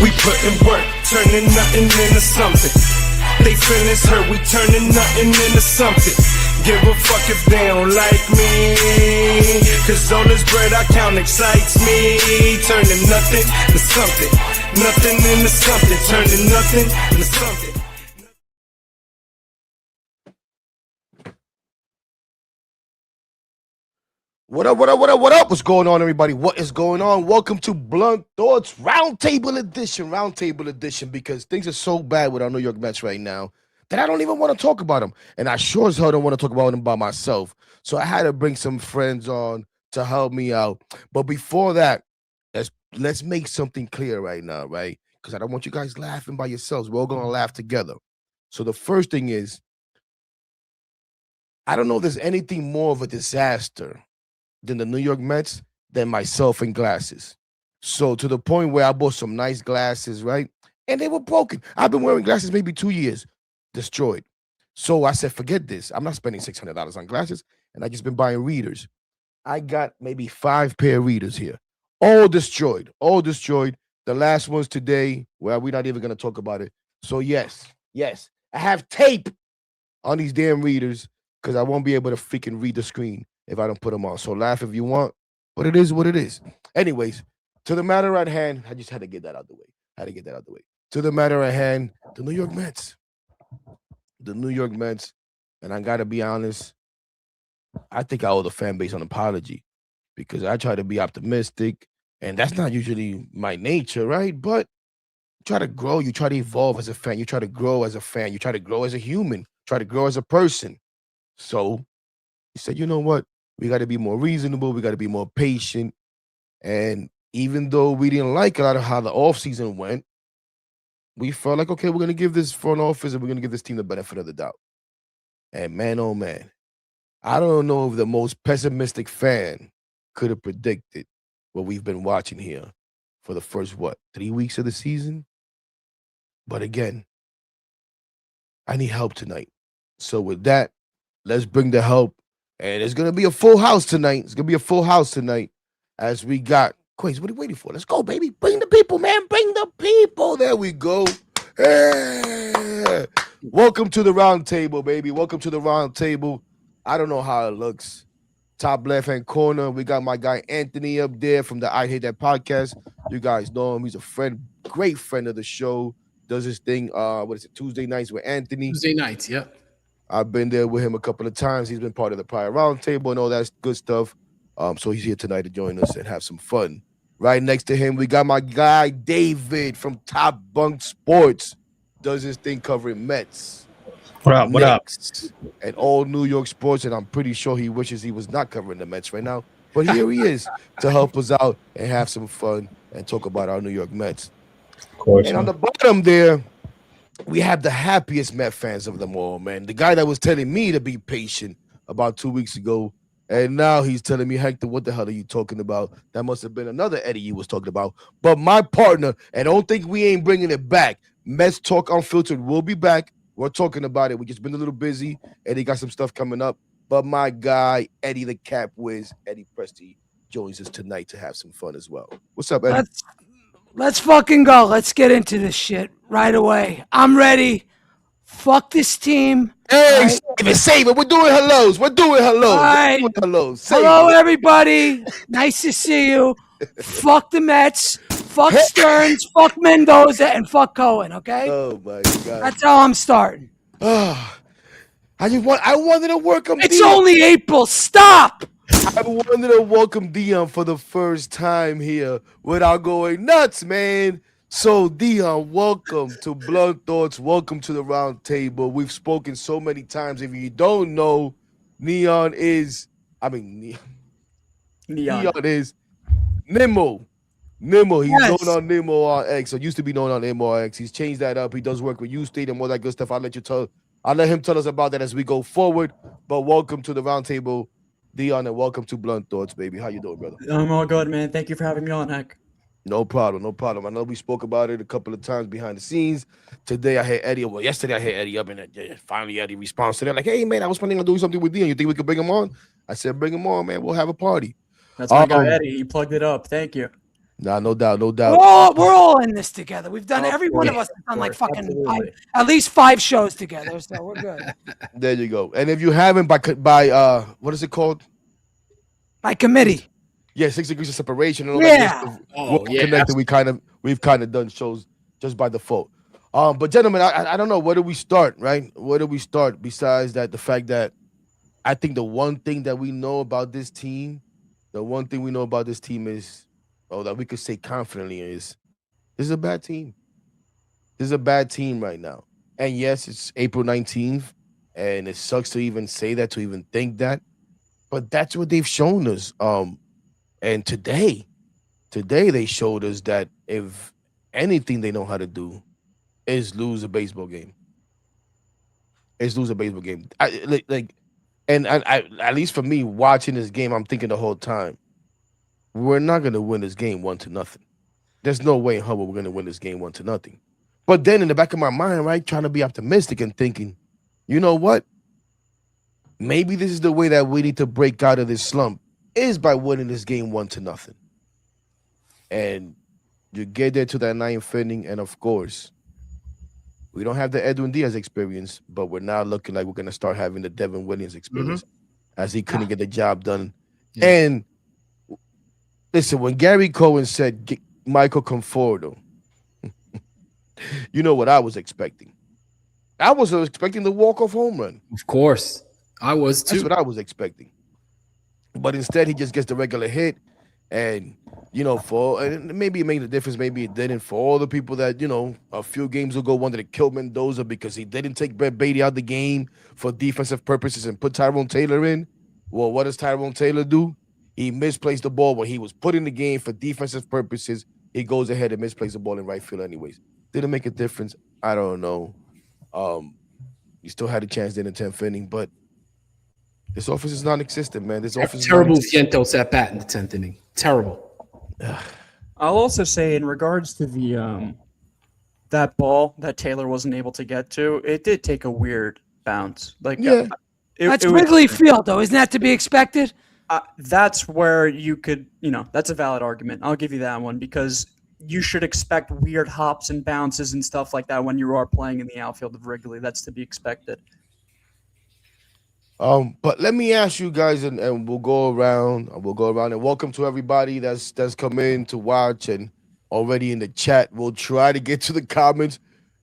We putting work, turning nothing into something. They feelings hurt, we turning nothing into something. Give a fuck if they don't like me, cause all this bread I count excites me. Turning nothing to something, nothing into something, turning nothing into something. What up, what up, what up, what up? What's going on, everybody? What is going on? Welcome to Blunt Thoughts Roundtable Edition, because things are so bad with our New York Mets right now that I don't even want to talk about them. And I sure as hell don't want to talk about them by myself. So I had to bring some friends on to help me out. But before that, let's make something clear right now, right? Because I don't want you guys laughing by yourselves. We're all going to laugh together. So the first thing is, I don't know if there's anything more of a disaster than the New York Mets than myself and glasses. So to the point where I bought some nice glasses, right? And they were broken. I've been wearing glasses maybe 2 years, destroyed. So I said, forget this. I'm not spending $600 on glasses. And I just been buying readers. I got maybe 5 pair of readers here. All destroyed. The last one's today. Well, we're not even going to talk about it. So yes, I have tape on these damn readers because I won't be able to freaking read the screen if I don't put them on. So laugh if you want, but it is what it is. Anyways, to the matter at hand, I just had to get that out of the way. To the matter at hand, the New York Mets. And I got to be honest, I think I owe the fan base an apology because I try to be optimistic, and that's not usually my nature, right? But you try to grow, you try to evolve as a fan, you try to grow as a fan, you try to grow as a human, try to grow as a person. So he said, you know what? We got to be more reasonable. We got to be more patient. And even though we didn't like a lot of how the offseason went, we felt like, okay, we're going to give this front office and we're going to give this team the benefit of the doubt. And man, oh man, I don't know if the most pessimistic fan could have predicted what we've been watching here for the first, 3 weeks of the season? But again, I need help tonight. So with that, let's bring the help. And it's going to be a full house tonight. As we got Kweisi, what are you waiting for? Let's go, baby. Bring the people, man. Bring the people. There we go. Hey. Welcome to the round table, baby. Welcome to the round table. I don't know how it looks. Top left-hand corner, we got my guy Anthony up there from the I Hate That podcast. You guys know him. He's a friend, great friend of the show. Does his thing, Tuesday nights with Anthony. Tuesday nights, yep. I've been there with him a couple of times. He's been part of the prior roundtable and all that good stuff. So he's here tonight to join us and have some fun. Right next to him, we got my guy David from TOPBUNKSPORTS. Does his thing covering Mets. What up? And all New York sports. And I'm pretty sure he wishes he was not covering the Mets right now. But here he is to help us out and have some fun and talk about our New York Mets. Of course. And on the bottom there, we have the happiest Met fans of them all, man. The guy that was telling me to be patient about 2 weeks ago, and now he's telling me, Hector, what the hell are you talking about? That must have been another Eddie you was talking about. But my partner, and don't think we ain't bringing it back, Mets Talk Unfiltered will be back. We're talking about it. We just been a little busy. Eddie got some stuff coming up. But my guy, Eddie the Cap Wiz, Eddie Presti, joins us tonight to have some fun as well. What's up, Eddie? Let's fucking go. Let's get into this shit right away. I'm ready. Fuck this team. Hey, right? Save it. We're doing hellos. All right. Hello, everybody. Nice to see you. Fuck the Mets. Fuck Stearns. Fuck Mendoza. And fuck Cohen, okay? Oh, my God. That's how I'm starting. I wanted to welcome It's Dion. only April. Stop. I wanted to welcome Dion for the first time here without going nuts, man. So, Dion, welcome to Blunt Thoughts. Welcome to the round table. We've spoken so many times. If you don't know, Dion is Nemo. He's known on Nemo on X. So used to be known on Nemo on X. He's changed that up. He does work with USTADIUM, all that good stuff. I'll let him tell us about that as we go forward. But welcome to the round table, Dion, and welcome to Blunt Thoughts, baby. How you doing, brother? I'm all good, man. Thank you for having me on, Heck. No problem. I know we spoke about it a couple of times behind the scenes. Today I had Eddie. Well, yesterday I had Eddie up, and finally Eddie responds to that. Like, hey, man, I was planning on doing something with Dion. You think we could bring him on? I said, bring him on, man. We'll have a party. That's my guy, Eddie. He plugged it up. Thank you. Nah, no doubt, no We're doubt. all in this together. We've done, Of every one of course, us has done like of course, fucking absolutely. at least 5 shows together, so we're good. There you go. And if you haven't, by what is it called? By committee. Yeah, 6 degrees of separation and all Yeah. that good stuff. Oh, We're all yeah, connected. We've kind of done shows just by default. But gentlemen, I don't know, where do we start, right? Where do we start besides that? The fact that I think the one thing that we know about this team, is, that we could say confidently is, this is a bad team. This is a bad team right now. And yes, it's April 19th, and it sucks to even say that, to even think that. But that's what they've shown us. And today they showed us that if anything they know how to do is lose a baseball game. And I at least for me watching this game, I'm thinking the whole time, we're not gonna win this game 1-0. There's no way in hell we're gonna win this game 1-0. But then in the back of my mind, right, trying to be optimistic and thinking, you know what? Maybe this is the way that we need to break out of this slump, is by winning this game 1-0. And you get there to that 9th inning, and of course, we don't have the Edwin Diaz experience, but we're now looking like we're going to start having the Devin Williams experience, as he couldn't get the job done. Yeah. And listen, when Gary Cohen said Michael Conforto, you know what I was expecting? I was expecting the walk-off home run. Of course. I was too. That's what I was expecting. But instead, he just gets the regular hit. And, and maybe it made a difference, maybe it didn't. For all the people that, a few games ago wanted to kill Mendoza because he didn't take Brett Beatty out of the game for defensive purposes and put Tyrone Taylor in. Well, what does Tyrone Taylor do? He misplaced the ball when he was put in the game for defensive purposes. He goes ahead and misplaces the ball in right field anyways. Didn't make a difference. I don't know. He still had a chance in the 10th inning, but this offense is non-existent, man. This offense terrible Vientos at bat in the 10th inning. Terrible. I'll also say, in regards to the that ball that Taylor wasn't able to get to, it did take a weird bounce. Like, yeah, that's Wrigley Field, though. Isn't that to be expected? That's where you could, that's a valid argument. I'll give you that one, because you should expect weird hops and bounces and stuff like that when you are playing in the outfield of Wrigley. That's to be expected. But let me ask you guys, and we'll go around. And welcome to everybody that's come in to watch and already in the chat. We'll try to get to the comments.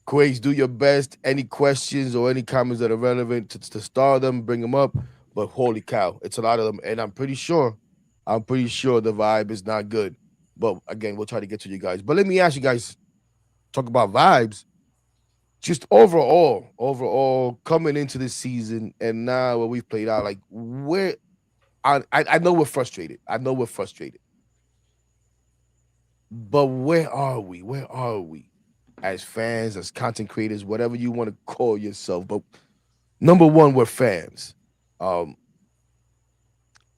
Kweisi, do your best. Any questions or any comments that are relevant to start them, bring them up. But holy cow, it's a lot of them, and I'm pretty sure the vibe is not good. But again, we'll try to get to you guys. But let me ask you guys, talk about vibes. Just overall, coming into this season and now what we've played out, like where I know we're frustrated. But where are we? As fans, as content creators, whatever you want to call yourself. But number one, we're fans.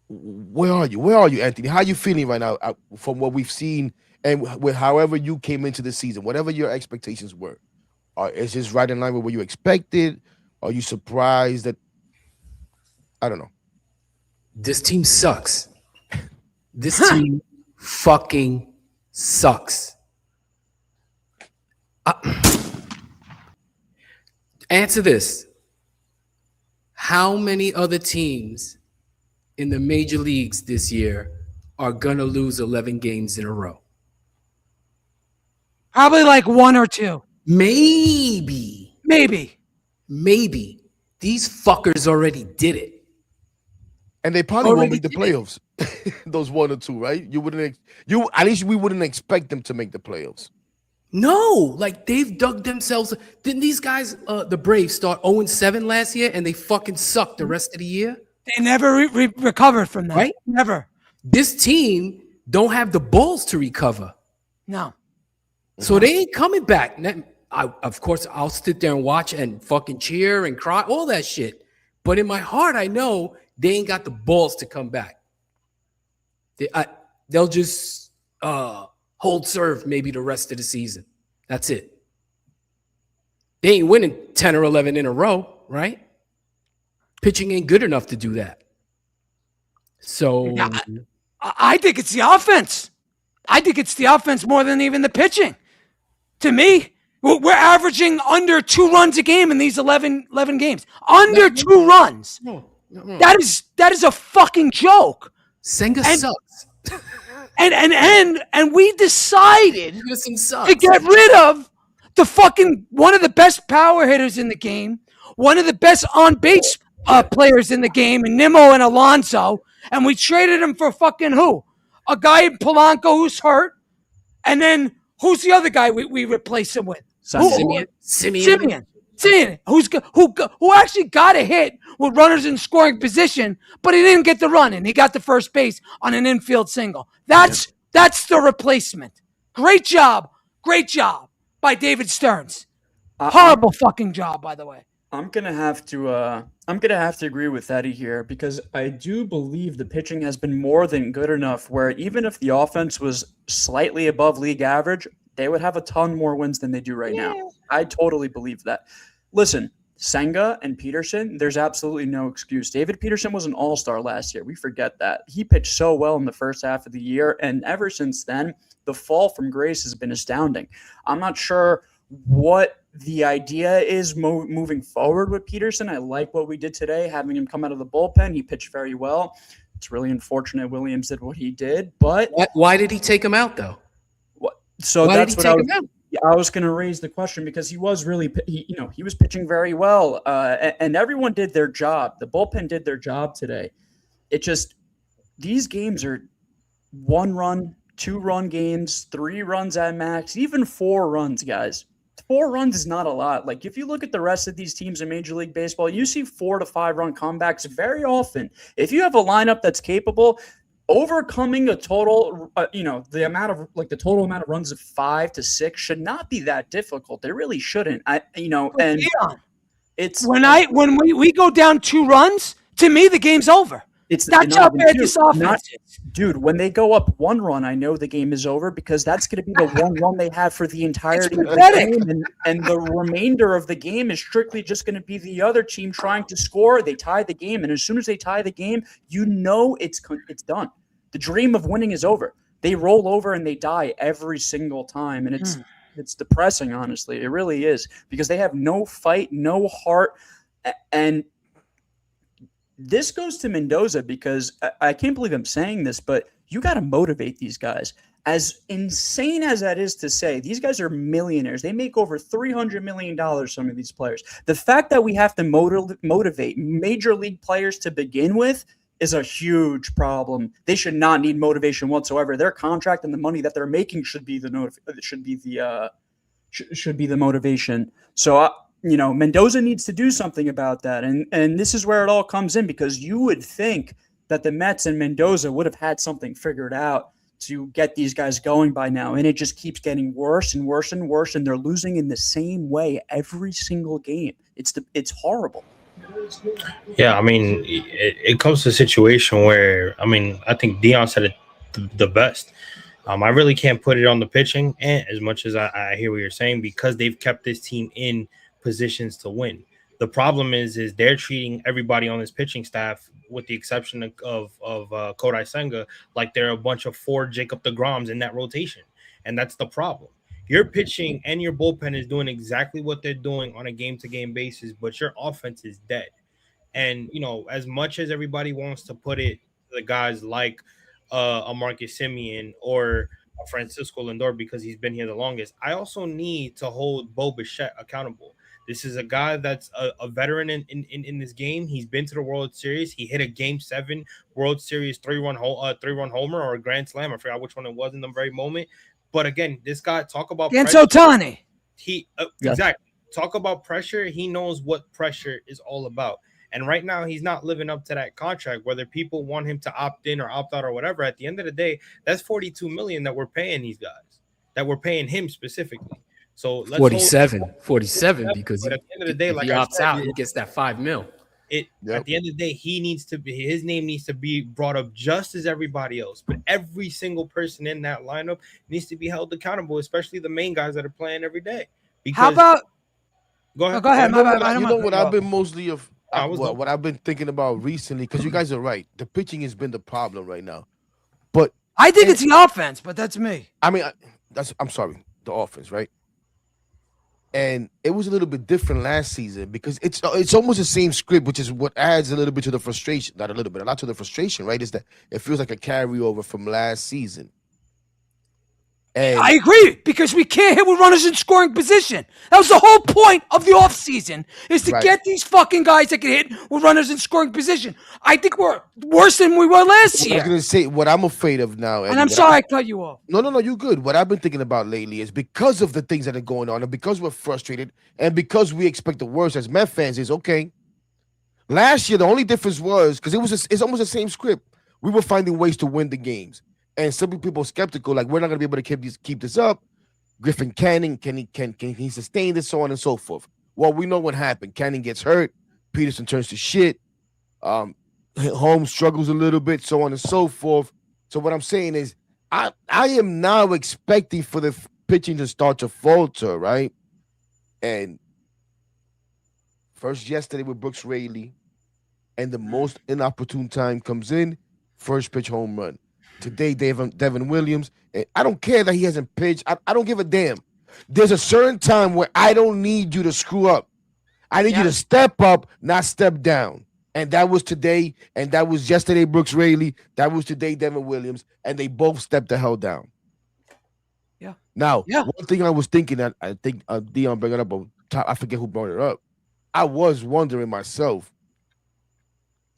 Where are you, Anthony? How are you feeling right now from what we've seen and with however you came into the season, whatever your expectations were? Is this right in line with what you expected? Are you surprised that? I don't know. This team sucks. This team fucking sucks. Answer this. How many other teams in the major leagues this year are going to lose 11 games in a row? Probably like 1 or 2. Maybe. These fuckers already did it. And they probably won't make the playoffs. Those 1 or 2, right? At least we wouldn't expect them to make the playoffs. No, like they've dug themselves. Didn't these guys, the Braves, start 0-7 last year and they fucking sucked the rest of the year? They never recovered from that. Right? Never. This team don't have the balls to recover. No. So they ain't coming back. Of course, I'll sit there and watch and fucking cheer and cry, all that shit. But in my heart, I know they ain't got the balls to come back. They'll just hold serve maybe the rest of the season. That's it. They ain't winning 10 or 11 in a row, right? Pitching ain't good enough to do that. So I think it's the offense. I think it's the offense more than even the pitching. To me, we're averaging under 2 runs a game in these 11 games. Under 2 runs. No. That is a fucking joke. Senga sucks. And we decided Peterson sucks. to get rid of the fucking one of the best power hitters in the game, one of the best on base players in the game, and Nimmo and Alonso, and we traded him for fucking who? A guy in Polanco who's hurt, and then who's the other guy we replaced him with? Simeon, who actually got a hit with runners in scoring position, but he didn't get the run in. He got the first base on an infield single. That's the replacement. Great job by David Stearns. Horrible fucking job, by the way. I'm gonna have to agree with Eddie here, because I do believe the pitching has been more than good enough where even if the offense was slightly above league average, they would have a ton more wins than they do right now. I totally believe that. Listen, Senga and Peterson, there's absolutely no excuse. David Peterson was an all-star last year. We forget that. He pitched so well in the first half of the year, and ever since then, the fall from grace has been astounding. I'm not sure what the idea is moving forward with Peterson. I like what we did today, having him come out of the bullpen. He pitched very well. It's really unfortunate Williams did what he did, but why did he take him out though? So why that's did he what take him out? I was going to raise the question, because he was really, he was pitching very well, and everyone did their job. The bullpen did their job today. It just, these games are 1-run, 2-run games, 3 runs at max, even 4 runs, guys. 4 runs is not a lot. Like, if you look at the rest of these teams in Major League Baseball, you see 4 to 5 run comebacks very often. If you have a lineup that's capable, overcoming a total, the total amount of runs of 5 to 6 should not be that difficult. It really shouldn't. And Dion, it's when we go down 2 runs, to me the game's over. That's how bad this offense is. Dude, when they go up 1 run, I know the game is over, because that's going to be the 1 run they have for the entirety of the game. And the remainder of the game is strictly just going to be the other team trying to score. They tie the game. And as soon as they tie the game, it's done. The dream of winning is over. They roll over and they die every single time. And it's depressing, honestly. It really is, because they have no fight, no heart. And this goes to Mendoza, because I can't believe I'm saying this, but you got to motivate these guys. As insane as that is to say, these guys are millionaires. They make over $300 million, some of these players. The fact that we have to motivate major league players to begin with is a huge problem. They should not need motivation whatsoever. Their contract and the money that they're making should be the motivation. So Mendoza needs to do something about that. And this is where it all comes in, because you would think that the Mets and Mendoza would have had something figured out to get these guys going by now. And it just keeps getting worse and worse and worse. And they're losing in the same way every single game. It's horrible. Yeah, I mean, it comes to a situation where, I think Dion said it the best. I really can't put it on the pitching, and as much as I hear what you're saying, because they've kept this team in positions to win. The problem is they're treating everybody on this pitching staff, with the exception of Kodai Senga, like they're a bunch of 4 Jacob deGroms in that rotation, and that's the problem. Your pitching and your bullpen is doing exactly what they're doing on a game-to-game basis, but your offense is dead. And, as much as everybody wants to put it, the guys like a Marcus Semien or a Francisco Lindor, because he's been here the longest, I also need to hold Bo Bichette accountable. This is a guy that's a veteran in this game. He's been to the World Series. He hit a Game 7 World Series 3-run homer or a grand slam. I forgot which one it was in the very moment. But again, this guy, talk about against Ohtani. Exactly. Talk about pressure. He knows what pressure is all about. And right now, he's not living up to that contract, whether people want him to opt in or opt out or whatever. At the end of the day, that's $42 million that we're paying these guys, that we're paying him specifically. So let's 47 because at the end of the day, if like he I opts said, out, he gets that $5 million. At the end of the day, his name needs to be brought up just as everybody else. But every single person in that lineup needs to be held accountable, especially the main guys that are playing every day. Because, how about? Go ahead. Go ahead. You know what I've been mostly what I've been thinking about recently, because you guys are right. The pitching has been the problem right now. But I think it's the offense, but that's me. I mean, I'm sorry, the offense, right? And it was a little bit different last season because it's almost the same script, which is what adds a little bit to the frustration. Not a little bit, a lot to the frustration, right? Is that it feels like a carryover from last season. And I agree, because we can't hit with runners in scoring position. That was the whole point of the offseason, is to Right. get these fucking guys that can hit with runners in scoring position. I think we're worse than we were last I was year. going to say what I'm afraid of now. And I'm sorry I cut you off. No, you good. What I've been thinking about lately is because of the things that are going on and because we're frustrated and because we expect the worst as Met fans is, okay, last year the only difference was, because it's almost the same script. We were finding ways to win the games. And some people are skeptical, like we're not going to be able to keep this up. Griffin Canning, can he sustain this, so on and so forth. Well, we know what happened. Canning gets hurt. Peterson turns to shit. Holmes struggles a little bit, so on and so forth. So what I'm saying is, I am now expecting for the pitching to start to falter, right? And first yesterday with Brooks Raley, and the most inopportune time comes in, first pitch home run. Today, Devin Williams. And I don't care that he hasn't pitched. I don't give a damn. There's a certain time where I don't need you to screw up. I need you to step up, not step down. And that was today, and that was yesterday, Brooks Raley. That was today, Devin Williams, and they both stepped the hell down. Yeah. Now, one thing I was thinking that I think Dion brought it up, but I forget who brought it up. I was wondering myself,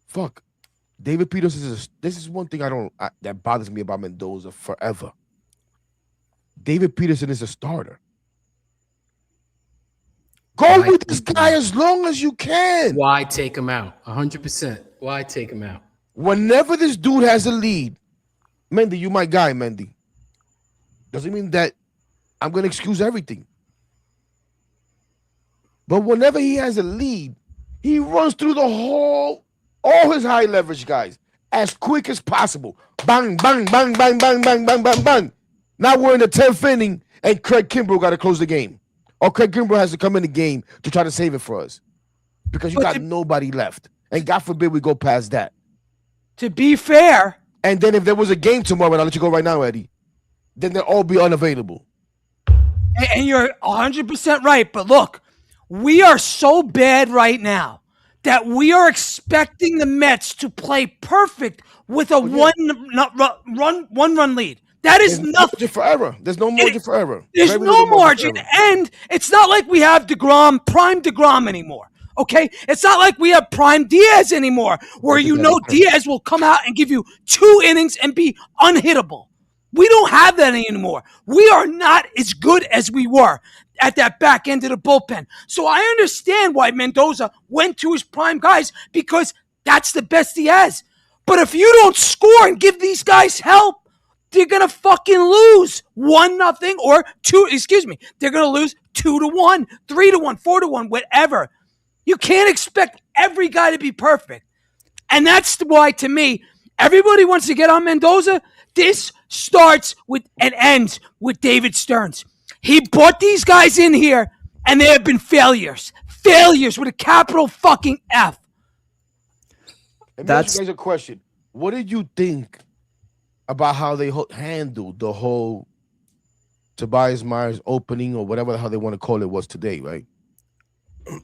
fuck, David Peterson this is one thing that bothers me about Mendoza forever. David Peterson is a starter. Go with this guy as long as you can. Why take him out? 100%. Why take him out? Whenever this dude has a lead, Mendy, you my guy, Mendy. Doesn't mean that I'm going to excuse everything. But whenever he has a lead, he runs through all his high leverage guys as quick as possible. Bang, bang, bang, bang, bang, bang, bang, bang, bang. Now we're in the 10th inning, and Craig Kimbrell got to close the game. Or Craig Kimbrell has to come in the game to try to save it for us. Because you got nobody left. And God forbid we go past that. To be fair. And then if there was a game tomorrow, and I'll let you go right now, Eddie, then they'll all be unavailable. And you're 100% right. But look, we are so bad right now that we are expecting the Mets to play perfect with a one-run lead. That is nothing for error. There's no margin for error. There's no margin. And it's not like we have prime DeGrom anymore. Okay? It's not like we have prime Diaz anymore, where Diaz will come out and give you 2 innings and be unhittable. We don't have that anymore. We are not as good as we were at that back end of the bullpen. So I understand why Mendoza went to his prime guys, because that's the best he has. But if you don't score and give these guys help, they're going to fucking lose 1-0 or 2. Excuse me. They're going to lose 2-1, 3-1, 4-1, whatever. You can't expect every guy to be perfect. And that's why, to me, everybody wants to get on Mendoza. This starts with and ends with David Stearns. He brought these guys in here, and they have been failures. Failures with a capital fucking F. Let me ask you guys a question. What did you think about how they handled the whole Tobias Myers opening, or whatever the hell they want to call it was today, right?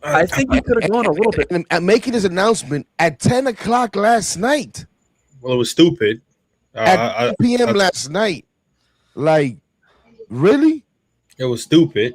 I think you could have gone a little bit. And making his announcement at 10 o'clock last night. Well, it was stupid. At 2 p.m. last night. Like, really? It was stupid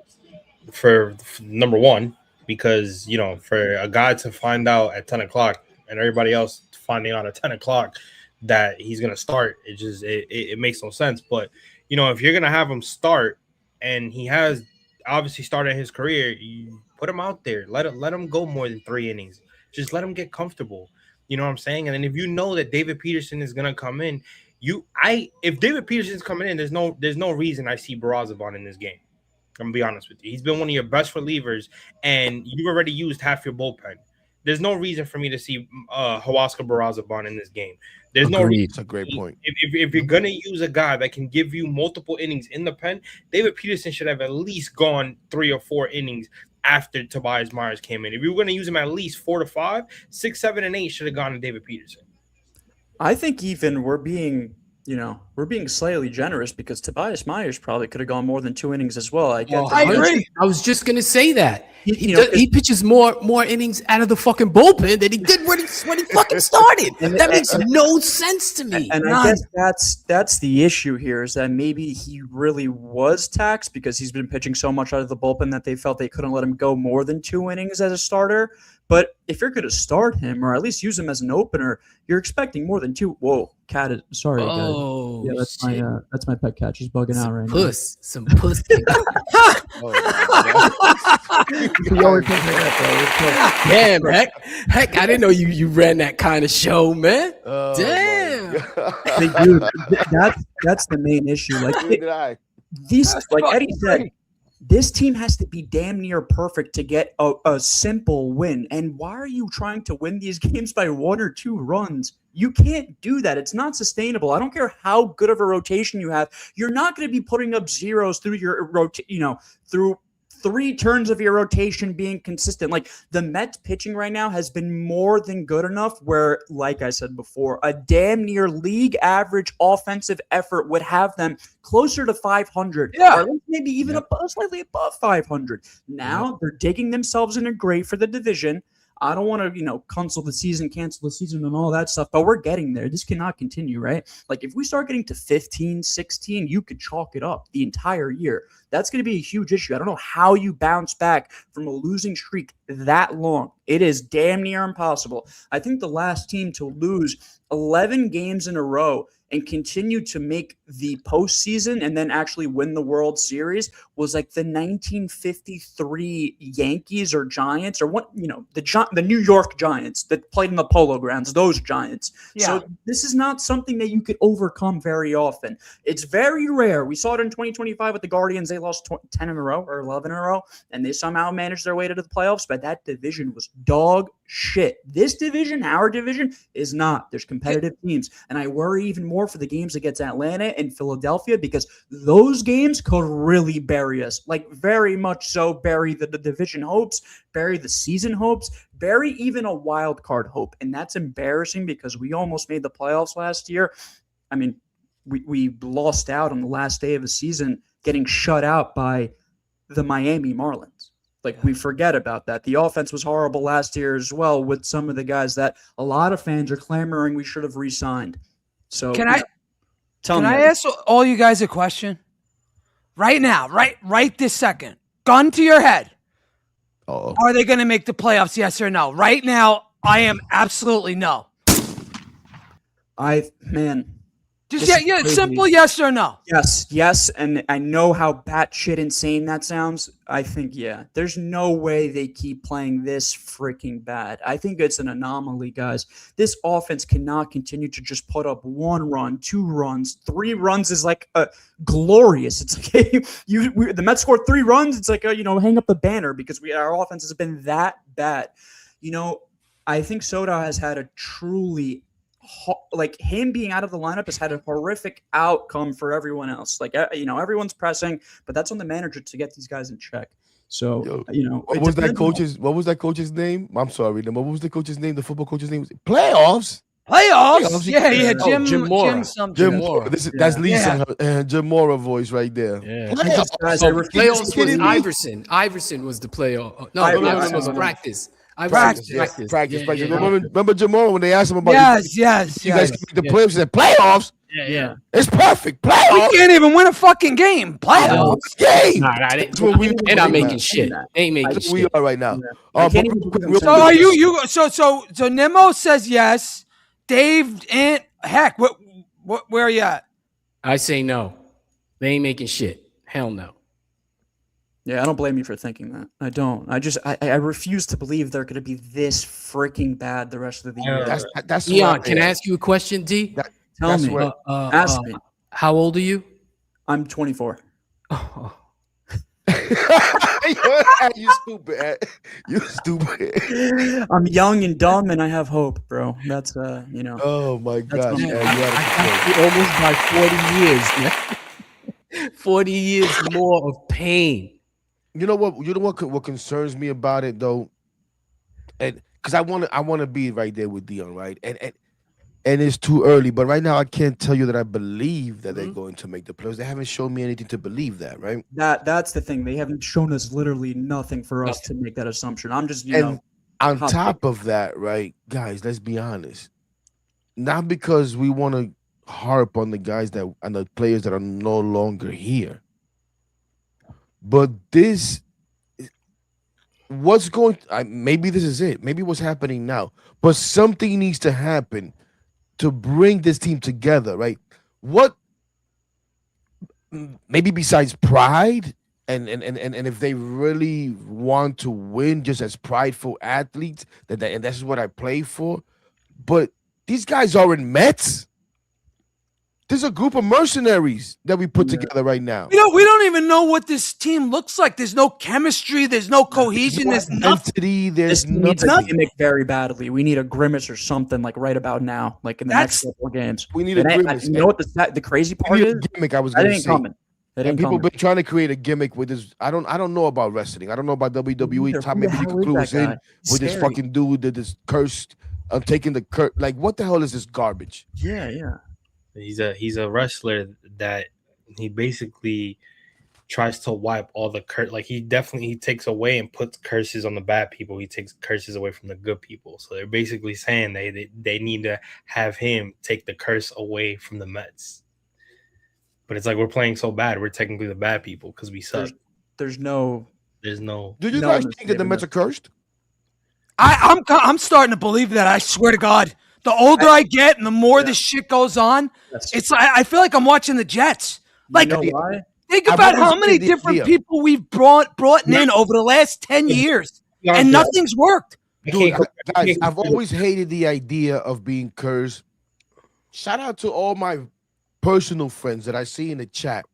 for number one, because, for a guy to find out at 10 o'clock and everybody else finding out at 10 o'clock that he's going to start, it makes no sense. But, if you're going to have him start, and he has obviously started his career, you put him out there. Let him go more than 3 innings. Just let him get comfortable. You know what I'm saying? And then if you know that David Peterson is going to come in, if David Peterson's coming in, there's no reason I see Barazabon in this game. I'm going to be honest with you. He's been one of your best relievers, and you've already used half your bullpen. There's no reason for me to see Huascar Barazabon in this game. There's no reason. That's a great point. If you're going to use a guy that can give you multiple innings in the pen, David Peterson should have at least gone 3 or 4 innings after Tobias Myers came in. If you were going to use him at least 4 to 5, 6, 7, and 8 should have gone to David Peterson. I think even we're being we're being slightly generous because Tobias Myers probably could have gone more than 2 innings as well. I get Oh, that. I agree. I was just gonna say that You know, he pitches more innings out of the fucking bullpen than he did when he fucking started. That makes no sense to me. And I guess that's the issue here is that maybe he really was taxed because he's been pitching so much out of the bullpen that they felt they couldn't let him go more than 2 innings as a starter. But if you're going to start him or at least use him as an opener, you're expecting more than 2. Whoa, cat is sorry. Oh, guys. Yeah, that's my pet cat. She's bugging out right Some puss. Damn, heck, I didn't know you ran that kind of show, man. Damn. Dude, that's the main issue. Like Eddie said, this team has to be damn near perfect to get a simple win. And why are you trying to win these games by 1 or 2 runs? You can't do that. It's not sustainable. I don't care how good of a rotation you have. You're not going to be putting up zeros through your through 3 turns of your rotation being consistent. Like the Mets pitching right now has been more than good enough where, like I said before, a damn near league average offensive effort would have them closer to 500. Yeah. Or maybe even slightly above 500. Now they're digging themselves in a grave for the division. I don't want to, cancel the season, and all that stuff, but we're getting there. This cannot continue, right? Like if we start getting to 15, 16, you could chalk it up the entire year. That's going to be a huge issue. I don't know how you bounce back from a losing streak that long. It is damn near impossible. I think the last team to lose 11 games in a row and continue to make the postseason and then actually win the World Series was like the 1953 Yankees or Giants or what, the New York Giants that played in the Polo Grounds, those Giants. Yeah. So this is not something that you could overcome very often. It's very rare. We saw it in 2025 with the Guardians. They lost 10 in a row or 11 in a row, and they somehow managed their way to the playoffs, but that division was dog shit. This division, our division, is not. There's competitive teams, and I worry even more for the games against Atlanta and Philadelphia because those games could really bury us, like very much so bury the division hopes, bury the season hopes, bury even a wild card hope, and that's embarrassing because we almost made the playoffs last year. I mean, we lost out on the last day of the season getting shut out by the Miami Marlins. Like we forget about that. The offense was horrible last year as well with some of the guys that a lot of fans are clamoring we should have re-signed. So Can I ask all you guys a question? Right now, right this second. Gun to your head. Uh-oh. Are they going to make the playoffs, yes or no? Right now, I am absolutely no. Just simple yes or no. Yes, and I know how batshit insane that sounds. I think, there's no way they keep playing this freaking bad. I think it's an anomaly, guys. This offense cannot continue to just put up 1 run, 2 runs, 3 runs is like glorious. It's like the Mets scored 3 runs. It's like hang up the banner because our offense has been that bad. I think Soto has had a truly him being out of the lineup has had a horrific outcome for everyone else. Like, everyone's pressing, but that's on the manager to get these guys in check. So, what was that coach's name? I'm sorry. What was the coach's name? The football coach's name? Playoffs? Yeah. Jim Mora. Jim Mora. That's Lisa Jim Mora voice right there. Yeah. Playoffs was Iverson. Iverson was the playoff. No, Iverson was practice. Practice. Yeah. Remember Jim Mora when they asked him about yes. you guys can make the playoffs? He said, playoffs? Yeah. It's perfect. Playoffs. We can't even win a fucking game. Playoffs. Game. They're not making shit. They ain't making shit. We are right now. So are you so Nemo says yes. Dave and heck, where are you at? I say no. They ain't making shit. Hell no. Yeah, I don't blame you for thinking that. I don't. I refuse to believe they're going to be this freaking bad the rest of the year. That's Dion, can I ask you a question, D? Tell me. Ask me. How old are you? I'm 24. Oh. You stupid. You stupid. I'm young and dumb, and I have hope, bro. That's Oh my gosh. Almost by 40 years, man. 40 years more of pain. You know what concerns me about it though, and because I want to be right there with Dion, right? and it's too early. But right now, I can't tell you that I believe that Mm-hmm. they're going to make the playoffs. They haven't shown me anything to believe that, right? That's the thing. They haven't shown us literally nothing for us to make that assumption. I'm just, And on hot top of that, right, guys, let's be honest. Not because we want to harp on the guys that and the players that are no longer here, but this, what's going? Maybe this is it. Maybe what's happening now, but something needs to happen to bring this team together, right? What? Maybe besides pride. And if they really want to win, just as prideful athletes, and that's what I play for. But these guys aren't Mets. There's a group of mercenaries that we put together right now. We don't even know what this team looks like. There's no chemistry. There's no cohesion. There's nothing. Entity, there's this needs a nothing. gimmick very badly. We need a grimace or something like right about now, like in the next couple of games. We need a grimace. You know what the crazy part is? Gimmick. I was That going to ain't say. coming. And people been trying to create a gimmick with this. I don't know about wrestling. I don't know about WWE. Tom, maybe you can clue us in with this fucking dude that is cursed. I'm taking the curse. Like, what the hell is this garbage? Yeah. He's a wrestler that he basically tries to wipe all the curse. Like he takes away and puts curses on the bad people. He takes curses away from the good people. So they're basically saying they need to have him take the curse away from the Mets. But it's like we're playing so bad. We're technically the bad people because we suck. There's no. Do you guys think that the Mets are cursed? I'm starting to believe that. I swear to God, the older I get and the more this shit goes on, I feel like I'm watching the Jets. Like, you know why? think about how many different people we've brought in over the last 10 years, and nothing's worked. Dude, guys, I've always hated the idea of being cursed. Shout out to all my personal friends that I see in the chat.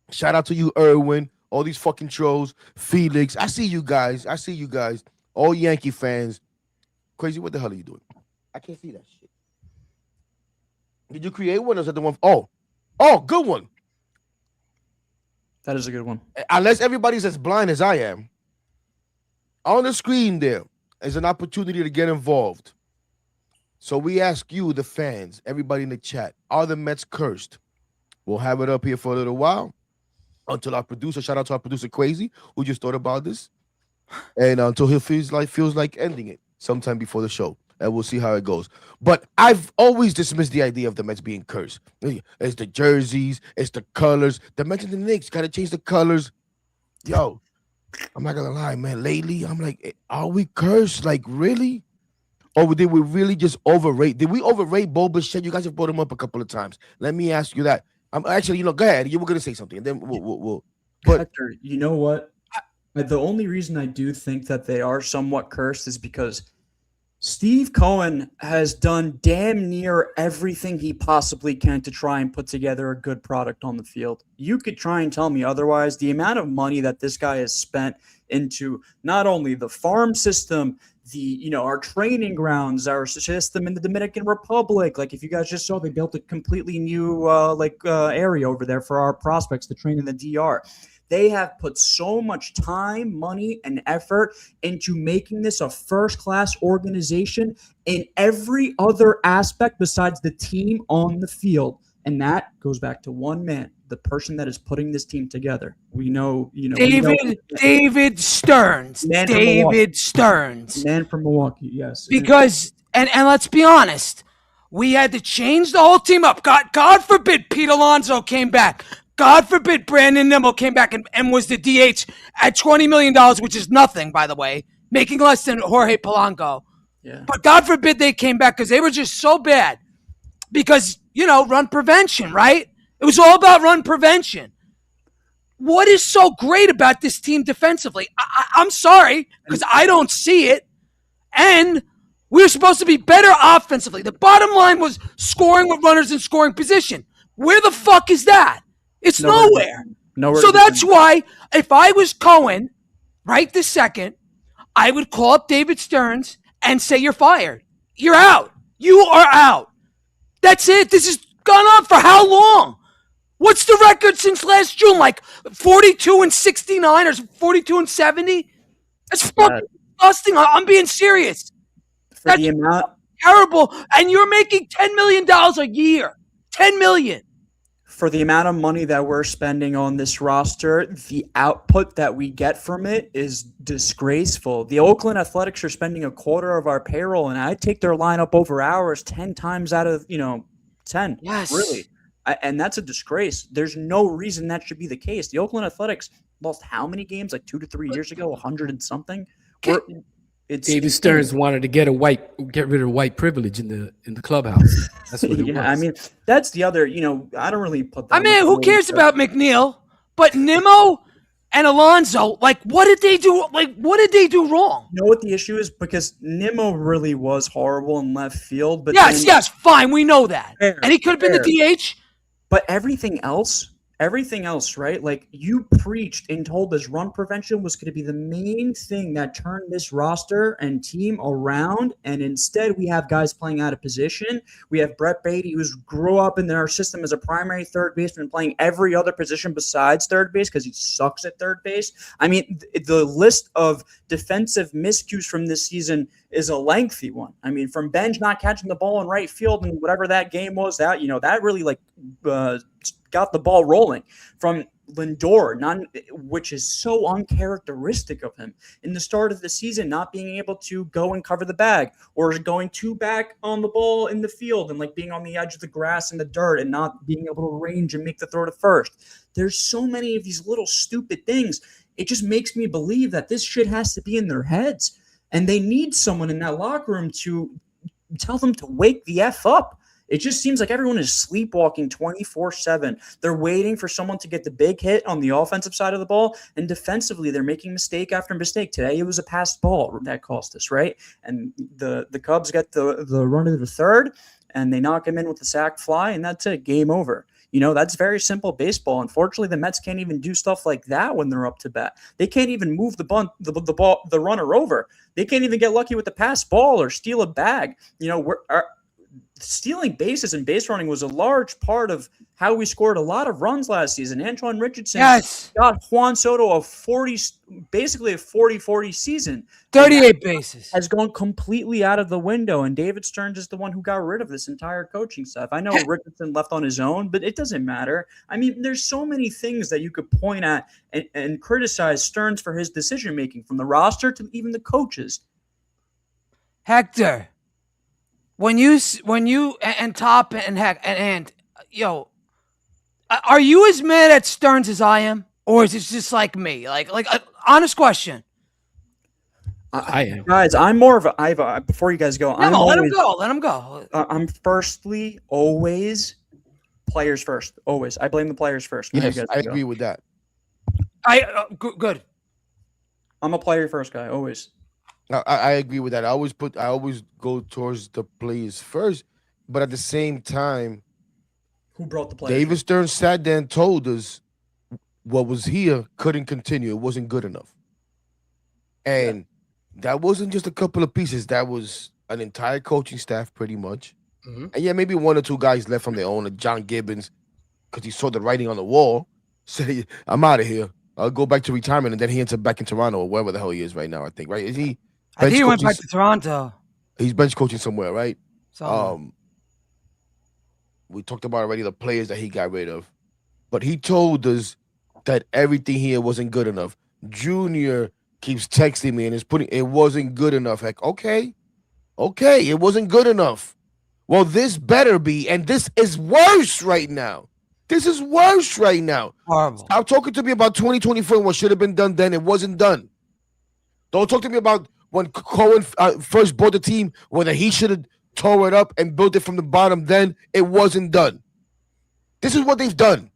Shout out to you, Erwin, all these fucking trolls, Felix. I see you guys. All Yankee fans. Kweisi, what the hell are you doing? I can't see that shit. Did you create one or is that the one? Oh, good one. That is a good one. Unless everybody's as blind as I am. On the screen there is an opportunity to get involved. So we ask you, the fans, everybody in the chat, are the Mets cursed? We'll have it up here for a little while until our producer, shout out to our producer Kweisi, who just thought about this, and until he feels like ending it sometime before the show, and we'll see how it goes. But I've always dismissed the idea of the Mets being cursed. It's the jerseys, it's the colors. The Mets and the Knicks got to change the colors. Yo, I'm not gonna lie, man. Lately, I'm like, are we cursed? Like, really? Or did we really just overrate? Did we overrate Bo Bichette? You guys have brought him up a couple of times. Let me ask you that. I'm actually, go ahead. You were gonna say something, and then we'll. But Hector, you know what? The only reason I do think that they are somewhat cursed is because Steve Cohen has done damn near everything he possibly can to try and put together a good product on the field. You could try and tell me otherwise. The amount of money that this guy has spent into not only the farm system, our training grounds, our system in the Dominican Republic. Like, if you guys just saw, they built a completely new area over there for our prospects to train in the DR. They have put so much time, money, and effort into making this a first-class organization in every other aspect besides the team on the field. And that goes back to one man, the person that is putting this team together. David Stearns. David Stearns. Man from Milwaukee, yes. Because, and let's be honest, we had to change the whole team up. God forbid Pete Alonso came back. God forbid Brandon Nimmo came back and was the DH at $20 million, which is nothing, by the way, making less than Jorge Polanco. Yeah. But God forbid they came back because they were just so bad. Because, run prevention, right? It was all about run prevention. What is so great about this team defensively? I'm sorry, because I don't see it. And we're supposed to be better offensively. The bottom line was scoring with runners in scoring position. Where the fuck is that? It's nowhere. So that's why, if I was Cohen, right this second, I would call up David Stearns and say, you're fired. You're out. You are out. That's it. This has gone on for how long? What's the record since last June? Like 42-69 or 42-70? That's fucking disgusting. I'm being serious. For the amount terrible, and you're making $10 million a year. $10 million. For the amount of money that we're spending on this roster, the output that we get from it is disgraceful. The Oakland Athletics are spending a quarter of our payroll, and I take their lineup over ours 10 times out of 10. Yes. Really. And that's a disgrace. There's no reason that should be the case. The Oakland Athletics lost how many games? Like 2 to 3 years ago, 100 and something. David Stearns wanted to get rid of white privilege in the clubhouse. That's what it was. I mean, that's the other. I don't really put that. I mean, who cares about McNeil? But Nimmo and Alonso, what did they do? What did they do wrong? You know what the issue is? Because Nimmo really was horrible in left field. But yes, fine, we know that, and he could have been the DH. But everything else, right? Like, you preached and told us run prevention was going to be the main thing that turned this roster and team around. And instead, we have guys playing out of position. We have Brett Beatty, who grew up in our system as a primary third baseman, playing every other position besides third base because he sucks at third base. I mean, the list of defensive miscues from this season is a lengthy one. I mean, from Benj not catching the ball in right field and whatever that game was, that really got the ball rolling. From Lindor, which is so uncharacteristic of him in the start of the season, not being able to go and cover the bag, or going too back on the ball in the field and being on the edge of the grass and the dirt and not being able to range and make the throw to first. There's so many of these little stupid things. It just makes me believe that this shit has to be in their heads, and they need someone in that locker room to tell them to wake the F up. It just seems like everyone is sleepwalking 24/7. They're waiting for someone to get the big hit on the offensive side of the ball, and defensively, they're making mistake after mistake. Today, it was a passed ball that cost us, right? And the Cubs get the run to the third, and they knock him in with the sac fly, and that's it. Game over. That's very simple baseball. Unfortunately, the Mets can't even do stuff like that when they're up to bat. They can't even move the ball, the runner over. They can't even get lucky with the pass ball or steal a bag. Stealing bases and base running was a large part of how we scored a lot of runs last season. Antoine Richardson got Juan Soto basically a 40-40 season. 38 bases. Has gone completely out of the window, and David Stearns is the one who got rid of this entire coaching staff. I know Richardson left on his own, but it doesn't matter. I mean, there's so many things that you could point at and criticize Stearns for his decision-making, from the roster to even the coaches. Hector, when you and Top and are you as mad at Stearns as I am, or is it just like me? Like honest question. I am. Guys, I'm more of a. Before you guys go, Let him go. I'm firstly always players first. Always, I blame the players first. Yes, I agree with that. Good. I'm a player first guy. Always. I agree with that. I always go towards the players first, but at the same time, who brought the players? David Stearns sat there and told us what was here couldn't continue. It wasn't good enough, and that wasn't just a couple of pieces. That was an entire coaching staff, pretty much. Mm-hmm. And maybe one or two guys left from their own, like John Gibbons, because he saw the writing on the wall. Say, I'm out of here. I'll go back to retirement, and then he ends up back in Toronto or wherever the hell he is right now. I think, right? Is he? I think he went back to Toronto. He's bench coaching somewhere, right? So, we talked about already the players that he got rid of, but he told us that everything here wasn't good enough. Junior keeps texting me and is it wasn't good enough. Like, okay, it wasn't good enough. Well, this better be, and this is worse right now. This is worse right now. Horrible. Stop talking to me about 2024 and what should have been done then. It wasn't done. Don't talk to me about when Cohen first bought the team, whether he should have tore it up and built it from the bottom then. It wasn't done. This is what they've done.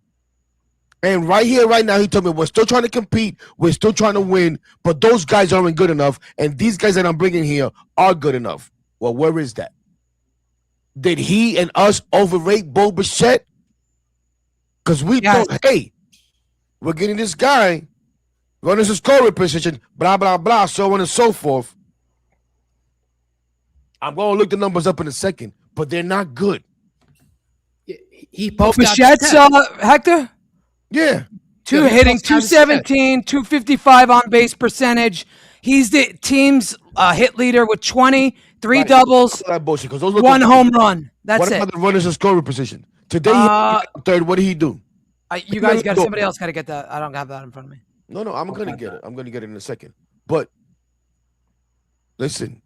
And right here, right now, he told me, we're still trying to compete. We're still trying to win. But those guys aren't good enough. And these guys that I'm bringing here are good enough. Well, where is that? Did he and us overrate Bo Bichette? Because we thought, hey, we're getting this guy, running his scoring position, blah, blah, blah, so on and so forth. I'm going to look the numbers up in a second, but they're not good. He Bichette's Hector? Yeah. Hitting 217, 255 on base percentage. He's the team's hit leader with 20, 3 Right. doubles, That bullshit, because those look 1 okay. home run. That's What it. about the runners in scoring position? Today, he got third. What did he do? You guys got Lindor. somebody else got to get that. I don't have that in front of me. No, I'm going to get it. I'm going to get it in a second. But listen,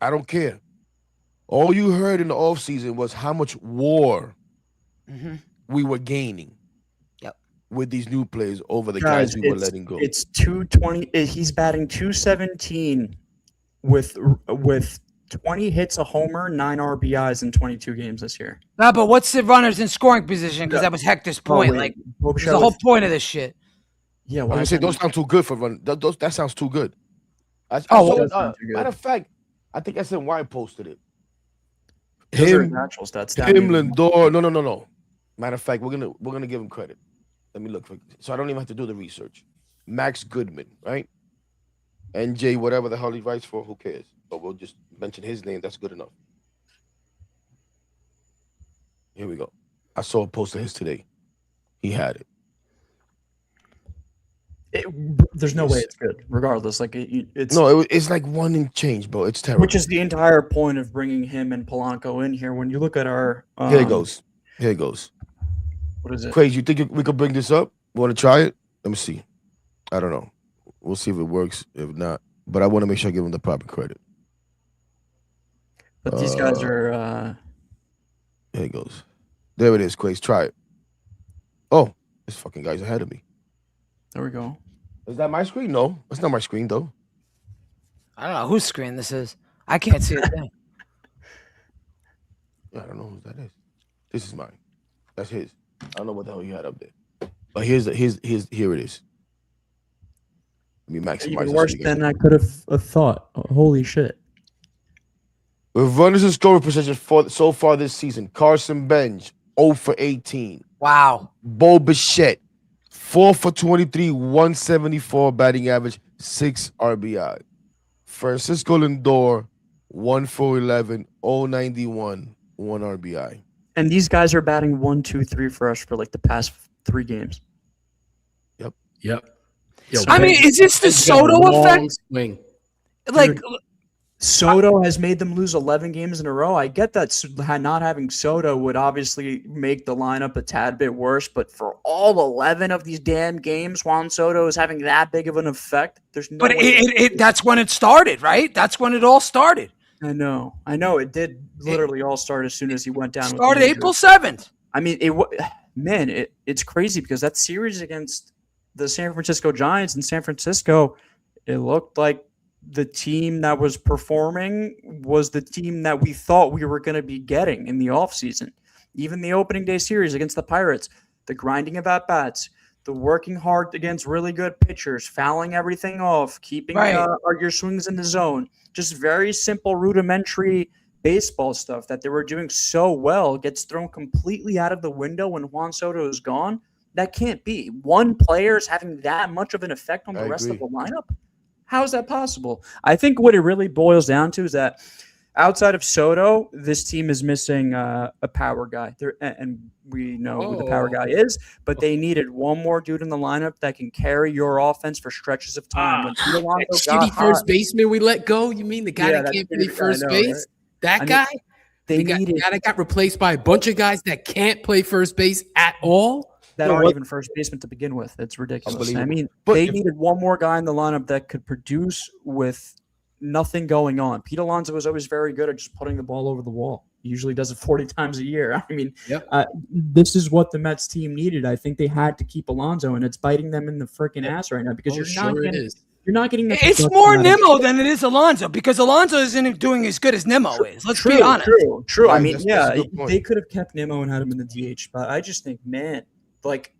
I don't care. All you heard in the offseason was how much war we were gaining. Yep. With these new players over the guys we were letting go. It's 220. He's batting 217 with 20 hits, a homer, 9 RBIs in 22 games this year. No, but what's the runners in scoring position? Because that was Hector's point. wait. Like, What it's the whole point of this shit. Yeah, I'm gonna say those sound too good for run. That sounds too good. That does sound too good. Matter of fact, I think SNY posted it. Those are Him, natural stats. Lindor. No. Matter of fact, we're gonna give him credit. Let me look for. So I don't even have to do the research. Max Goodman, right? NJ, whatever the hell he writes for, who cares? But we'll just mention his name. That's good enough. Here we go. I saw a post of his today. He had it. There's no way it's good, regardless. Like it's it's like 1 and change, bro. It's terrible. which is the entire point of bringing him and Polanco in here. When you look at our Here it goes. What is it? Crazy. You think we could bring this up? Want to try it? Let me see. I don't know. We'll see if it works. If not, but I want to make sure I give him the proper credit. But these guys are. Here it goes. There it is, Quace. Try it. Oh, this fucking guy's ahead of me. There we go. Is that my screen? No, that's not my screen, though. I don't know whose screen this is. I can't see a thing. I don't know who that is. This is mine. That's his. I don't know what the hell you had up there. But here it is. Let me maximize Even this worse again. than I could have thought. Holy shit! With runners in scoring position so far this season, Carson Bench 0 for 18. Wow. Bo Bichette 4 for 23, 174 batting average, 6 RBI. Francisco Lindor 1 for 11, 091, 1 RBI. And these guys are batting 1, 2, 3 for us for like the past 3 games. Yep. Yo, I mean, is this the Soto effect? Swing. Like, Soto has made them lose 11 games in a row. I get that not having Soto would obviously make the lineup a tad bit worse, but for all 11 of these damn games, Juan Soto is having that big of an effect. There's no. but that's when it started, right? That's when it all started. I know. It did literally all start as soon as he went down. Started with the April injury. 7th. I mean, it's crazy because that series against the San Francisco Giants in San Francisco, it looked like the team that was performing was the team that we thought we were going to be getting in the offseason. Even the opening day series against the Pirates, the grinding of at-bats, the working hard against really good pitchers, fouling everything off, keeping your swings in the zone, just very simple, rudimentary baseball stuff that they were doing so well gets thrown completely out of the window when Juan Soto is gone. That can't be. One player is having that much of an effect on the rest of the lineup? How is that possible? I think what it really boils down to is that outside of Soto, this team is missing a power guy. And we know who the power guy is, but they needed one more dude in the lineup that can carry your offense for stretches of time. When That shitty first baseman we let go? You mean the guy that can't play first base? Right? That guy? The guy that got replaced by a bunch of guys that can't play first base at all? That aren't even first baseman to begin with. It's ridiculous. I mean, they needed one more guy in the lineup that could produce with nothing going on. Pete Alonso was always very good at just putting the ball over the wall. He usually does it 40 times a year. I mean, this is what the Mets team needed. I think they had to keep Alonso, and it's biting them in the freaking ass right now because you're not getting. It's more Nimmo than it is Alonso because Alonso isn't doing as good as Nimmo is. Let's be honest. True. I mean, they could have kept Nimmo and had him in the DH spot. I just think, man, like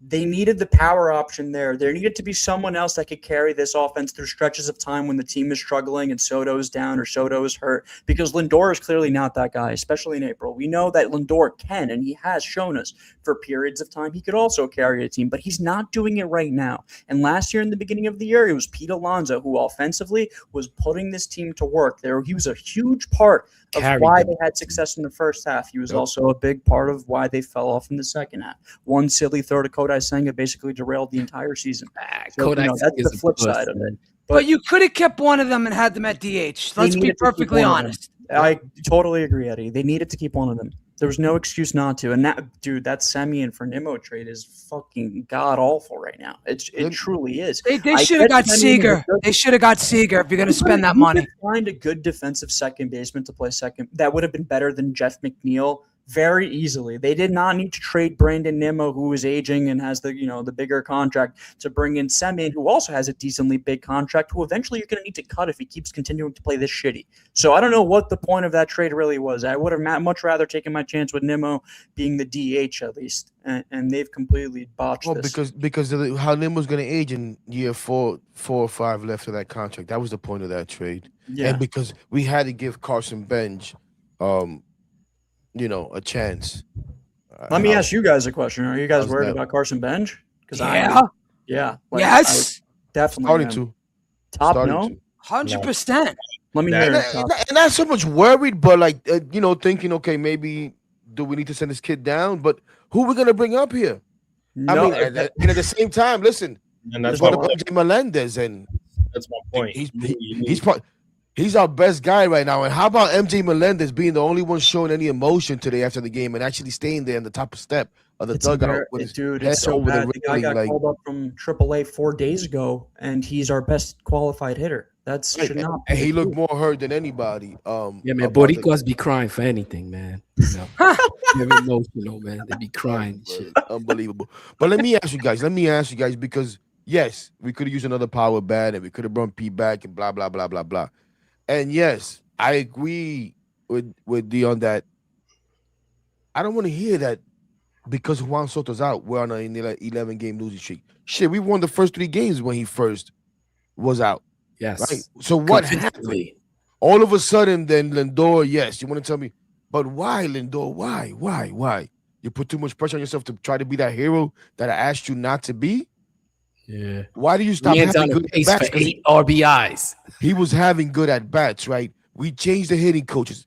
they needed the power option there. There needed to be someone else that could carry this offense through stretches of time when the team is struggling and Soto's down or Soto is hurt, because Lindor is clearly not that guy, especially in April. We know that Lindor can, and he has shown us for periods of time he could also carry a team, but he's not doing it right now. And last year in the beginning of the year, it was Pete Alonso who offensively was putting this team to work. He was a huge part of why they had success in the first half. He was also a big part of why they fell off in the second half. One silly throw to Kodai Senga basically derailed the entire season. So, that's the flip side of it. But you could have kept one of them and had them at DH. Let's be perfectly honest. I totally agree, Eddie. They needed to keep one of them. There was no excuse not to. And that Semien for Nimmo trade is fucking god awful right now. It truly is. They should have got Seager. They should have got Seager if you're going to spend that money. Find a good defensive second baseman to play second. That would have been better than Jeff McNeil very easily. They did not need to trade Brandon Nimmo, who is aging and has the bigger contract, to bring in Semien, who also has a decently big contract, who eventually you're going to need to cut if he keeps continuing to play this shitty. So I don't know what the point of that trade really was. I would have much rather taken my chance with Nimmo being the DH at least, and they've completely botched this. Because of how Nimmo's going to age in year 4 or 5 left of that contract. That was the point of that trade. Yeah. And because we had to give Carson Bench a chance. Let me ask you guys a question. Are you guys worried about Carson Bench? Because Yes. Definitely. Starting to. 100%. Let me hear it. And not so much worried, but thinking, okay, maybe do we need to send this kid down? But who are we gonna bring up here? No. I mean, at the same time, listen. And that's what about Melendez, and that's my point. He's our best guy right now. And how about MJ Melendez being the only one showing any emotion today after the game and actually staying there in the top step of the dugout with his head it's so over bad. the The guy got called up from AAA 4 days ago, and he's our best qualified hitter. That's should not. And he looked more hurt than anybody. Yeah, man. Boricuas be crying for anything, man. They're emotional, man. They be crying. Shit. Unbelievable. But let me ask you guys, because yes, we could have used another power bat and we could have brought Pete back and blah blah blah blah blah. And yes, I agree with Dion that I don't want to hear that because Juan Soto's out, we're on an 11-game losing streak. Shit, we won the first 3 games when he first was out. Yes. Right? So what happened? All of a sudden, then Lindor, yes, you want to tell me, but why, Lindor? Why? You put too much pressure on yourself to try to be that hero that I asked you not to be? Yeah. Why do you stop having good at bats? For 8 RBIs. He was having good at bats, right? We changed the hitting coaches.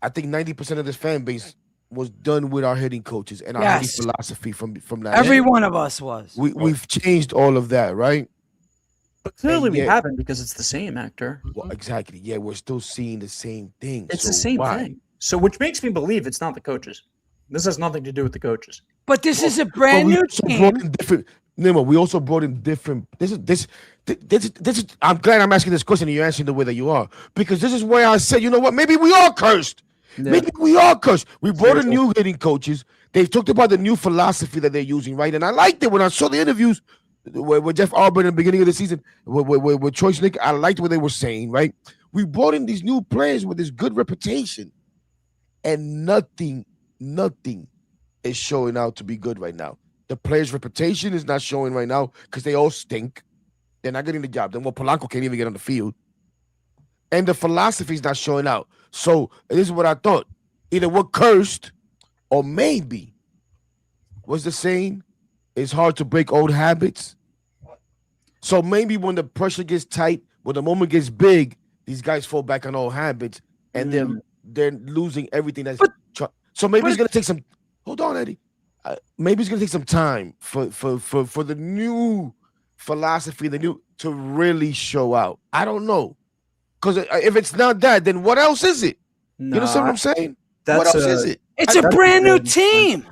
I think 90% of this fan base was done with our hitting coaches and our hitting philosophy from that. Every one of us was. We've changed all of that, right? But clearly we haven't, because it's the same, Hector. Well, exactly. Yeah, we're still seeing the same thing. It's the same thing. So which makes me believe it's not the coaches. This has nothing to do with the coaches. But this is a brand new team. We also brought in different. This is. I'm glad I'm asking this question and you're answering the way that you are, because this is where I said, you know what? Maybe we are cursed. Yeah. Maybe we are cursed. We brought in new hitting coaches. They've talked about the new philosophy that they're using, right? And I liked it when I saw the interviews with Jeff Arbor in the beginning of the season, with Troy Snick. I liked what they were saying, right? We brought in these new players with this good reputation, and nothing is showing out to be good right now. The players' reputation is not showing right now because they all stink. They're not getting the job done. Well, Polanco can't even get on the field. And the philosophy is not showing out. So this is what I thought. Either we're cursed, or maybe, what's the saying? It's hard to break old habits. So maybe when the pressure gets tight, when the moment gets big, these guys fall back on old habits, and they're losing everything. So maybe it's gonna take some. Hold on, Eddie. Maybe it's gonna take some time for the new philosophy, to really show out. I don't know, because if it's not that, then what else is it? You know what I'm saying? What else is it? It's a brand new team.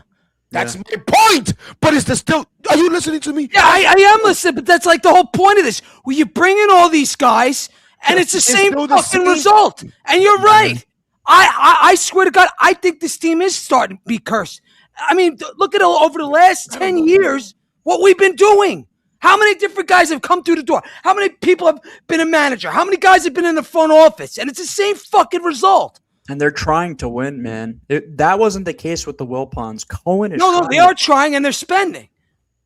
That's my point. But it's still. Are you listening to me? Yeah, I am listening. But that's like the whole point of this. Well, you bring in all these guys, and it's the same fucking result. And you're right. I swear to God, I think this team is starting to be cursed. I mean, look at over the last 10 years what we've been doing. How many different guys have come through the door? How many people have been a manager? How many guys have been in the front office? And it's the same fucking result. And they're trying to win, man. That wasn't the case with the Wilpons. Cohen is No, they are trying, and they're spending.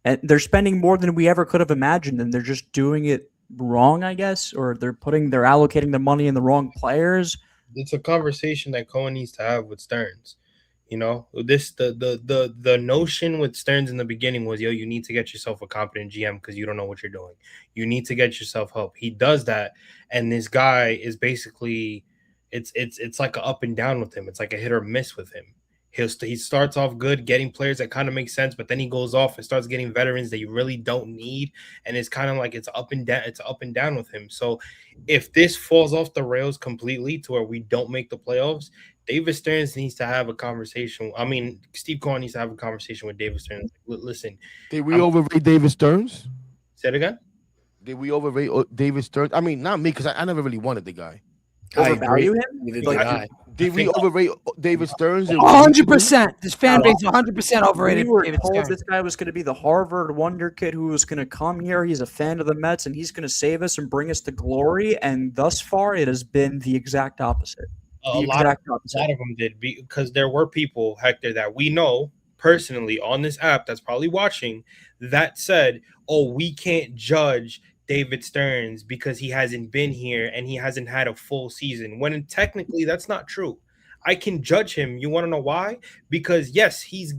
And they're spending more than we ever could have imagined, and they're just doing it wrong, I guess, or they're allocating the money in the wrong players. It's a conversation that Cohen needs to have with Stearns. You know, the notion with Stearns in the beginning was, you need to get yourself a competent GM because you don't know what you're doing. You need to get yourself help. He does that, and this guy is basically it's like an up and down with him. It's like a hit or miss with him. He starts off good, getting players that kind of make sense, but then he goes off and starts getting veterans that you really don't need, and it's kind of like it's up and down. It's up and down with him. So if this falls off the rails completely to where we don't make the playoffs, David Stearns needs to have a conversation. I mean, Steve Cohen needs to have a conversation with David Stearns. Listen, did we overrate David Stearns? Say it again. Did we overrate David Stearns? I mean, not me, because I never really wanted the guy. Overvalue him? Did we overrate David Stearns? 100%. This fan base 100% overrated. We were David told Stearns. this guy was going to be the Harvard wonder kid who was going to come here. He's a fan of the Mets, and he's going to save us and bring us to glory. And thus far, it has been the exact opposite. A lot of them did, because there were people, Hector, that we know personally on this app that's probably watching that said, oh, we can't judge David Stearns because he hasn't been here and he hasn't had a full season, when technically that's not true. I can judge him. You want to know why? Because yes, he's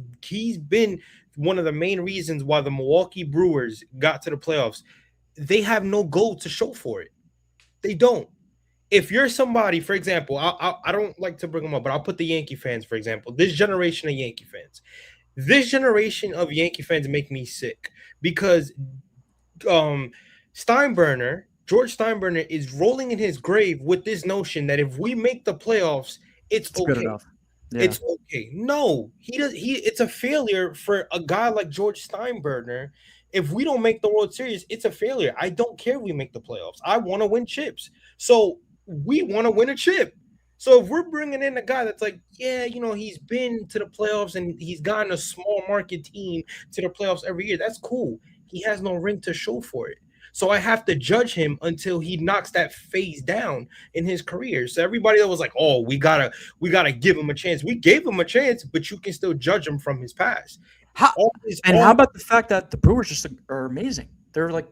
been one of the main reasons why the Milwaukee Brewers got to the playoffs. They have no goal to show for it. They don't. If you're somebody, for example, I don't like to bring them up, but I'll put the Yankee fans, for example, this generation of Yankee fans. This generation of Yankee fans make me sick because George Steinbrenner is rolling in his grave with this notion that if we make the playoffs, it's okay. Good enough. Yeah. It's okay. No, it's a failure for a guy like George Steinbrenner. If we don't make the World Series, it's a failure. I don't care if we make the playoffs. I want to win chips. So we want to win a chip. So if we're bringing in a guy that's like, yeah, he's been to the playoffs and he's gotten a small market team to the playoffs every year, that's cool. He has no ring to show for it. So I have to judge him until he knocks that phase down in his career. So everybody that was like, oh, we gotta give him a chance. We gave him a chance, but you can still judge him from his past. How about the fact that the Brewers just are amazing? They're like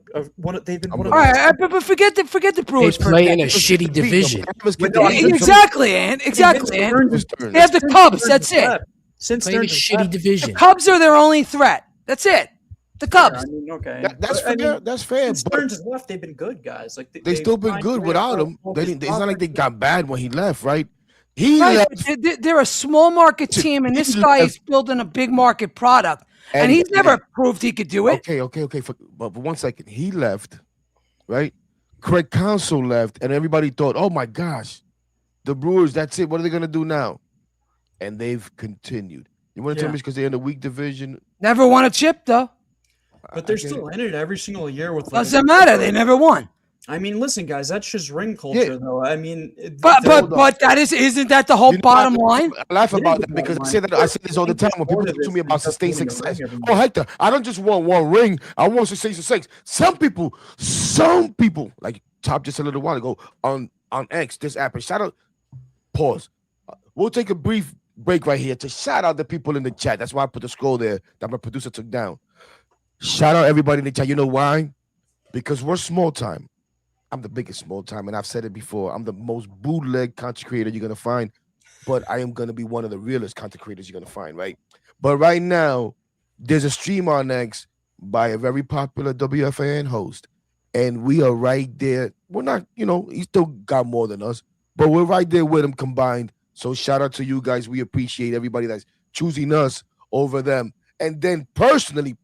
they've been one of. All right, but forget the Brewers. They play in a shitty division. Exactly, Ant. Exactly, Ant. They have the Cubs. That's it. Since Playing a shitty division. The Cubs are their only threat. That's it. The Cubs. Okay, that's fair. That's fair. Stearns has left. They've been good guys. Like they still been good without him. It's not like they got bad when he left, right? He left. They're a small market team, and this guy is building a big market product, and he's never proved he could do it. Okay. But for 1 second, he left, right? Craig Counsell left, and everybody thought, "Oh my gosh, the Brewers. That's it. What are they gonna do now?" And they've continued. You want to tell me it's because they're in a weak division? Never won a chip though. But they're still in it every single year with. Doesn't matter. They never won. I mean, listen, guys, that's just ring culture, though. I mean, but that isn't that the whole bottom line? I laugh about that because I say this all the time when people talk to me about sustained success. Oh, Hector, I don't just want one ring. I want sustained success. Some people, like Top just a little while ago on X, this app, and shout out. Pause. We'll take a brief break right here to shout out the people in the chat. That's why I put the scroll there that my producer took down. Shout out everybody in the chat. You know why? Because we're small time. I'm the biggest small time, and I've said it before. I'm the most bootleg content creator you're going to find, but I am going to be one of the realest content creators you're going to find, right? But right now, there's a stream on X by a very popular WFAN host, and we are right there. We're not, he still got more than us, but we're right there with him combined. So shout out to you guys. We appreciate everybody that's choosing us over them. And then personally,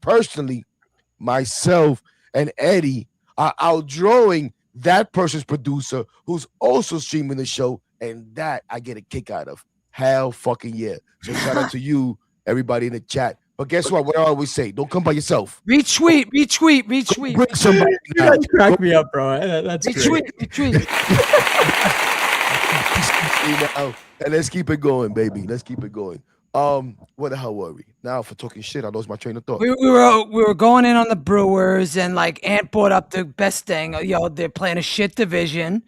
myself and Eddie are outdrawing that person's producer who's also streaming the show, and that I get a kick out of. Hell fucking yeah. So shout out to you, everybody in the chat. But guess what? What I always say, don't come by yourself. Retweet. Bring somebody now. You crack me up, bro. That's retweet. And let's keep it going, baby. Let's keep it going. What the hell were we? Now for talking shit, I lost my train of thought. We were going in on the Brewers, and like Ant brought up the best thing. They're playing a shit division,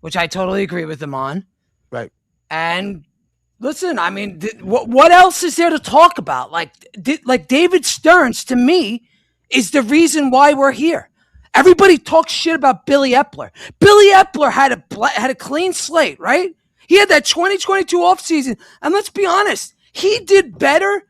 which I totally agree with him on. Right. And listen, I mean, what else is there to talk about? Like David Stearns, to me, is the reason why we're here. Everybody talks shit about Billy Epler. Billy Epler had a clean slate, right? He had that 2022 offseason, and let's be honest, he did better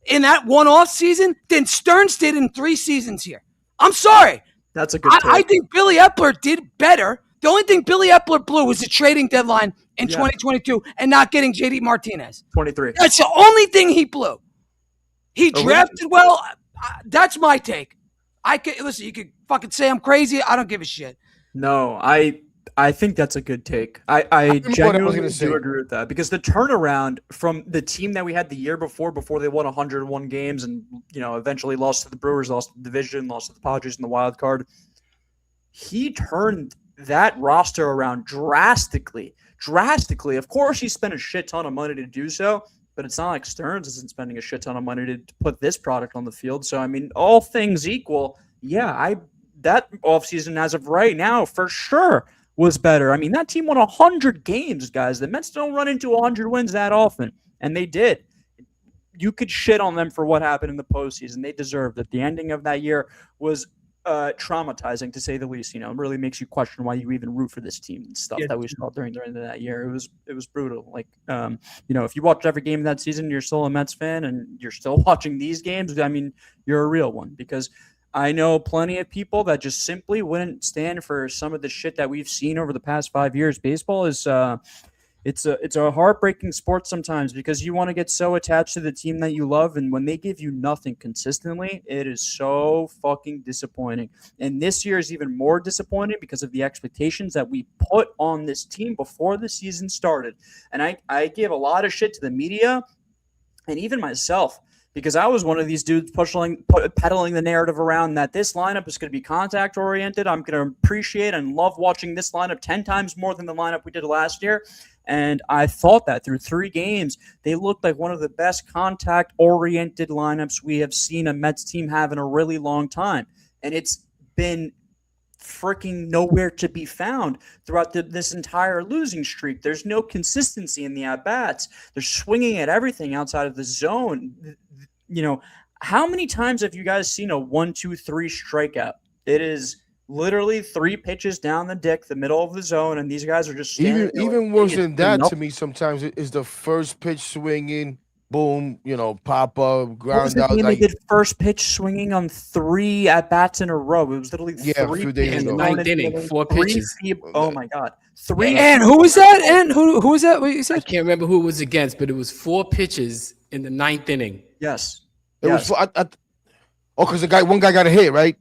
in that one offseason than Stearns did in 3 seasons here. I'm sorry. That's a good I think Billy Epler did better The only thing Billy Epler blew was the trading deadline in 2022 and not getting JD Martinez. 23. That's the only thing he blew. He drafted well. That's my take. Listen, you could fucking say I'm crazy. I don't give a shit. No, I think that's a good take. I genuinely do agree with that, because the turnaround from the team that we had the year before they won 101 games and, you know, eventually lost to the Brewers, lost to the division, lost to the Padres in the wild card. He turned that roster around drastically. Of course, he spent a shit ton of money to do so, but it's not like Stearns isn't spending a shit ton of money to put this product on the field. So, I mean, all things equal, yeah, that offseason as of right now for sure was better. I mean, that team won 100 games, guys. The Mets don't run into 100 wins that often, and they did. You could shit on them for what happened in the postseason. They deserved it. The ending of that year was traumatizing, to say the least. You know, it really makes you question why you even root for this team and stuff that we saw during that year. It was brutal. Like, you know, if you watched every game of that season, you're still a Mets fan, and you're still watching these games, I mean, you're a real one, because I know plenty of people that just simply wouldn't stand for some of the shit that we've seen over the past 5 years. Baseball is it's a heartbreaking sport sometimes, because you want to get so attached to the team that you love, and when they give you nothing consistently, it is so fucking disappointing. And this year is even more disappointing because of the expectations that we put on this team before the season started. And I give a lot of shit to the media and even myself, because I was one of these dudes peddling the narrative around that this lineup is going to be contact-oriented. I'm going to appreciate and love watching this lineup 10 times more than the lineup we did last year. And I thought that through 3 games, they looked like one of the best contact-oriented lineups we have seen a Mets team have in a really long time. And it's been freaking nowhere to be found throughout this entire losing streak. There's no consistency in the at-bats. They're swinging at everything outside of the zone. You know, how many times have you guys seen a 1-2-3 strikeout? It is literally 3 pitches down the dick, the middle of the zone, and these guys are just standing even worse than that to me. Sometimes it is the first pitch swinging, boom, you know, pop up, ground out. Like, they did first pitch swinging on 3 at bats in a row. It was literally 3 pitches in the 9th inning, 4 pitches. Oh my god, 3. And who was that? And who was that? What you said? I can't remember who it was against, but it was 4 pitches in the 9th inning. Yes, it was. Because one guy got a hit, right?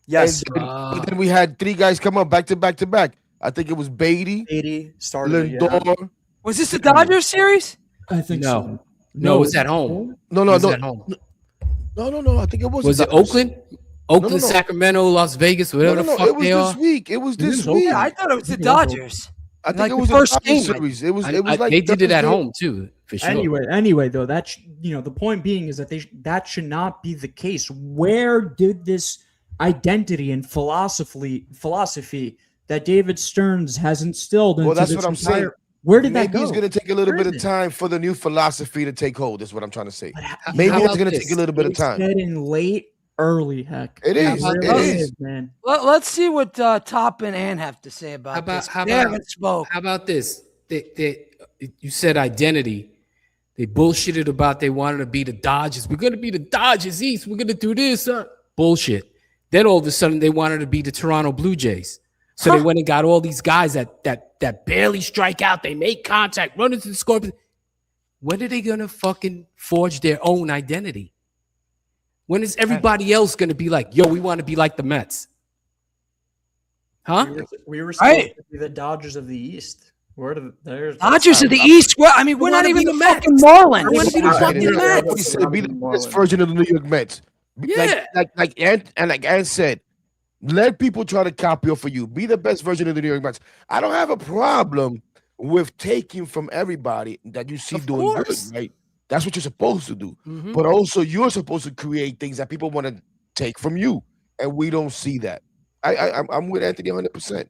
Yes. And then we had 3 guys come up back to back. I think it was Beatty started. Lindor. Yeah. Was this the Dodgers series? I think so. No, it was at home. No. I think it was. Was it Oakland? Oakland, no. Sacramento, Las Vegas, whatever the fuck they are. It was this week. Yeah, I thought it was the Dodgers. I think it was the first game series. It was like they did it at home too, for sure. Anyway, though, that's the point being is that that should not be the case. Where did this identity and philosophy that David Stearns has instilled into that's what I'm saying. Where did that go? Maybe it's going to take a little bit of time for the new philosophy to take hold. Is what I'm trying to say. Maybe it's going to take a little bit of time. In late, early, heck. It is. It is, man. Let's see what Top and Ann have to say about this. They haven't spoke. How about this? You said identity. They bullshitted about they wanted to be the Dodgers. We're going to be the Dodgers East. We're going to do this. Bullshit. Then all of a sudden they wanted to be the Toronto Blue Jays. So they went and got all these guys that barely strike out. They make contact, run into the scorpion. When are they going to fucking forge their own identity? When is everybody else going to be like, yo, we want to be like the Mets? Huh? We were supposed to be the Dodgers of the East. Dodgers of the East? Well, I mean, we're not even the fucking Marlins. We want to be the fucking Mets. Be the best version of the New York Mets. Yeah. Like Ann said, let people try to copy off of you. Be the best version of the New York Mets. I don't have a problem with taking from everybody that you see doing good, right? That's what you're supposed to do. Mm-hmm. But also, you're supposed to create things that people want to take from you, and we don't see that. I'm with Anthony 100%.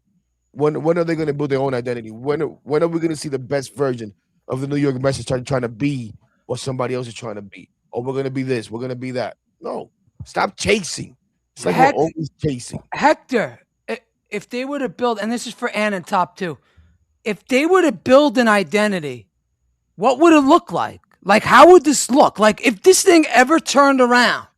When are they going to build their own identity? When are we going to see the best version of the New York Mets trying to be what somebody else is trying to be? Oh, we're going to be this. We're going to be that. No, stop chasing. It's like we're always chasing. Hector, if they were to build, and this is for Ann and Top too, if they were to build an identity, what would it look like? Like, how would this look? Like, if this thing ever turned around,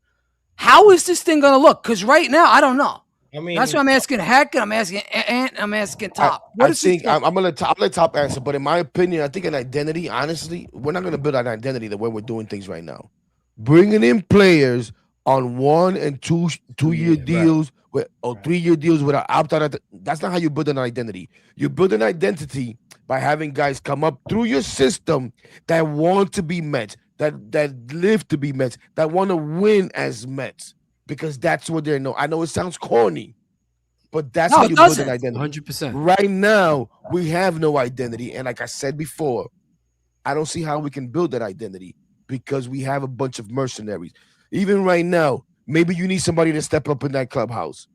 how is this thing going to look? Because right now, I don't know. I mean, That's what I'm asking Heck, and I'm asking Ant, and I'm asking Top. I think I'm gonna I'll let Top answer, but in my opinion, I think an identity. Honestly, we're not gonna build an identity the way we're doing things right now. Bringing in players on 1 and 2 year deals with or 3 year deals with an opt-out. That's not how you build an identity. You build an identity by having guys come up through your system that want to be Mets, that live to be Mets, that want to win as Mets, because that's what they're known. I know it sounds corny, but that's how you build an identity. 100%. Right now, we have no identity, and like I said before, I don't see how we can build that identity because we have a bunch of mercenaries. Even right now, maybe you need somebody to step up in that clubhouse,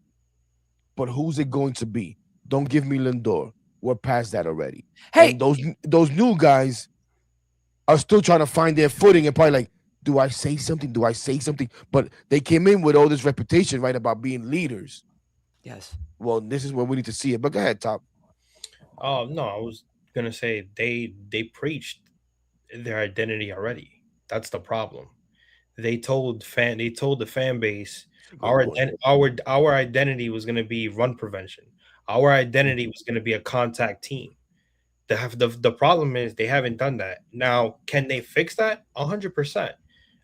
but who's it going to be? Don't give me Lindor. We're past that already. Hey, and those new guys are still trying to find their footing and probably like, do I say something? Do I say something? But they came in with all this reputation, right, about being leaders. yes. Well, this is where we need to see it. But go ahead, Top. Oh no, I was gonna say they preached their identity already. That's the problem. They told the fan base our identity was gonna be run prevention. Our identity was gonna be a contact team. The problem is they haven't done that. Now, can they fix that? 100%.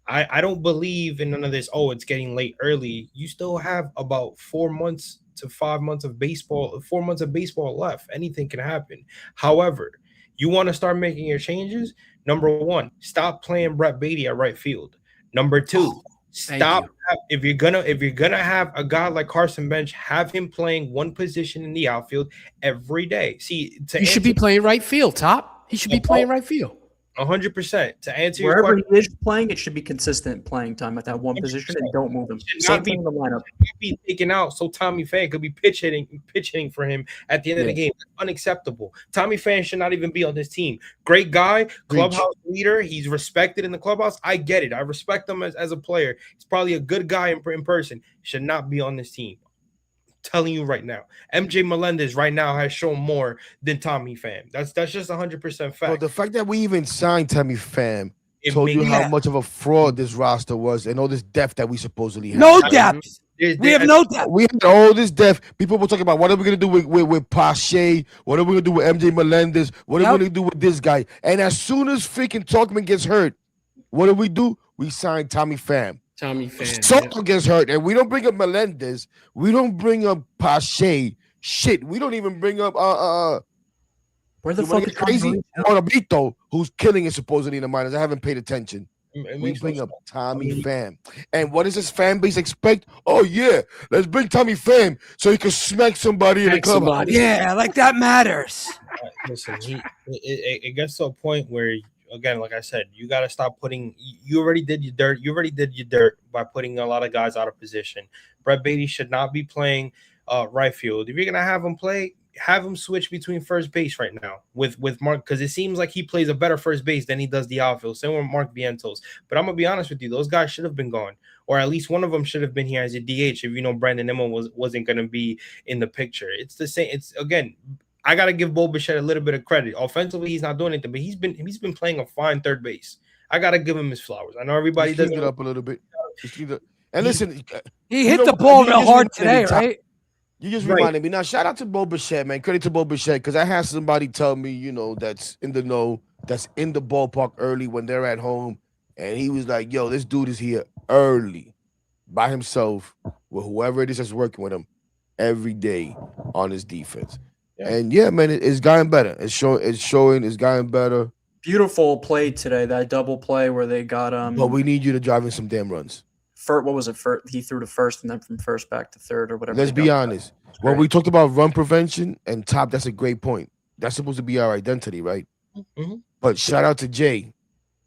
I don't believe in none of this. Oh, it's getting late early. You still have about 4 months to 5 months of baseball, 4 months of baseball left. Anything can happen. However, you want to start making your changes. Number one, stop playing Brett Beatty at right field. Number two, stop. If you're gonna have a guy like Carson Bench, have him playing one position in the outfield every day. See, He should be playing right field, Top. He should be playing right field. 100%. To answer your Wherever question, he is playing, it should be consistent playing time at that one position, and don't move him. Same thing in the lineup. Be taken out so Tommy Pham could be pitch hitting for him at the end of the game. That's unacceptable. Tommy Pham should not even be on this team. Great guy, clubhouse leader. He's respected in the clubhouse. I get it. I respect him as a player. He's probably a good guy in person. Should not be on this team. Telling you right now, MJ Melendez right now has shown more than Tommy Pham. That's just 100% fact. Well, the fact that we even signed Tommy Pham told you how much of a fraud this roster was and all this depth that we supposedly have. No depth. We have no depth. We had all this depth. People were talking about what are we gonna do with Pache? What are we gonna do with MJ Melendez? What are we gonna do with this guy? And as soon as freaking Talkman gets hurt, what do? We sign Tommy Pham. Tommy Pham. Soto gets hurt, and we don't bring up Melendez. We don't bring up Pache. Shit, we don't even bring up Where the fuck is crazy Morabito, who's killing it supposedly in the minors. I haven't paid attention. We bring up Tommy Pham. And what does this fan base expect? Oh, yeah, let's bring Tommy Pham so he can smack somebody in the club. Yeah, like that matters. Listen, it gets to a point where, again, like I said, you got to stop putting – you already did your dirt. You already did your dirt by putting a lot of guys out of position. Brett Beatty should not be playing right field. If you're going to have him play – have him switch between first base right now with Mark, because it seems like he plays a better first base than he does the outfield. Same with Mark Vientos. But I'm gonna be honest with you, those guys should have been gone, or at least one of them should have been here as a DH. If you know Brandon Nimmo wasn't gonna be in the picture. It's the same. It's again, I gotta give Bo Bichette a little bit of credit. Offensively, he's not doing anything, but he's been playing a fine third base. I gotta give him his flowers. I know everybody does it up a little bit. And listen, he hit the ball real hard today, right? You just reminded me. Now, shout out to Bo Bichette, man. Credit to Bo Bichette, because I had somebody tell me, that's in the know, that's in the ballpark early when they're at home. And he was like, yo, this dude is here early by himself with whoever it is that's working with him every day on his defense. Yeah. And, yeah, man, it's gotten better. It's showing it's gotten better. Beautiful play today, that double play where they got But we need you to drive in some damn runs. What was it? He threw to first and then from first back to third or whatever. Let's be honest. When we talked about run prevention and Top, that's a great point. That's supposed to be our identity, right? Mm-hmm. But shout out to Jay.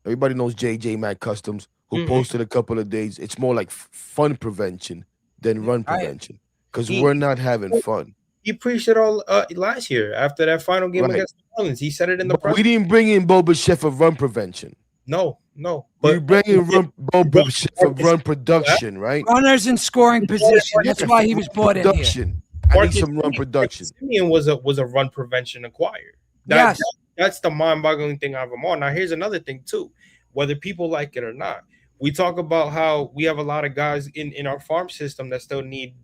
Everybody knows J Mac Customs, who posted a couple of days. It's more like fun prevention than run prevention because we're not having fun. He preached it all last year after that final game against the Marlins. He said it in the press. We didn't bring in Bo Bichette for run prevention. No. But we bring in Bo Bichette for run production, right? Runners in scoring position. That's why he was brought in here. I need some run production. Simeon was a run prevention acquired. That's the mind-boggling thing of them all. Now, here's another thing, too. Whether people like it or not, we talk about how we have a lot of guys in our farm system that still need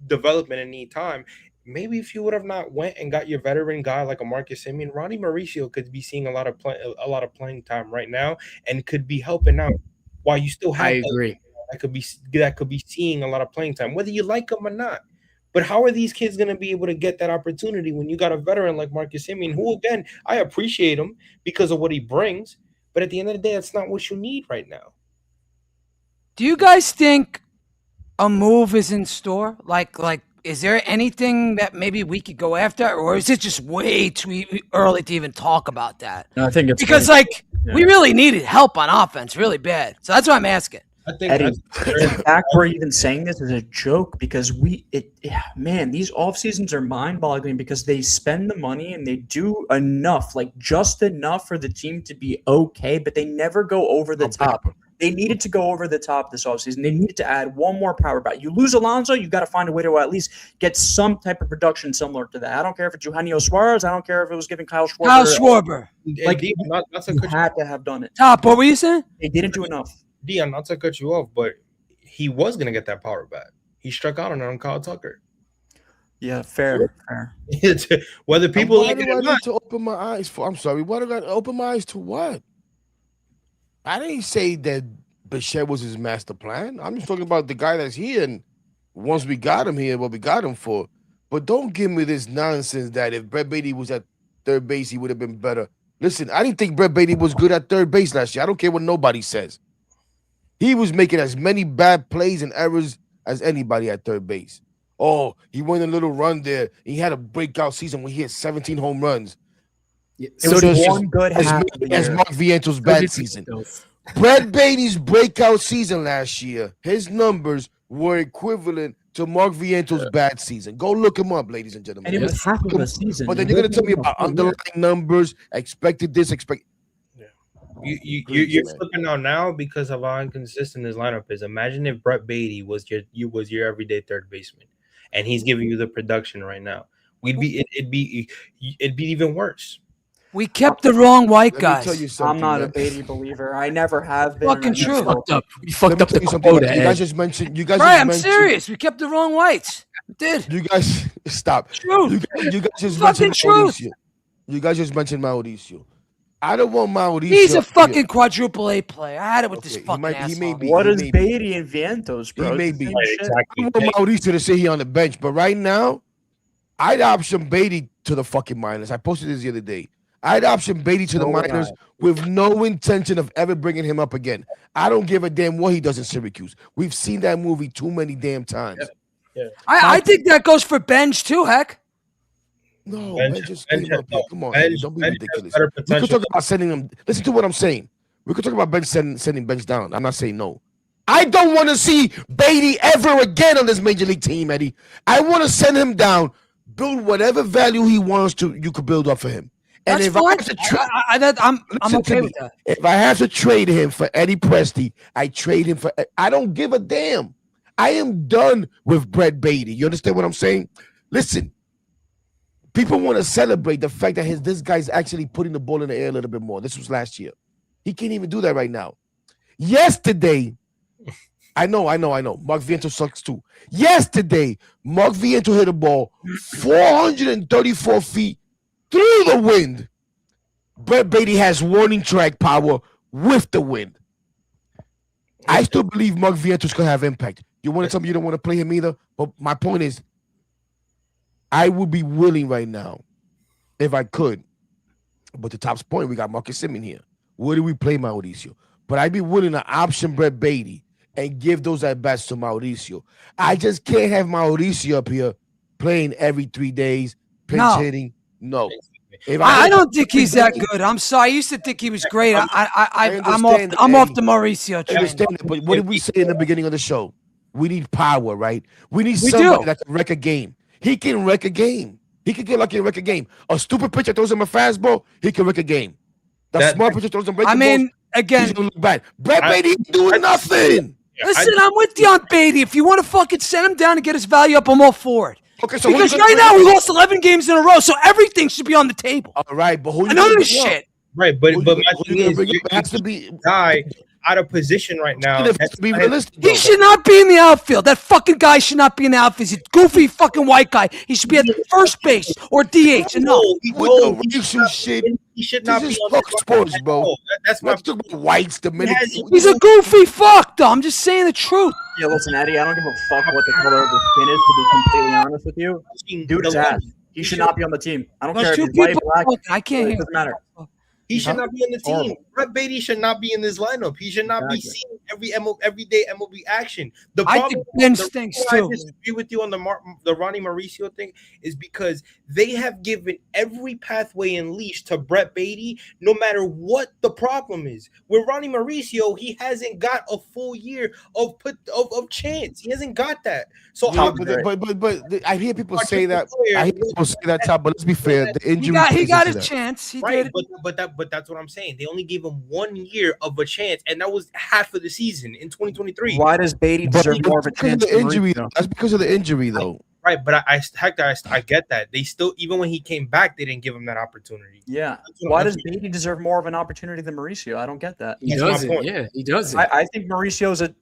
development and need time. Maybe if you would have not went and got your veteran guy like a Marcus Semien, Ronnie Mauricio could be seeing a lot of playing time right now and could be helping out. While you still have, I agree. that could be seeing a lot of playing time, whether you like them or not. But how are these kids going to be able to get that opportunity when you got a veteran like Marcus Semien, who, again, I appreciate him because of what he brings, but at the end of the day, that's not what you need right now. Do you guys think a move is in store? Like, is there anything that maybe we could go after, or is it just way too early to even talk about that? No, I think it's Because, we really needed help on offense really bad. So that's why I'm asking. I think Eddie, the fact we're even saying this is a joke because these off seasons are mind-boggling because they spend the money and they do enough, like just enough for the team to be okay, but they never go over the top. They needed to go over the top this offseason. They needed to add one more power bat. You lose Alonso, you've got to find a way to at least get some type of production similar to that. I don't care if it's Eugenio Suarez. I don't care if it was giving Kyle Schwarber. Kyle Schwarber. Like, you had to have done it. Top, what were you saying? They didn't do enough. Dion, not to cut you off, but he was going to get that power bat. He struck out on Kyle Tucker. Yeah, fair. Whether people why like it do I or need not. to open my eyes for? I'm sorry. Why do I open my eyes to what? I didn't say that Bichette was his master plan. I'm just talking about the guy that's here, and once we got him here, what we got him for. But don't give me this nonsense that if Brett Beatty was at third base, he would have been better. Listen, I didn't think Brett Beatty was good at third base last year. I don't care what nobody says. He was making as many bad plays and errors as anybody at third base. Oh, he went a little run there. He had a breakout season when he had 17 home runs. It was one good half of the as year. Mark Viento's bad season. Brett Beatty's breakout season last year, his numbers were equivalent to Mark Viento's bad season. Go look him up, ladies and gentlemen. And it was half of a season. But then you're going to tell me about underlying numbers, expected this, You're flipping out now because of how inconsistent his lineup is. Imagine if Brett Beatty was your everyday third baseman, and he's giving you the production right now. It'd be even worse. We kept the wrong white Let me tell guys. you something, I'm not a man. Beatty believer. I never have been. Fucking and I true. still- You fucked up Let me tell the you something. quota, You Ed. guys just mentioned. You guys Right, just I'm mentioned- serious. We kept the wrong whites. We did. You guys stop. Truth. You guys just Fucking mentioned truth. Mauricio. You guys just mentioned Mauricio. I don't want Mauricio. He's a fucking quadruple A player. I had it with this Okay, he fucking might- he may asshole. be. What He is may be. Beatty and Vientos, bro? He may It's the be. same Right, shit. exactly. I want Mauricio to sit here on the bench, but right now, I'd option Beatty to the fucking minors. I posted this the other day. I'd option Beatty to the So would minors with no intention of ever bringing him up again. I don't give a damn what he does in Syracuse. We've seen that movie too many damn times. I think that goes for Benj too, heck. No, Bench- man, just Bench leave him up here. has- Come on, Bench- Eddie, don't be Bench has ridiculous. better We could potential. talk about sending him. Listen to what I'm saying. We could talk about bench sending bench down. I'm not saying no. I don't want to see Beatty ever again on this major league team, Eddie. I want to send him down, build whatever value he wants to. You could build up for him. And That's if I fine. have to trade, I'm listen okay to with me. that. If I have to trade him for Eddie Presti, I trade him for. I don't give a damn. I am done with Brett Beatty. You understand what I'm saying? Listen, people want to celebrate the fact that this guy's actually putting the ball in the air a little bit more. This was last year. He can't even do that right now. Yesterday, I know. Mark Viento sucks too. Yesterday, Mark Viento hit a ball 434 feet through the wind. Brett Beatty has warning track power with the wind. I still believe Mark Viento's going to have impact. You want to tell me you don't want to play him either? But my point is, I would be willing right now, if I could. But the top's point, we got Marcus Semien here. Where do we play Mauricio? But I'd be willing to option Brett Beatty and give those at-bats to Mauricio. I just can't have Mauricio up here playing every 3 days, pinch hitting. No. If I don't think he's that good. I'm sorry. I used to think he was great. I'm off the Mauricio I train. understand it, but what did we say in the beginning of the show? We need power, right? We need We somebody do. that can wreck a game. He can wreck a game. He can get lucky and wreck a game. A stupid pitcher throws him a fastball, he can wreck a game. The smart pitcher throws him breaking I mean, balls, again, he's gonna look bad. Brett Beatty ain't doing nothing. listen, I'm with Dion Beatty. If you want to fucking send him down and get his value up, I'm all for it. Okay, so Because who's right gonna- now we lost 11 games in a row, so everything should be on the table. All right, but who you I know gonna this bring up? shit. Right, but Who my you thing gonna is, bring up? you It has to be. guy out of position right now. Let's be realistic. He should not be in the outfield. That fucking guy should not be in the outfield. He's a goofy fucking white guy. He should be at first base or DH. No, With the racial shit. He should not This be is on talk the sports, bro. That's my Let's talk about whites, Dominicans. he's a goofy fuck, though. I'm just saying the truth. Yeah, listen, Eddie, I don't give a fuck what the color of the skin is, to be completely honest with you. Dude is ass. He should not be on the team. I don't care if Two he's white, people. black. I can't It hear. doesn't matter. He should not be on the team. Horrible. Brett Beatty should not be in this lineup. He should not be seen every day MLB action. The I problem, think Ben the stinks reason too. I disagree with you on the Ronnie Mauricio thing is because they have given every pathway and leash to Brett Beatty, no matter what the problem is. With Ronnie Mauricio, he hasn't got a full year of chance. He hasn't got that. So Yeah, but I hear people say that. I hear people say that, Tom, but let's be fair. The injury. He got his that. chance. He right, did. but that's what I'm saying. They only gave him 1 year of a chance, and that was half of the season in 2023. Why does Beatty deserve more of a Because of chance? the injury. That's because of the injury, though. Right, but Hector, I get that. They still, even when he came back, they didn't give him that opportunity. Yeah. Why does Beatty deserve more of an opportunity than Mauricio? I don't get that. He doesn't. Yeah, he doesn't. I think Mauricio's a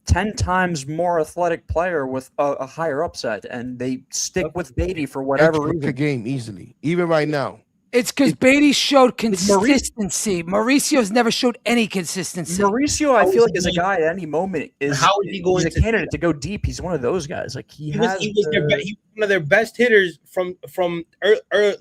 10 times more athletic player with a higher upside, and they stick with Beatty for whatever That's reason. a game easily, even right now. It's because Beatty showed consistency. Mauricio's never showed any consistency. Mauricio, I feel like, is a guy at any moment is How is he going he's a candidate to go deep. He's one of those guys. Like he was one of their best hitters from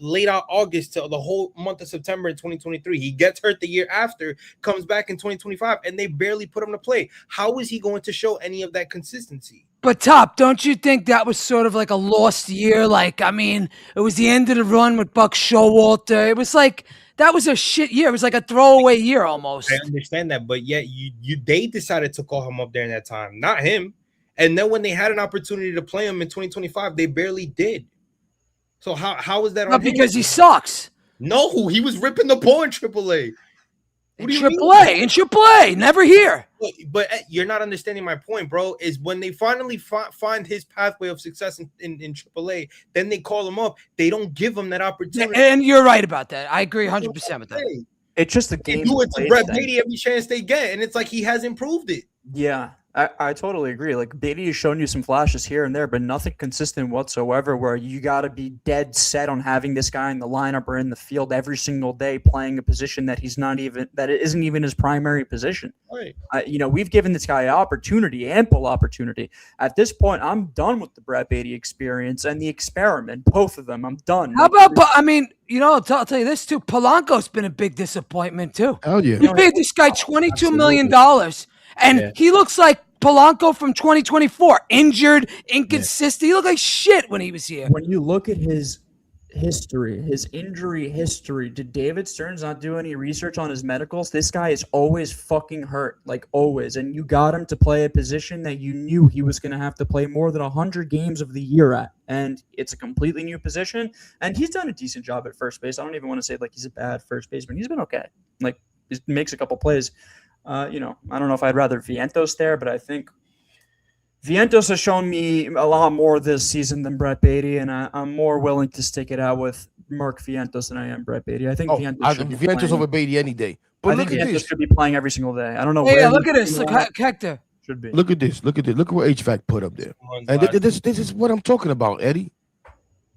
late August to the whole month of September in 2023. He gets hurt the year after, comes back in 2025, and they barely put him to play. How is he going to show any of that consistency? But Top, don't you think that was sort of like a lost year? Like, I mean, it was the end of the run with Buck Showalter. It was like that was a shit year. It was like a throwaway year almost. I understand that, but yet they decided to call him up during that time, not him. And then when they had an opportunity to play him in 2025, they barely did. So how is that on Not him? because he sucks. No, he was ripping the ball in AAA. In AAA, never here. But you're not understanding my point, bro. Is when they finally find his pathway of success in AAA, then they call him up. They don't give him that opportunity. And you're right about that. I agree 100% with that. It's just the They game. do it to Brett Beatty every chance they get, and it's like he has improved it. Yeah, I totally agree. Like Beatty has shown you some flashes here and there, but nothing consistent whatsoever. Where you got to be dead set on having this guy in the lineup or in the field every single day, playing a position that isn't even his primary position. Right. We've given this guy ample opportunity. At this point, I'm done with the Brett Beatty experience and the experiment. Both of them, I'm done. How about? I mean, I'll tell you this too. Polanco's been a big disappointment too. Hell yeah. You paid this guy $22 million, and he looks like Polanco from 2024. Injured, inconsistent. He looked like shit when he was here. When you look at his history, his injury history, did David Stearns not do any research on his medicals? This guy is always fucking hurt, like always. And you got him to play a position that you knew he was going to have to play more than 100 games of the year at. And it's a completely new position. And he's done a decent job at first base. I don't even want to say like he's a bad first baseman. He's been okay. Like he makes a couple plays. I don't know if I'd rather Vientos there, but I think Vientos has shown me a lot more this season than Brett Beatty, and I'm more willing to stick it out with Mark Vientos than I am Brett Beatty. I think Vientos over Beatty any day. But I think Vientos should be playing every single day. I don't know. Hey, look at this. Look, Hector. Should be. Look at this. Look what HVAC put up there. And this is what I'm talking about, Eddie.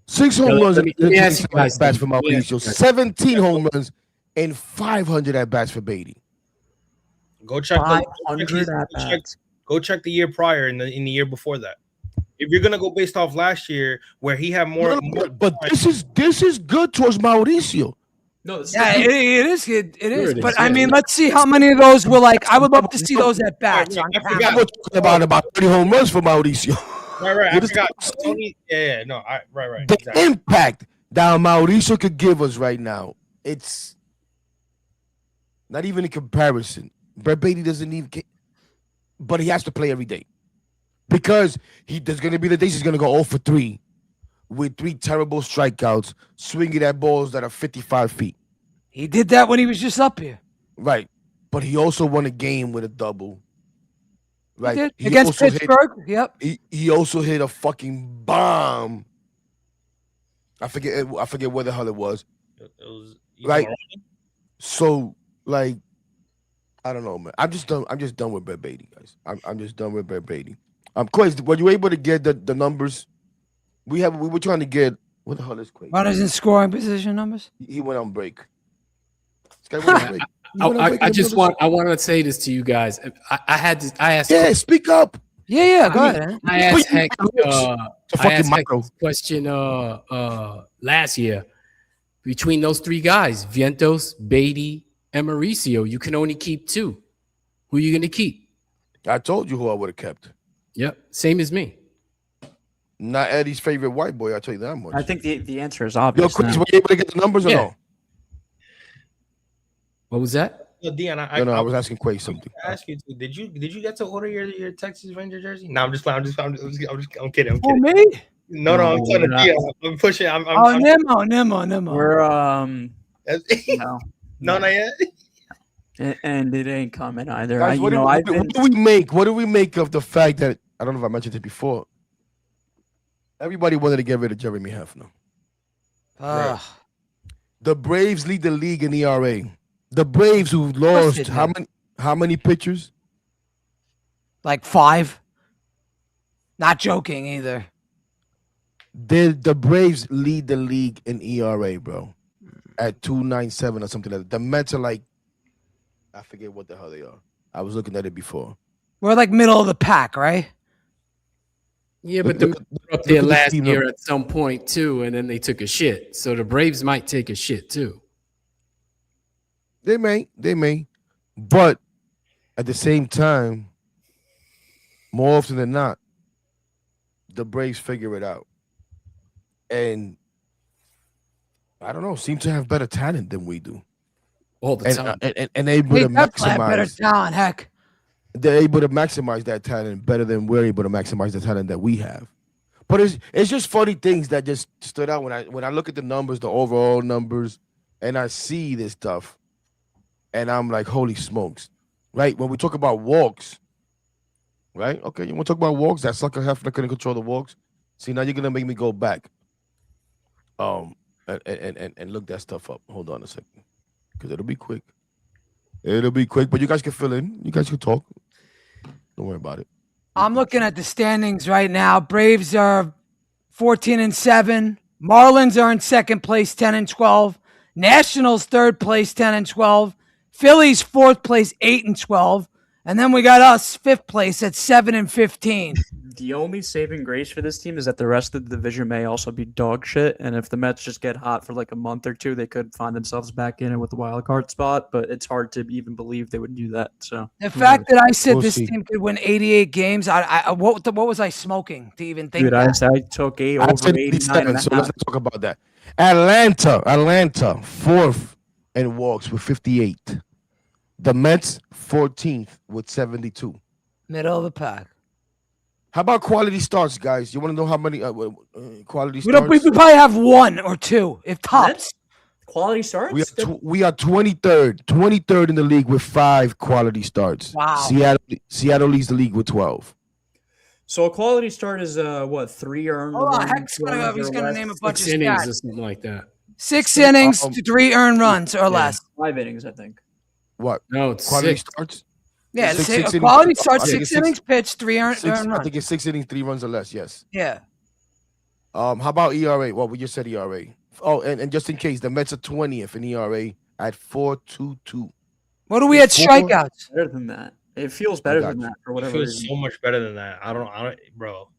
6 home runs let me ask you guys at bats for something. Mauricio, 17 home runs, and 500 at bats for Beatty. Go check 500 at bats. Go check the year prior and the year before that. If you're gonna go based off last year, where he had more, but this is good towards Mauricio. No, this Yeah, it is good. It is. But I mean, let's see how many of those were like. I would love to see those at bats. I I'm forgot. talking about 30 home runs for Mauricio. Right. I forgot. Tony, right. The Exactly. impact that Mauricio could give us right now, it's not even a comparison. Brett Beatty doesn't even, but he has to play every day because there's going to be the days he's going to go 0 for 3 with 3 terrible strikeouts, swinging at balls that are 55 feet. He did that when he was just up here. Right, but he also won a game with a double. Right, He against Pittsburgh. Yep. He also hit a fucking bomb. I forget where the hell it was. It was right. So like, I don't know, man. I'm just done. I'm just done with Brett Beatty, guys. I'm just done with Brett Beatty. Kweisi, were you able to get the numbers? We were trying to get what the hell is Kweisi? Runners in scoring position numbers. He went on break. This guy went on break. I want to say this to you guys. I asked. Yeah, speak up. Yeah, go ahead. I asked Heck, Fucking this question last year. Between those three guys, Vientos, Beatty, and Mauricio, you can only keep two. Who are you going to keep? I told you who I would have kept. Yep, same as me. Not Eddie's favorite white boy. I'll tell you that much. I think the answer is Yo, obvious. Chris, now. were you able to get the numbers or no? What was that? Dion, I was asking Kweisi something. I ask you, did you get to order your Texas Ranger jersey? No, I'm kidding. Oh, me? No, I'm telling Dion. I'm pushing. Nemo. We're No, not yet. and it ain't coming either. Guys, what do we make? What do we make of the fact that I don't know if I mentioned it before? Everybody wanted to get rid of Jeremy Hefner. The Braves lead the league in ERA. The Braves who lost how many pitchers? Like 5. Not joking either. The Braves lead the league in ERA, bro, at 2.97 or something like that. The Mets are like, I forget what the hell they are. I was looking at it before. We're like middle of the pack, right? Yeah, but they were up there last year at some point too, and then they took a shit. So the Braves might take a shit too. They may, but at the same time, more often than not, the Braves figure it out, and I don't know, seem to have better talent than we do all the time, and able to maximize better talent. Heck, they're able to maximize that talent better than we're able to maximize the talent that we have. But it's just funny things that just stood out when I look at the numbers, the overall numbers, and I see this stuff. And I'm like, holy smokes, right? When we talk about walks, right? Okay, you want to talk about walks? That sucker Hefner couldn't control the walks. See, now you're gonna make me go back, and look that stuff up. Hold on a second, because it'll be quick. But you guys can fill in. You guys can talk. Don't worry about it. I'm looking at the standings right now. Braves are 14-7. Marlins are in second place, 10-12. Nationals third place, 10-12. Phillies fourth place, 8-12, and then we got us fifth place at 7-15. The only saving grace for this team is that the rest of the division may also be dog shit, and if the Mets just get hot for like a month or two, they could find themselves back in it with the wild card spot. But it's hard to even believe they would do that. So the fact that I said this team could win 88 games, what was I smoking to even think? Dude, I took over 89. So let's talk about that. Atlanta, fourth in walks with 58. The Mets 14th with 72. Middle of the pack. How about quality starts, guys? You want to know how many quality starts? We probably have 1 or 2, if tops. Quality starts? We are 23rd in the league with 5 quality starts. Wow. Seattle leads the league with 12. So a quality start is 3 earned runs? Heck's he's gonna name a bunch of innings stats. or something like that. 6 innings to 3 earned runs or less. 5 innings, I think. What? No, it's quality 6. starts? Yeah, Six quality starts, innings. 6 innings pitched, 3 earned runs. I think it's 6 innings, 3 runs or less. Yes. Yeah. How about ERA? Well, we just said ERA. Oh, and just in case, the Mets are 20th in ERA at 4.22. What are we at strikeouts? Better than that. It feels better than that for whatever It feels reason. so much better than that. I don't, bro.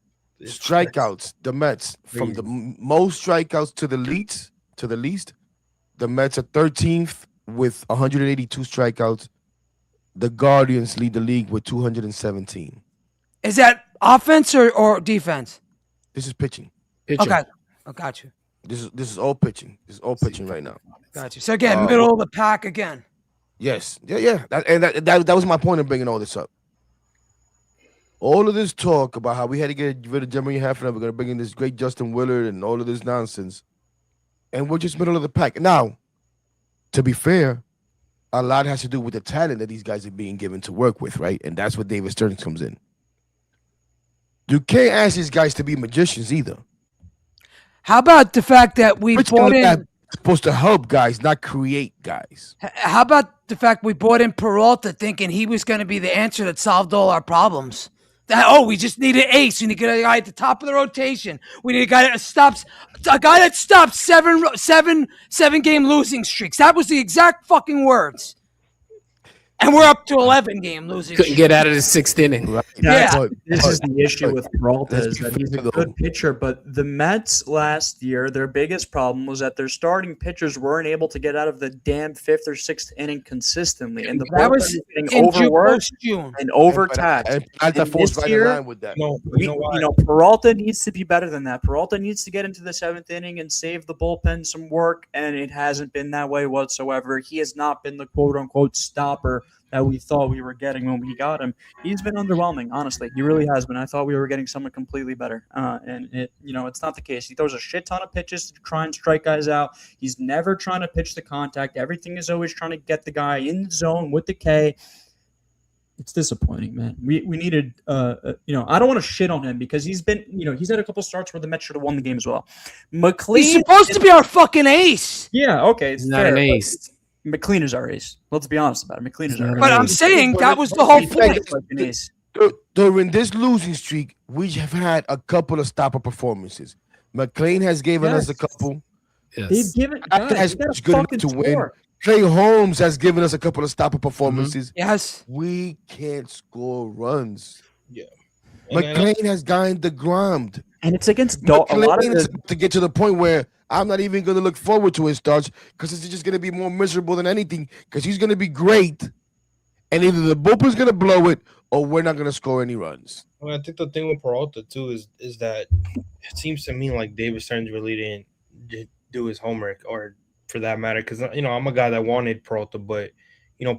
Strikeouts, the Mets from the most strikeouts to the least. The Mets are 13th with 182 strikeouts. The Guardians lead the league with 217. Is that offense or defense? This is pitching. Okay, I got you. This is all pitching. This is all pitching right now. Got you. So again, middle of the pack again. Yes, yeah. That was my point of bringing all this up. All of this talk about how we had to get rid of Jeremy Hefner, we're going to bring in this great Justin Willard and all of this nonsense, and we're just middle of the pack. Now, to be fair, a lot has to do with the talent that these guys are being given to work with, right? And that's where David Stearns comes in. You can't ask these guys to be magicians either. How about the fact that we brought in? Supposed to help guys, not create guys. How about the fact we brought in Peralta thinking he was going to be the answer that solved all our problems. We just need an ace. We need a guy at the top of the rotation. We need a guy that stops seven game losing streaks. That was the exact fucking words. And we're up to 11 game losing. Couldn't get out of the 6th inning. Right. Yeah. This is the issue with Peralta is that he's a though. good pitcher, but the Mets last year, their biggest problem was that their starting pitchers weren't able to get out of the damn 5th or 6th inning consistently, and the That bullpen was was getting in overworked June. and overtaxed. And Peralta And falls this right in year, line with that. No, Peralta needs to be better than that. Peralta needs to get into the 7th inning and save the bullpen some work, and it hasn't been that way whatsoever. He has not been the quote-unquote stopper that we thought we were getting when we got him. He's been underwhelming, honestly. He really has been. I thought we were getting someone completely better, and it's not the case. He throws a shit ton of pitches to try and strike guys out. He's never trying to pitch the contact. Everything is always trying to get the guy in the zone with the K. It's disappointing, man. We needed, I don't want to shit on him because he's been, he's had a couple starts where the Mets should have won the game as well. McLean, He's supposed to be our fucking ace. yeah, okay, it's He's not fair, an but ace. McLean is our ace. Let's be honest about it. McLean is our ace. But I'm saying that was the whole He's point. like an ace. During this losing streak, we have had a couple of stopper performances. McLean has given us a couple. They've Yes. given Actor has guys, they gotta good enough fucking to win. score. Clay Holmes has given us a couple of stopper performances. Yes. We can't score runs. Yeah. McLean has gotten degrammed. And it's against a lot of McLean is the, to get to the point where I'm not even going to look forward to his starts because it's just going to be more miserable than anything because he's going to be great and either the bullpen's going to blow it or we're not going to score any runs. Well, I think the thing with Peralta too is that it seems to me like David Stearns really didn't do his homework, or for that matter, because I'm a guy that wanted Peralta, but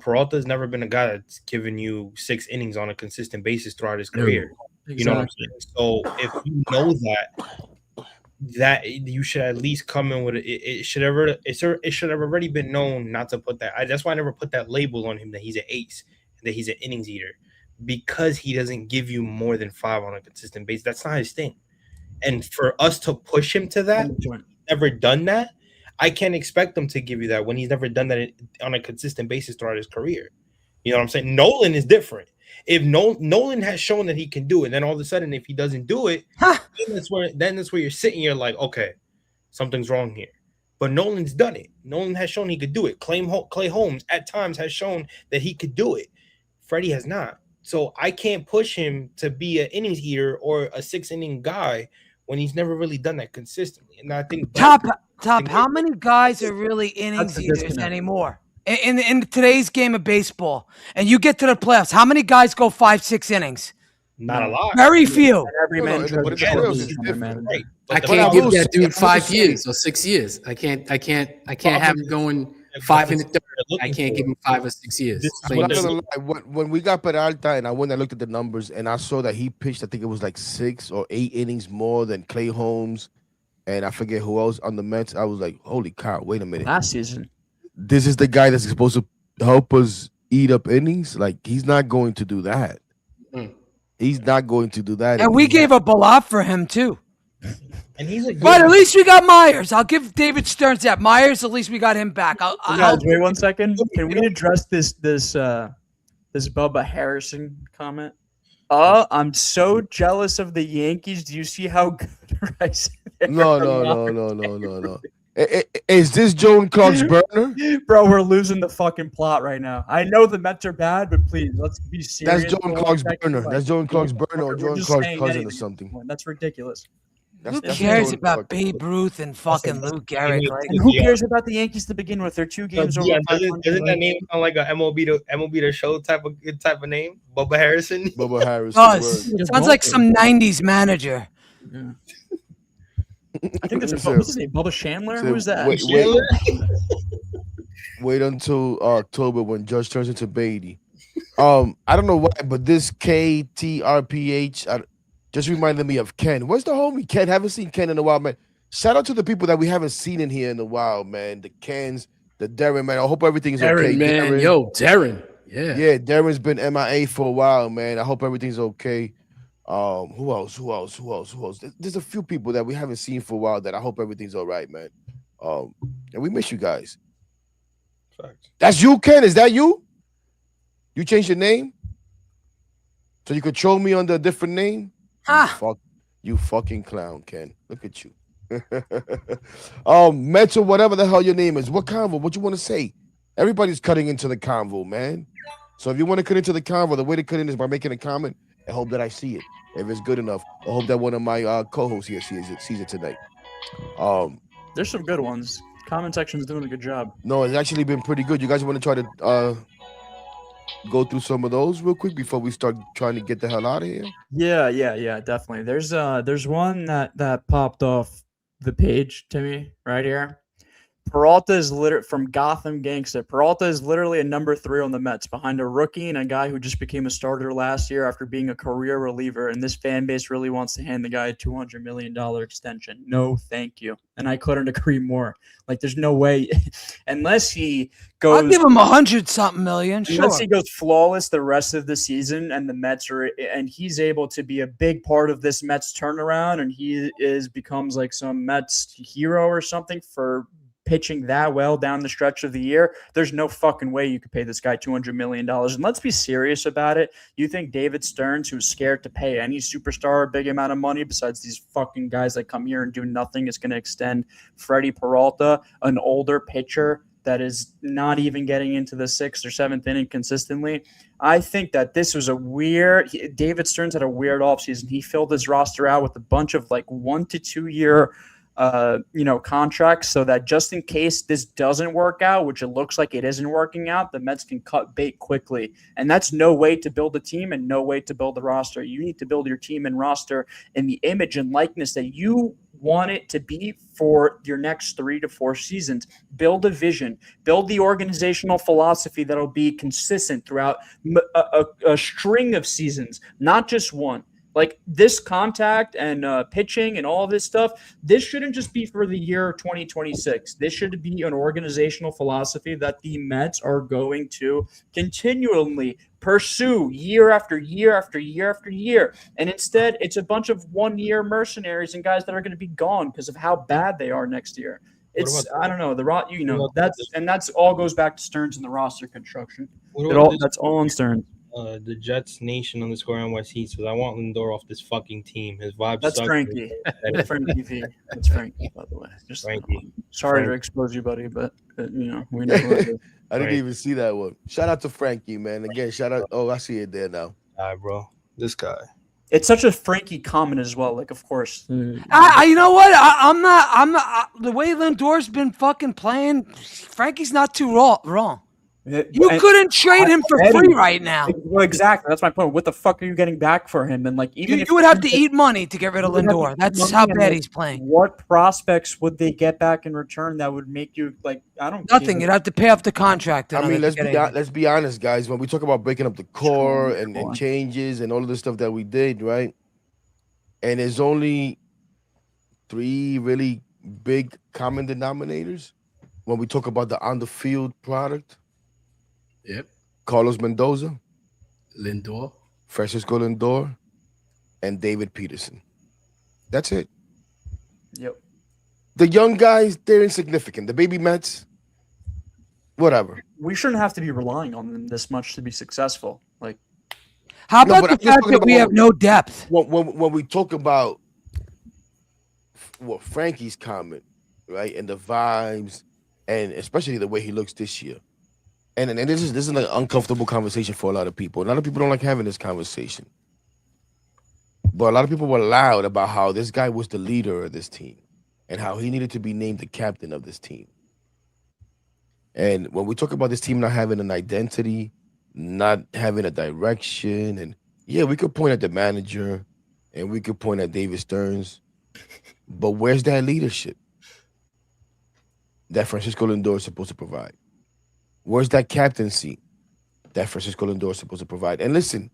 Peralta has never been a guy that's given you 6 innings on a consistent basis throughout his career. You know what I'm saying? So if you know that you should at least come in with it should have already been known not to put that. That's why I never put that label on him that he's an ace, that he's an innings eater, because he doesn't give you more than 5 on a consistent basis. That's not his thing. And for us to push him to that, never done that, I can't expect him to give you that when he's never done that on a consistent basis throughout his career. You know what I'm saying? Nolan is different. If Nolan has shown that he can do it, then all of a sudden, if he doesn't do it, then that's where you're sitting. You're like, okay, something's wrong here. But Nolan's done it. Nolan has shown he could do it. Clay Holmes at times has shown that he could do it. Freddie has not. So I can't push him to be an innings eater or a 6-inning guy when he's never really done that consistently. And I think Top. How many guys are really innings eaters anymore in today's game of baseball? And you get to the playoffs, how many guys go 5-6 innings? not a lot. Very few. every man No, tries but to it's get close, it, it's man. different. Right. I But can't I give will that say- dude I will 5 say- years or 6 years. I can't have him going 5 in the third. I can't give him 5 or 6 years. This is I'm what not they're gonna lie. When we got Peralta and I went and looked at the numbers and I saw that he pitched, I think it was like 6 or 8 innings more than Clay Holmes and I forget who else on the Mets. I was like, holy cow, wait a minute. Last season. This is the guy that's supposed to help us eat up innings? Like, he's not going to do that. Mm. He's not going to do that. And we gave up a lot for him too. And he's a good But at least we got Myers. I'll give David Stearns that. Myers, at least we got him back. Guys, wait 1 second. Can we address this Bubba Harrison comment? I'm so jealous of the Yankees. Do you see how good Rice? No. Is this Joan Clark's burner? Bro, we're losing the fucking plot right now. I know the Mets are bad, but please, let's be serious. That's Joan for 1 Clark's second. burner. That's Joan Clark's burner or We're Joan just Clark's saying cousin or anything at something. this point. That's ridiculous. Who That's cares Joan about Clark. Babe Ruth and fucking Lou Gehrig? Like, And who cares about the Yankees to begin with? They're 2 games over. Yeah, 500. doesn't that name sound like a MLB the show type of name? Bubba Harrison. Bubba Harris. does. word. Sounds like some 90s manager. I think there's a Said- what's his name? Bubba Chandler? said, Who's that? Wait until October when Judge turns into Beatty. I don't know why, but this KTRPH just reminded me of Ken. Where's the homie Ken? Haven't seen Ken in a while, man. Shout out to the people that we haven't seen in here in a while, man. The Kens, the Darren, man. I hope everything's okay. Darren, man. Darren. Yo, Darren. Yeah. Yeah, Darren's been MIA for a while, man. I hope everything's okay. Who else? There's a few people that we haven't seen for a while that I hope everything's all right, man. And we miss you guys. Facts. That's you, Ken. Is that you? You changed your name so you could troll me under a different name? Ha! You fucking clown, Ken. Look at you. Metro, whatever the hell your name is. What convo? What you want to say? Everybody's cutting into the convo, man. So if you want to cut into the convo, the way to cut in is by making a comment and hope that I see it. If it's good enough, I hope that one of my co-hosts here sees it tonight. There's some good ones. Comment section's doing a good job. No, it's actually been pretty good. You guys want to try to go through some of those real quick before we start trying to get the hell out of here? Yeah, definitely. There's one that popped off the page to me right here. Peralta is from Gotham Gangster. Peralta is literally a number 3 on the Mets, behind a rookie and a guy who just became a starter last year after being a career reliever. And this fan base really wants to hand the guy a $200 million extension. No, thank you. And I couldn't agree more. Like, there's no way, unless he goes. I'll give him 100-something million. Sure. Unless he goes flawless the rest of the season, and the Mets and he's able to be a big part of this Mets turnaround, and he becomes like some Mets hero or something for pitching that well down the stretch of the year. There's no fucking way you could pay this guy $200 million. And let's be serious about it. You think David Stearns, who's scared to pay any superstar a big amount of money besides these fucking guys that come here and do nothing, is going to extend Freddie Peralta, an older pitcher that is not even getting into the 6th or 7th inning consistently? I think that this was David Stearns had a weird offseason. He filled his roster out with a bunch of like 1 to 2 year contracts, so that just in case this doesn't work out, which it looks like it isn't working out, the Mets can cut bait quickly. And that's no way to build a team and no way to build a roster. You need to build your team and roster in the image and likeness that you want it to be for your next 3 to 4 seasons. Build a vision, build the organizational philosophy that'll be consistent throughout a string of seasons, not just one. Like, this contact and pitching and all this stuff, this shouldn't just be for the year 2026. This should be an organizational philosophy that the Mets are going to continually pursue year after year after year after year. And instead, it's a bunch of 1-year mercenaries and guys that are going to be gone because of how bad they are next year. I don't know, that's all goes back to Stearns and the roster construction. That's all on Stearns. The Jets Nation _NYC says, I want Lindor off this fucking team. His vibe That's sucks. Frankie. That's Frankie V. That's Frankie, by the way. Just Frankie. Sorry to expose you, buddy, but we know who it is. I didn't even see that one. Shout out to Frankie, man. Again, shout out. Oh, I see it there now. Bro. This guy. It's such a Frankie comment as well. Like, of course. You know what? I'm not. The way Lindor's been fucking playing, Frankie's not too wrong. You couldn't trade him for free right now. Well, exactly. That's my point. What the fuck are you getting back for him? And like, even you would have to eat money to get rid of Lindor. That's how bad he's playing. What prospects would they get back in return that would make you like? I don't. Nothing. You'd have to pay off the contract. I mean, let's be honest, guys. When we talk about breaking up the core and changes and all of the stuff that we did, right? And there's only 3 really big common denominators when we talk about the on the field product. Yep. Carlos Mendoza, Lindor, Francisco Lindor, and David Peterson. That's it. Yep. The young guys, they're insignificant. The baby Mets, whatever. We shouldn't have to be relying on them this much to be successful. Like, how about the fact that we have no depth? When we talk about Frankie's comment, right, and the vibes, and especially the way he looks this year. And this is an uncomfortable conversation for a lot of people. A lot of people don't like having this conversation. But a lot of people were loud about how this guy was the leader of this team and how he needed to be named the captain of this team. And when we talk about this team not having an identity, not having a direction, and yeah, we could point at the manager and we could point at David Stearns, but where's that leadership that Francisco Lindor is supposed to provide? Where's that captaincy that Francisco Lindor is supposed to provide? And listen,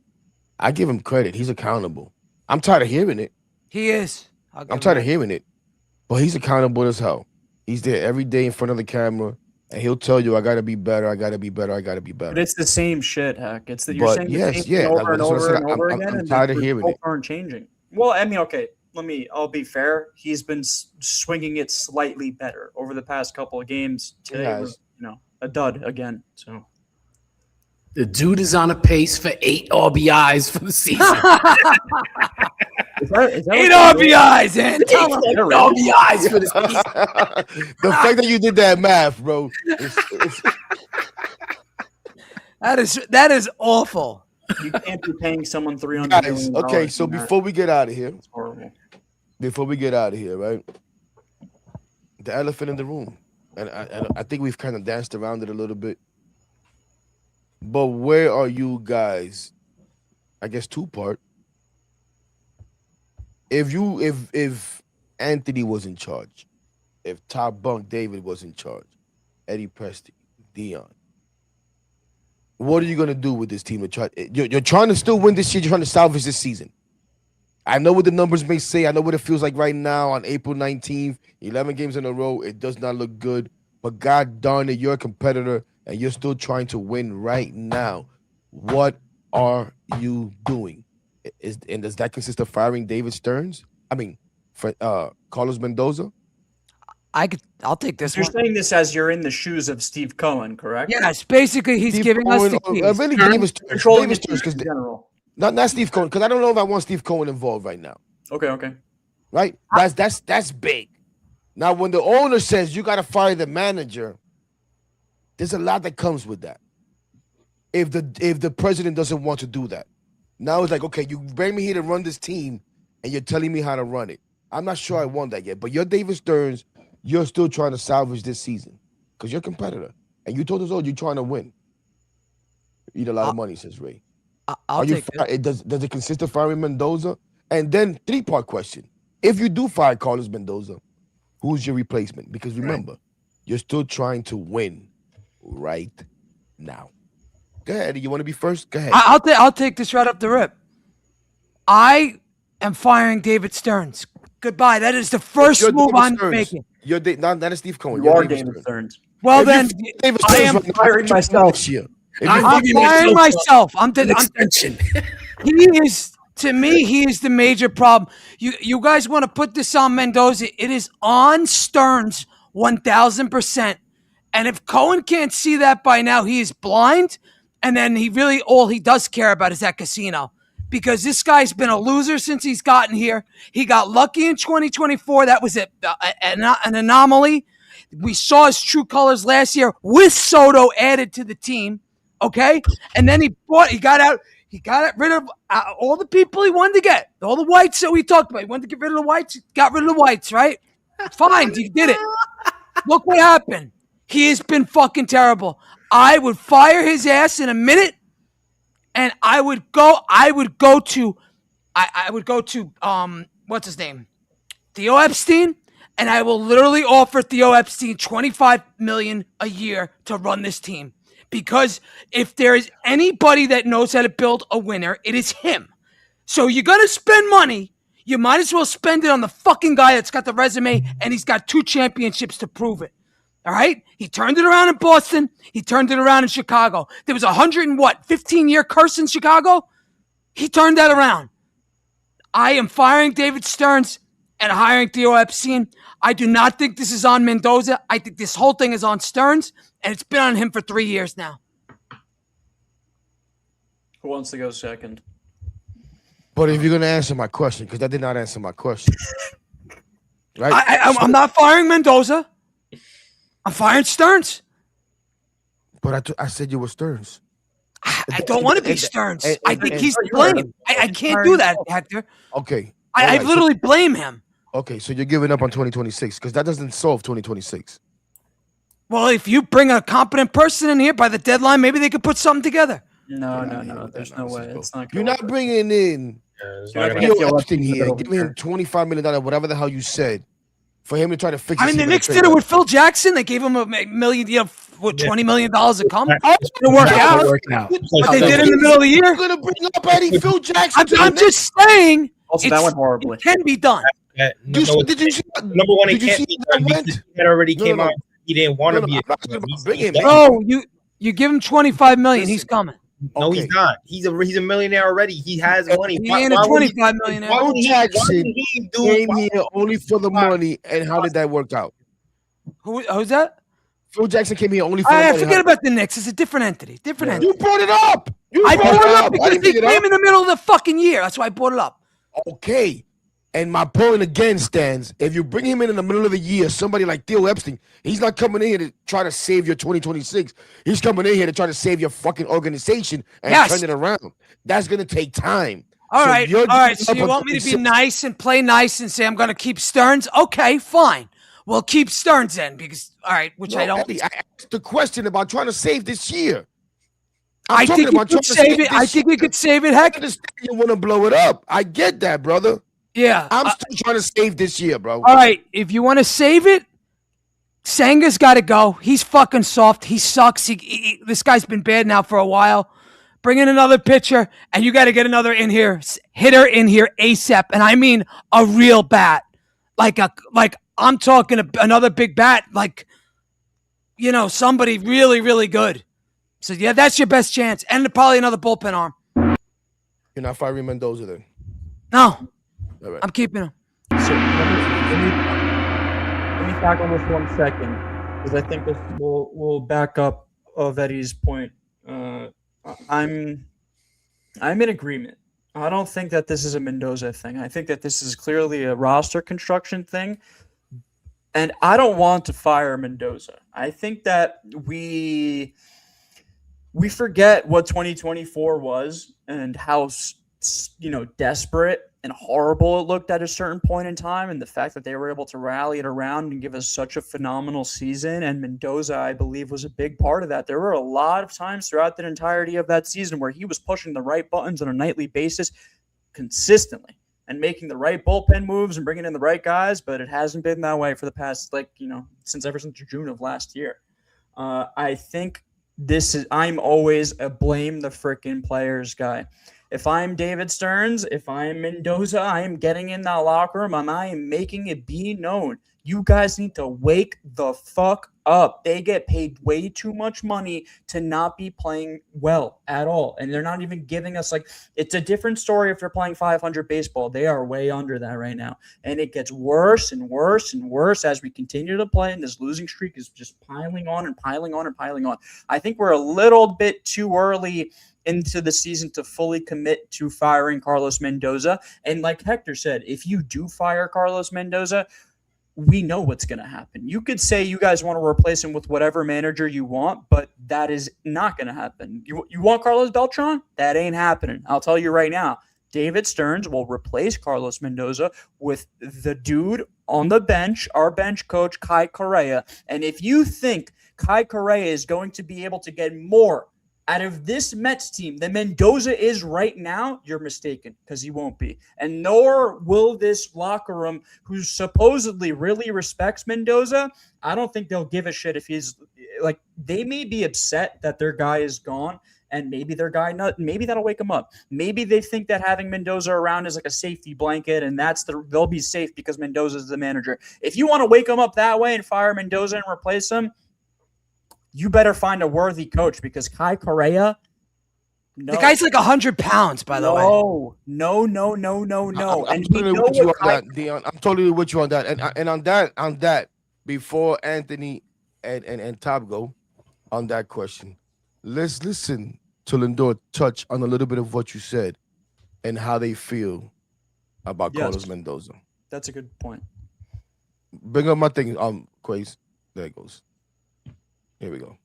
I give him credit. He's accountable. I'm tired of hearing it. He is. I'm tired of hearing it. But he's accountable as hell. He's there every day in front of the camera, and he'll tell you, I got to be better, I got to be better, I got to be better. But it's the same shit, Heck. It's that you're saying the same thing over and over again. I'm tired of hearing it. Aren't changing. Well, I mean, okay, I'll be fair. He's been swinging it slightly better over the past couple of games. Today was, a dud again. So The dude is on a pace for 8 RBIs for the season. is that 8 RBIs, and 8 RBIs for the season. The fact that you did that math, bro. that is awful. you can't be paying someone $300 Guys, million. okay, so in that. before we get out of here, It's horrible. right? The elephant in the room. And I think we've kind of danced around it a little bit. But where are you guys? I guess two-part. If Anthony was in charge, if Top Bunk David was in charge, Eddie Presti, Dion, what are you gonna do with this team? You're trying to still win this year. You're trying to salvage this season. I know what the numbers may say. I know what it feels like right now on April 19th, 11 games in a row. It does not look good. But God darn it, you're a competitor and you're still trying to win right now. What are you doing? And does that consist of firing David Stearns? I mean, for Carlos Mendoza? I'll take this You're one. saying this as you're in the shoes of Steve Cohen, correct? Yes, basically he's Steve giving Cohen, us the keys. really David Stearns. Controlling David the Stearns, team 'cause in general. not Steve Cohen, because I don't know if I want Steve Cohen involved right now. Okay. Right? That's big. Now, when the owner says you got to fire the manager, there's a lot that comes with that. If the president doesn't want to do that, now it's like, okay, you bring me here to run this team, and you're telling me how to run it. I'm not sure I want that yet, but you're David Stearns. You're still trying to salvage this season because you're a competitor, and you told us all you're trying to win. You eat a lot of money, says Ray. I'll take it. Does it consist of firing Mendoza? And then 3-part question: if you do fire Carlos Mendoza, who's your replacement? Because remember, you're still trying to win right now. Go ahead. You want to be first? Go ahead. I'll take this right up the rip. I am firing David Stearns. Goodbye. That is the first You're move David I'm Stearns. making. You're not Steve Cohen. You You're are David Stearns. Well If then, you David I Stearns am right now, firing myself. next year. If I'm you- I'm giving firing myself. I'm an extension. He is, to me, he is the major problem. You guys want to put this on Mendoza? It is on Stearns 1,000%. And if Cohen can't see that by now, he is blind. And then all he does care about is that casino. Because this guy's been a loser since he's gotten here. He got lucky in 2024. That was an anomaly. We saw his true colors last year with Soto added to the team. Okay? And then he got rid of all the people he wanted to get. All the whites that we talked about. He wanted to get rid of the whites. Got rid of the whites, right? Fine. He did it. Look what happened. He has been fucking terrible. I would fire his ass in a minute. And I would go to what's his name? Theo Epstein. And I will literally offer Theo Epstein $25 million a year to run this team. Because if there is anybody that knows how to build a winner, it is him. So you're going to spend money. You might as well spend it on the fucking guy that's got the resume and he's got 2 championships to prove it. All right? He turned it around in Boston. He turned it around in Chicago. There was 15-year curse in Chicago? He turned that around. I am firing David Stearns and hiring Theo Epstein. I do not think this is on Mendoza. I think this whole thing is on Stearns, and it's been on him for 3 years now. Who wants to go second? But if you're going to answer my question, because that did not answer my question. Right? I'm not firing Mendoza. I'm firing Stearns. But I said you were Stearns. I don't want to be Stearns. I think he's to you are. blame. I can't do that, Hector. Okay. I All right, literally blame him. Okay, so you're giving up on 2026 because that doesn't solve 2026. Well, if you bring a competent person in here by the deadline, maybe they could put something together. No. There's no way. It's not. You're not bringing in it's You're not not gonna- gonna Theo Theo Epstein Epstein here. over Give him $25 million, whatever the hell you said, for him to try to fix. I mean, the Knicks did it with Phil Jackson. They gave him $1 million, $20 million a come. It didn't work out. But they did it in the middle of the year. You're gonna bring up Eddie Phil Jackson. I'm just saying. Also, that went horribly. It can be done. Did you see number one? It Did you can't see be that done because went? he had already No, came no, out. He didn't want to no, be. I'm not talking about bringing him. Bro, you give him $25 million, he's coming. No, Okay. he's not. He's a millionaire already. He has money. He ain't a $25 million. Why would he Jackson do? came here only for the money, and how did that work out? Who's that? Phil Jackson came here only for the I money. forget about the Knicks. It's a different entity. Different entity. You brought it up. I brought it up I because didn't they bring it came up. in the middle of the fucking year. That's why I brought it up. Okay. And my point again stands, if you bring him in the middle of the year, somebody like Theo Epstein, he's not coming in here to try to save your 2026. He's coming in here to try to save your fucking organization and turn it around. That's going to take time. All right. So you want me to be nice and play nice and say I'm going to keep Stearns? Okay, fine. We'll keep Stearns then because, all right, which I don't. Eddie, I asked the question about trying to save this year. I think you could save it. I think we could save it, Heck. I understand you want to blow it up. I get that, brother. Yeah. I'm still trying to save this year, bro. All right. If you want to save it, Sanga's got to go. He's fucking soft. He sucks. This guy's been bad now for a while. Bring in another pitcher, and you got to get another hitter in here ASAP. And I mean a real bat. Like I'm talking another big bat, like, somebody really, really good. So, yeah, that's your best chance. And probably another bullpen arm. You're not firing Mendoza then? No. All right. I'm keeping him. So let me tackle this 1 second because I think this will back up of Eddie's point. I'm in agreement. I don't think that this is a Mendoza thing. I think that this is clearly a roster construction thing. And I don't want to fire Mendoza. I think that we forget what 2024 was and how desperate and horrible it looked at a certain point in time, and the fact that they were able to rally it around and give us such a phenomenal season. And Mendoza, I believe, was a big part of that. There were a lot of times throughout the entirety of that season where he was pushing the right buttons on a nightly basis consistently and making the right bullpen moves and bringing in the right guys, but it hasn't been that way for the past, ever since June of last year. I think I'm always a blame the freaking players guy. If I'm David Stearns, if I'm Mendoza, I am getting in that locker room and I am making it be known. You guys need to wake the fuck up. They get paid way too much money to not be playing well at all. And they're not even giving us it's a different story if they're playing 500 baseball. They are way under that right now. And it gets worse and worse and worse as we continue to play. And this losing streak is just piling on and piling on and piling on. I think we're a little bit too early into the season to fully commit to firing Carlos Mendoza. And like Hector said, if you do fire Carlos Mendoza, we know what's going to happen. You could say you guys want to replace him with whatever manager you want, but that is not going to happen. You want Carlos Beltran? That ain't happening. I'll tell you right now. David Stearns will replace Carlos Mendoza with the dude on the bench, our bench coach, Kai Correa. And if you think Kai Correa is going to be able to get more out of this Mets team than Mendoza is right now, you're mistaken, because he won't be. And nor will this locker room, who supposedly really respects Mendoza. I don't think they'll give a shit if he's they may be upset that their guy is gone, and maybe maybe that'll wake them up. Maybe they think that having Mendoza around is like a safety blanket, and they'll be safe because Mendoza is the manager. If you want to wake them up that way and fire Mendoza and replace him, you better find a worthy coach, because Kai Correa, no. The guy's like 100 pounds, by the way. No. I'm totally with you on that, Dion. I'm totally with you on that. And on that, before Anthony and Top go on that question, let's listen to Lindor touch on a little bit of what you said and how they feel about Carlos Mendoza. That's a good point. Bring up my thing, Kweisi. There it goes. Here we go.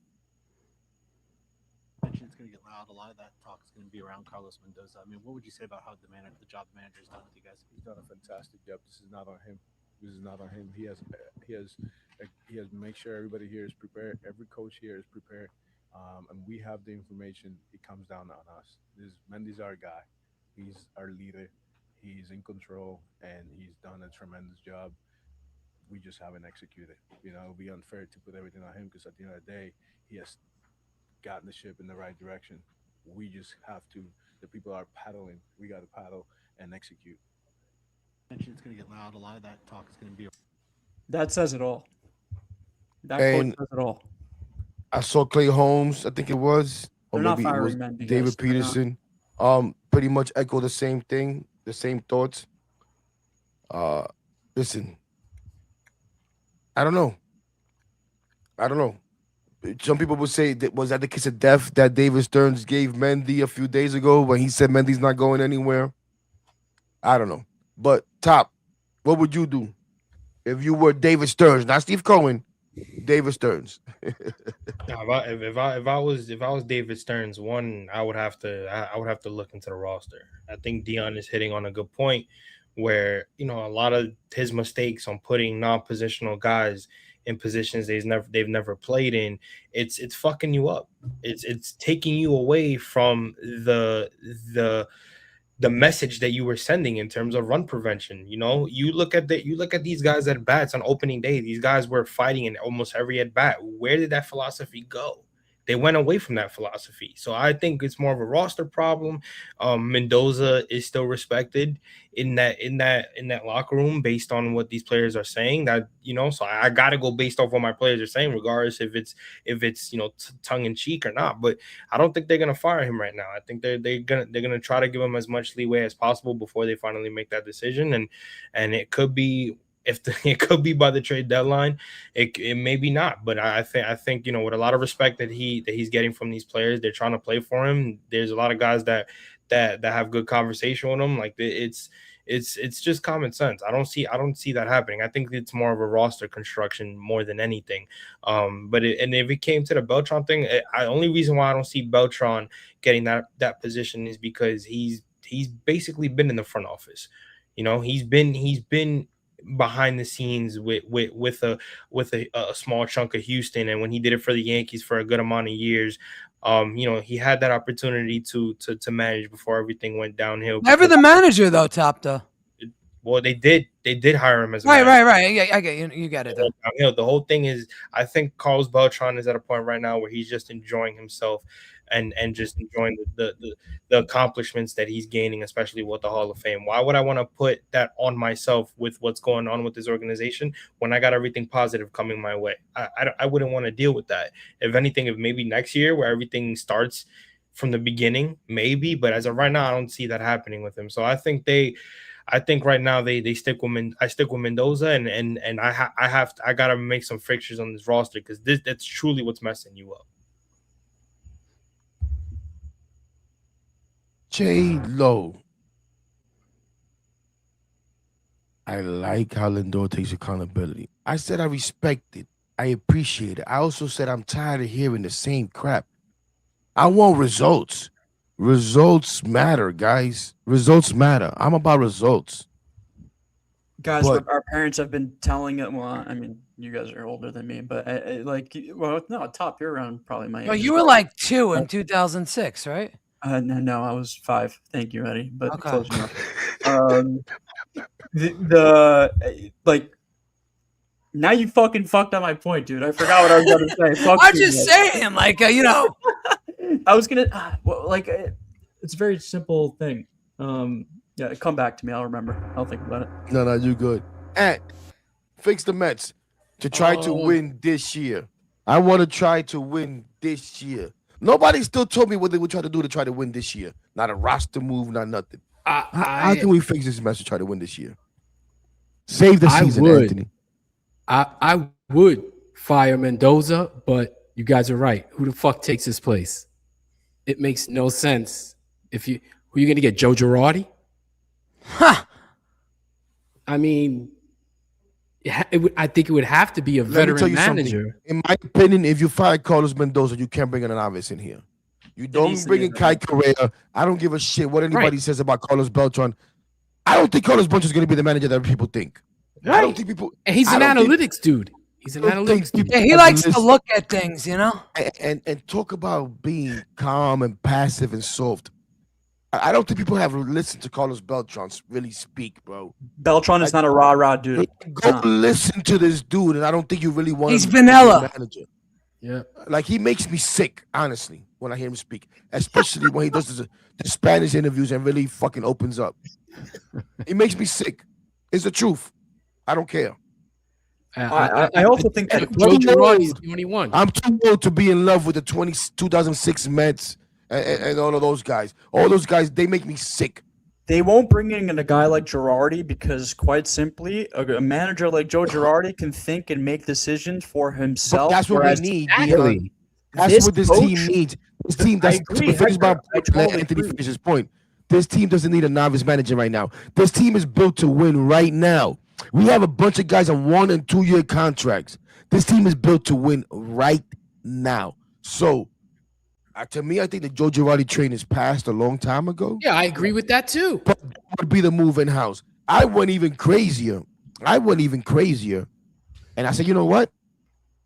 It's going to get loud. A lot of that talk is going to be around Carlos Mendoza. I mean, what would you say about how the job the manager has done with you guys? He's done a fantastic job. This is not on him. He has make sure everybody here is prepared. Every coach here is prepared, and we have the information. It comes down on us. Mendy's our guy. He's our leader. He's in control, and he's done a tremendous job. We just haven't executed. It would be unfair to put everything on him, because at the end of the day, he has gotten the ship in the right direction. We just have to. The people are paddling. We got to paddle and execute. It's going to get loud. A lot of that talk is going to be. That says it all. That quote says it all. I saw Clay Holmes, I think it was, or They're maybe not it was firing Mendy, David guys. They're Peterson. Pretty much echo the same thing, the same thoughts. Listen. I don't know. some people would say that was that the kiss of death that David Stearns gave Mendy a few days ago when he said Mendy's not going anywhere. I don't know, but Top, what would you do if you were David Stearns, not Steve Cohen, David Stearns? If I was David Stearns, one, I would have to look into the roster. I think Dion is hitting on a good point where, you know, a lot of his mistakes on putting non-positional guys in positions they've never played in, it's fucking you up. It's taking you away from the message that you were sending in terms of run prevention. You know, you look at these guys at bats on opening day. These guys were fighting in almost every at bat. Where did that philosophy go? They went away from that philosophy. So I think it's more of a roster problem. Mendoza is still respected in that locker room based on what these players are saying. That, you know, so I got to go based off what my players are saying, regardless if it's you know, tongue in cheek or not. But I don't think they're gonna fire him right now. I think they're gonna try to give him as much leeway as possible before they finally make that decision. And it could be. It could be by the trade deadline, it may be not, but I think you know, with a lot of respect that he's getting from these players, they're trying to play for him. There's a lot of guys that have good conversation with him. Like it's just common sense. I don't see that happening. I think it's more of a roster construction more than anything. But if it came to the Beltran thing, the only reason why I don't see Beltran getting that position is because he's basically been in the front office. You know, he's been behind the scenes with a small chunk of Houston, and when he did it for the Yankees for a good amount of years, you know, he had that opportunity to manage before everything went downhill. Never the manager though, Top though. Well, they did hire him as a right. manager. I get you get it though. The whole thing is, I think Carlos Beltran is at a point right now where he's just enjoying himself and just enjoying the accomplishments that he's gaining, especially with the Hall of Fame. Why would I want to put that on myself with what's going on with this organization when I got everything positive coming my way? I wouldn't want to deal with that. If anything, if maybe next year where everything starts from the beginning, maybe, but as of right now, I don't see that happening with him. So I think right now they stick with I stick with Mendoza, and I gotta make some fixtures on this roster because that's truly what's messing you up. J-Lo. I like how Lindor takes accountability. I said I respect it. I appreciate it. I also said I'm tired of hearing the same crap. I want results. Results matter, guys. Results matter. I'm about results. Guys, But- our parents have been telling it. Well, I mean, you guys are older than me, but no, Top, you're around probably my age. Oh, you were like 2 in 2006, right? No, I was 5. Thank you, Eddie, but Okay. close enough. Like, now you fucking fucked up my point, dude. I forgot what I was going to say. Fuck I'm you, just man. saying, like, you know. I was gonna like It's a very simple thing. yeah. Come back to me. I'll remember. I'll think about it. No, you good. And fix the Mets to try to win this year. I want to try to win this year. Nobody still told me what they would try to do to try to win this year. Not a roster move, not nothing. How can we fix this mess to try to win this year? Save the season, Anthony. I would fire Mendoza, but you guys are right. Who the fuck takes his place? It makes no sense. Who are you going to get, Joe Girardi? Huh. I mean, I think it would have to be a Let me veteran tell you manager. something. In my opinion, if you fire Carlos Mendoza, you can't bring in an novice in here. You don't bring in Kai Correa. I don't give a shit what anybody says about Carlos Beltran. I don't think Carlos Beltran is going to be the manager that people think. I don't think people. And he's an analytics dude. He's an analytics dude. Yeah, he likes to look at things, you know? And talk about being calm and passive and soft. I don't think people have listened to Carlos Beltran really speak, bro. Beltran is not a rah-rah dude. Go listen to this dude, and I don't think you really want He's him to be vanilla. a manager. Yeah. Like, he makes me sick, honestly, when I hear him speak, especially when he does the Spanish interviews and really fucking opens up. He makes me sick. It's the truth. I don't care. I also think that Joe Girardi's the only one. I'm too old to be in love with the 2006 Mets and all of those guys. All those guys, they make me sick. they won't bring in a guy like Girardi because, quite simply, a manager like Joe Girardi can think and make decisions for himself. But that's what we whereas need. Exactly. Dion. That's what this team needs. This team, I agree, Hector. I totally Anthony agree. finish his point. This team doesn't need a novice manager right now. This team is built to win right now. We have a bunch of guys on 1 and 2 year contracts. This team is built to win right now. So, to me, I think the Joe Girardi train is passed a long time ago. Yeah, I agree with that too. But that would be the move in house. I went even crazier. And I said, you know what?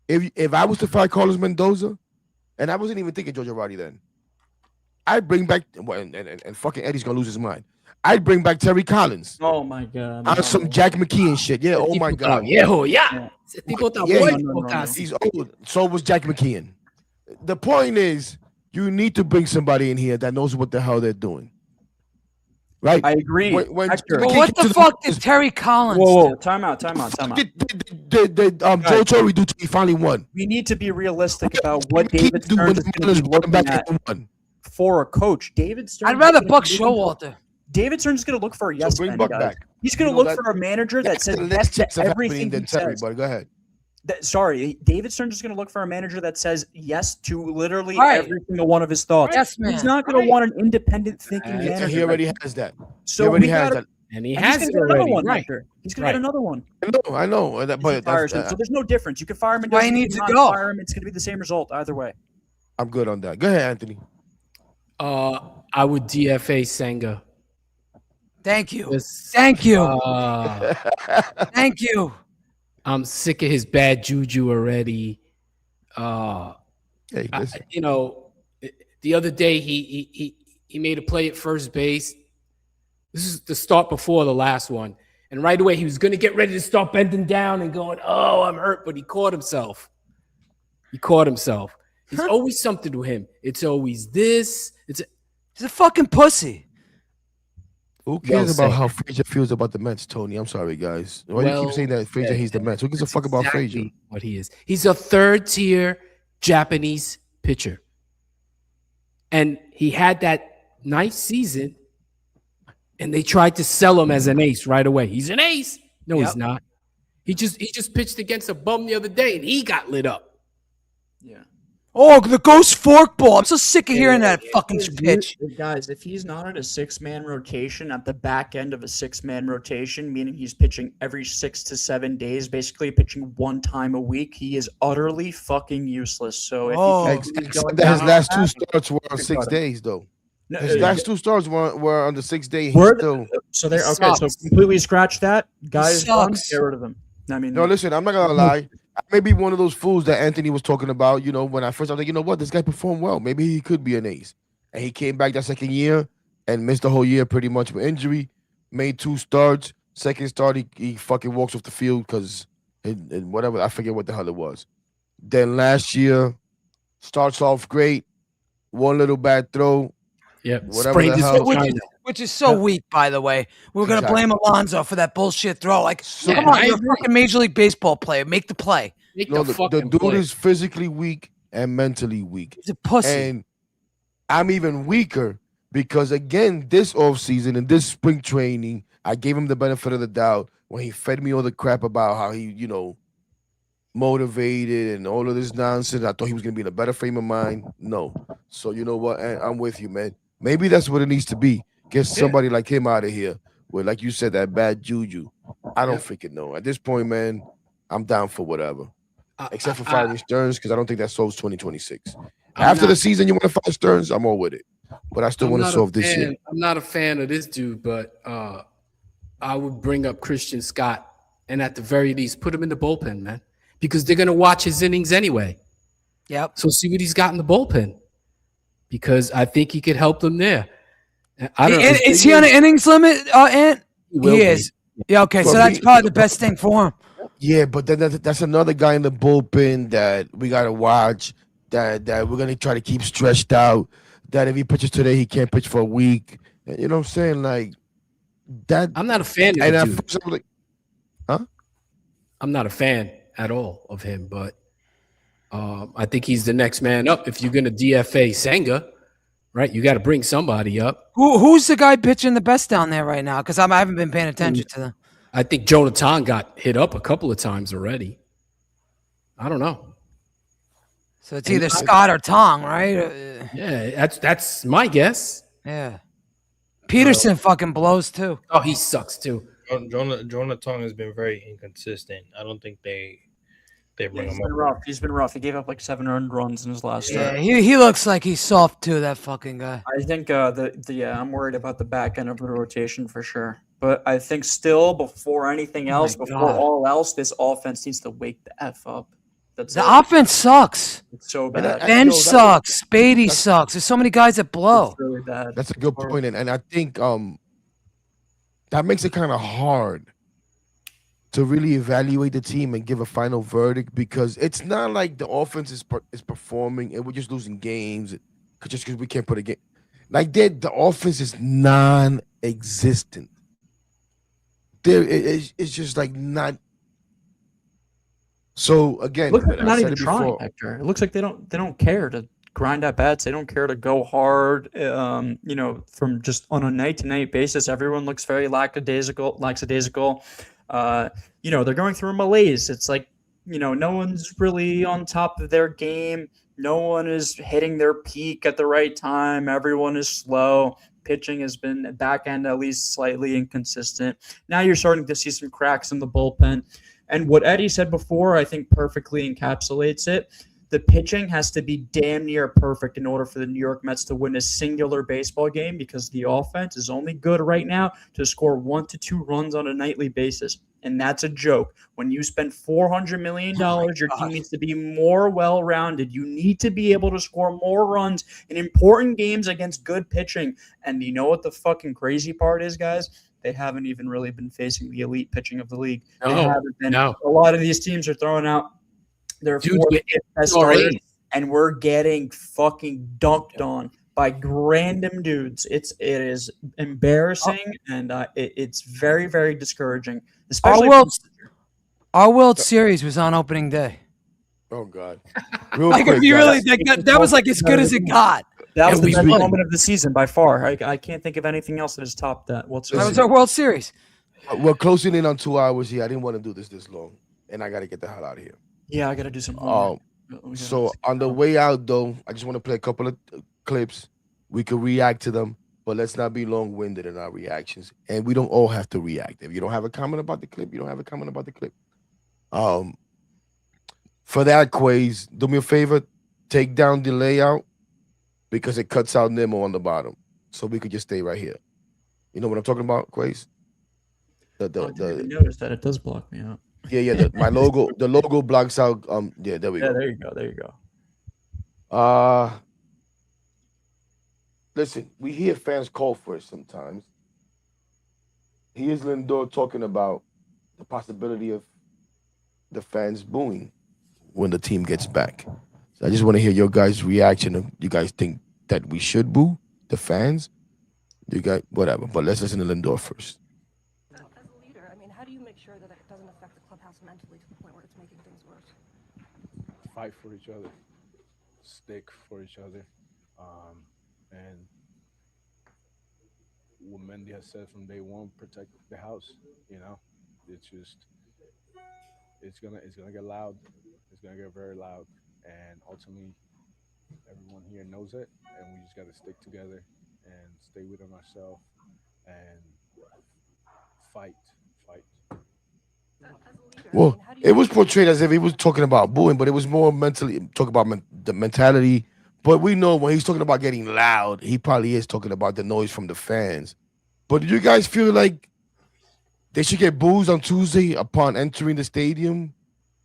If I was to fire Carlos Mendoza, and I wasn't even thinking Joe Girardi then, I'd bring back and fucking Eddie's gonna lose his mind. I'd bring back Terry Collins. Oh my god. On some Jack McKeon shit. Yeah, oh my god. Yeah. No. He's old. So was Jack McKeon. The point is, you need to bring somebody in here that knows what the hell they're doing. Right? I agree. Hector. But what the fuck did Terry Collins Whoa, do? time out. Joe Torre do till he finally won. We need to be realistic about what David Do when Stearns is the going to be looking back at and won. for a coach. David Stearns. I'd rather is gonna Buck be looking for- Showalter. David Stearns is going to look for a yes bring man, Buck guys. back. He's going to You know look for a manager that says yes to everything he says. But go ahead. David Stearns is going to look for a manager that says yes to literally Right. every single one of his thoughts. Yes, man. He's not going to want an independent thinking So manager. he already has that. So he already we has gotta- that. And he and has he's it gonna get another already. one, Right. Hector. He's going to get another one. I know. If But he fires him. So there's no difference. You can fire him and Why he needs to go. fire him. It's going to be the same result either way. I'm good on that. Go ahead, Anthony. I would DFA Senga. Thank you. This- Thank you. Thank you. I'm sick of his bad juju already. Hey, listen. The other day he made a play at first base. This is the start before the last one. And right away he was going to get ready to start bending down and going, oh, I'm hurt. But he caught himself. There's always something to him. It's always this. He's a fucking pussy. Who cares Well about said. how Frazier feels about the Mets, Tony? I'm sorry, guys. Why do you Well keep saying that Frazier hates the Mets? Who gives a fuck about Frazier? Exactly what he is. He's a third-tier Japanese pitcher. And he had that nice season, and they tried to sell him as an ace right away. He's an ace. No, Yep. he's not. He just pitched against a bum the other day, and he got lit up. Yeah. Oh, the ghost forkball. I'm so sick of hearing that fucking pitch. Guys, if he's not at a 6-man rotation at the back end of a 6-man rotation, meaning he's pitching every 6 to 7 days, basically pitching one time a week, he is utterly fucking useless. So if Oh. he continues going His down last on two that, starts were on Think 6 about it. days, though. no, His last two starts were on the 6th day. He's Word- still. so there. He Okay, so sucks. completely scratch that. Guys, done, sucks. get rid of him. I mean, No, listen, I'm not gonna lie. I may be one of those fools that Anthony was talking about. When I first I was like, you know what, this guy performed well. Maybe he could be an ace. And he came back that second year and missed the whole year pretty much with injury. Made 2 starts. Second start, he fucking walks off the field because whatever, I forget what the hell it was. Then last year, starts off great. One little bad throw. Yep. Whatever Sprained the his hell. vagina. Which is so weak, by the way. We're going to Exactly. blame Alonso for that bullshit throw. Like, So- come on, I you're a agree. fucking Major League Baseball player. Make the play. Make No, the the fucking dude play. is physically weak and mentally weak. He's a pussy. And I'm even weaker because, again, this offseason and this spring training, I gave him the benefit of the doubt when he fed me all the crap about how he, motivated and all of this nonsense. I thought he was going to be in a better frame of mind. No. So, you know what? I'm with you, man. Maybe that's what it needs to be. Get somebody like him out of here with, like you said, that bad juju. I don't freaking know. At this point, man, I'm down for whatever. Except for firing Stearns, because I don't think that solves 2026. After the season, you want to fire Stearns, I'm all with it. But I still want to solve this year. I'm not a fan of this dude, but I would bring up Christian Scott and at the very least put him in the bullpen, man, because they're gonna watch his innings anyway. Yep. So see what he's got in the bullpen, because I think he could help them there. I don't know. Is he on an innings limit, Ant? will He be. is. Yeah, okay, so Well, that's probably the best thing for him. Yeah, but then that's another guy in the bullpen that we gotta watch. That we're gonna try to keep stretched out. That if he pitches today, he can't pitch for a week. You know what I'm saying? Like that. I'm not a fan of And the at dude. first I'm like, huh? I'm not a fan at all of him, but I think he's the next man up. If you're gonna DFA Senga, right, you got to bring somebody up. Who's the guy pitching the best down there right now? Because I haven't been paying attention to them. I think Jonathan got hit up a couple of times already. I don't know. So it's either Scott or Tong, right? Yeah, that's my guess. Yeah. Peterson fucking blows too. Oh, he sucks too. Jonah Tong has been very inconsistent. I don't think they bring He's him been up. rough. He's been rough. He gave up like 700 runs in his last Yeah, start. he looks like he's soft too, that fucking guy. I think I'm worried about the back end of the rotation for sure. But I think still, before anything else, my before God. all else, this offense needs to wake the F up. That's The it. offense sucks. It's so And bad. Bench that's- sucks. Beatty sucks. There's so many guys that blow. It's really bad. That's a good point, and I think that makes it kind of hard to really evaluate the team and give a final verdict, because it's not like the offense is performing and we're just losing games just because we can't put a game. Like the offense is non-existent. It's just like not. So again, Looks like they're I not said even it trying, before. Hector. It looks like they don't care to grind at bats. They don't care to go hard. From just on a night to night basis, everyone looks very lackadaisical. They're going through a malaise. It's like, no one's really on top of their game. No one is hitting their peak at the right time. Everyone is slow. Pitching has been back end at least slightly inconsistent. Now you're starting to see some cracks in the bullpen. And what Eddie said before, I think perfectly encapsulates it. The pitching has to be damn near perfect in order for the New York Mets to win a singular baseball game, because the offense is only good right now to score 1 to 2 runs on a nightly basis. And that's a joke. When you spend $400 million, your team needs to be more well-rounded. You need to be able to score more runs in important games against good pitching. And you know what the fucking crazy part is, guys? They haven't even really been facing the elite pitching of the league. They haven't been. No. A lot of these teams are throwing out their Dude, fourth, with fifth best ERAs. starters, and we're getting fucking dunked on by random dudes. It is embarrassing, and it's very, very discouraging. Especially Our World Series was on opening day. Oh God! Real Like, quick, if you guys. really, that was like as good as it got. that was And the we best won. moment of the season by far. I can't think of anything else that has topped that That whatsoever. was our World Series. We're closing in on 2 hours here. I didn't want to do this long, and I got to get the hell out of here. Yeah, I got to do some homework. So on the way out, though, I just want to play a couple of clips. We could react to them, but let's not be long-winded in our reactions. And we don't all have to react. If you don't have a comment about the clip, you don't have a comment about the clip. For that, Kweisi, do me a favor, take down the layout, because it cuts out Nemo on the bottom, so we could just stay right here. You know what I'm talking about, Kweisi? I didn't even notice that it does block me out. Yeah. My logo, the logo blocks out. Yeah, there we go. There you go. Listen, we hear fans call for it sometimes. Here's Lindor talking about the possibility of the fans booing when the team gets back. So I just want to hear your guys' reaction. Of you guys think that we should boo the fans? You guys, whatever. But let's listen to Lindor first. As a leader, I mean, how do you make sure that it doesn't affect the clubhouse mentally to the point where it's making things worse? Fight for each other, stick for each other, and what Mendy has said from day one: protect the house. It's gonna get loud. It's gonna get very loud, and ultimately, everyone here knows it, and we just got to stick together and stay within ourselves and fight. Well, it was portrayed as if he was talking about booing, but it was more mentally talking about the mentality. But we know when he's talking about getting loud, he probably is talking about the noise from the fans. But do you guys feel like they should get boos on Tuesday upon entering the stadium?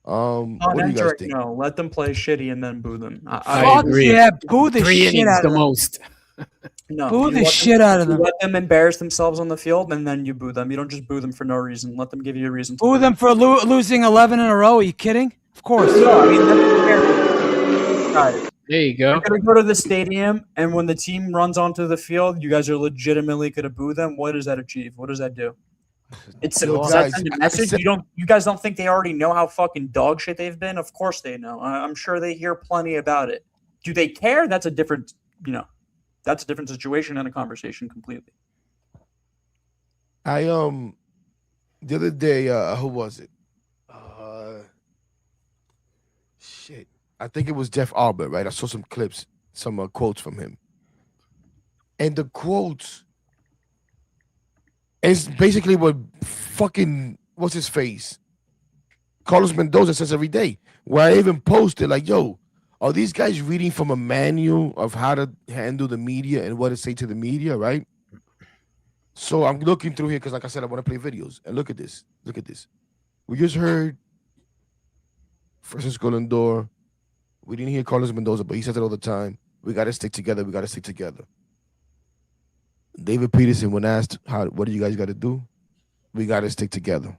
What do you guys think? No, let them play shitty and then boo them. I agree. Yeah, boo the 3 shit innings out the of them. most. No, Boo you the let shit out of you them. let them embarrass themselves on the field, and then you boo them. You don't just boo them for no reason. Let them give you a reason. Boo them for losing 11 in a row. Are you kidding? Of course. No, I mean, that's fair. Guys, There you go. you're gonna go to the stadium, and when the team runs onto the field, you guys are legitimately gonna boo them. What does that achieve? What does that do? It's Yo, does that guys, send a I message. said- You guys don't think they already know how fucking dog shit they've been? Of course they know. I'm sure they hear plenty about it. Do they care? That's a different, that's a different situation and a conversation completely. I the other day, who was it? Shit. I think it was Jeff Albert, right? I saw some clips, some quotes from him. And the quotes is basically what fucking, what's his face? Carlos Mendoza says every day. Where I even posted, like, yo, are these guys reading from a manual of how to handle the media and what to say to the media, right? So I'm looking through here because, like I said, I want to play videos. And look at this. Look at this. We just heard Francisco Lindor. We didn't hear Carlos Mendoza, but he says it all the time. We got to stick together. We got to stick together. David Peterson, when asked, what do you guys got to do? We got to stick together.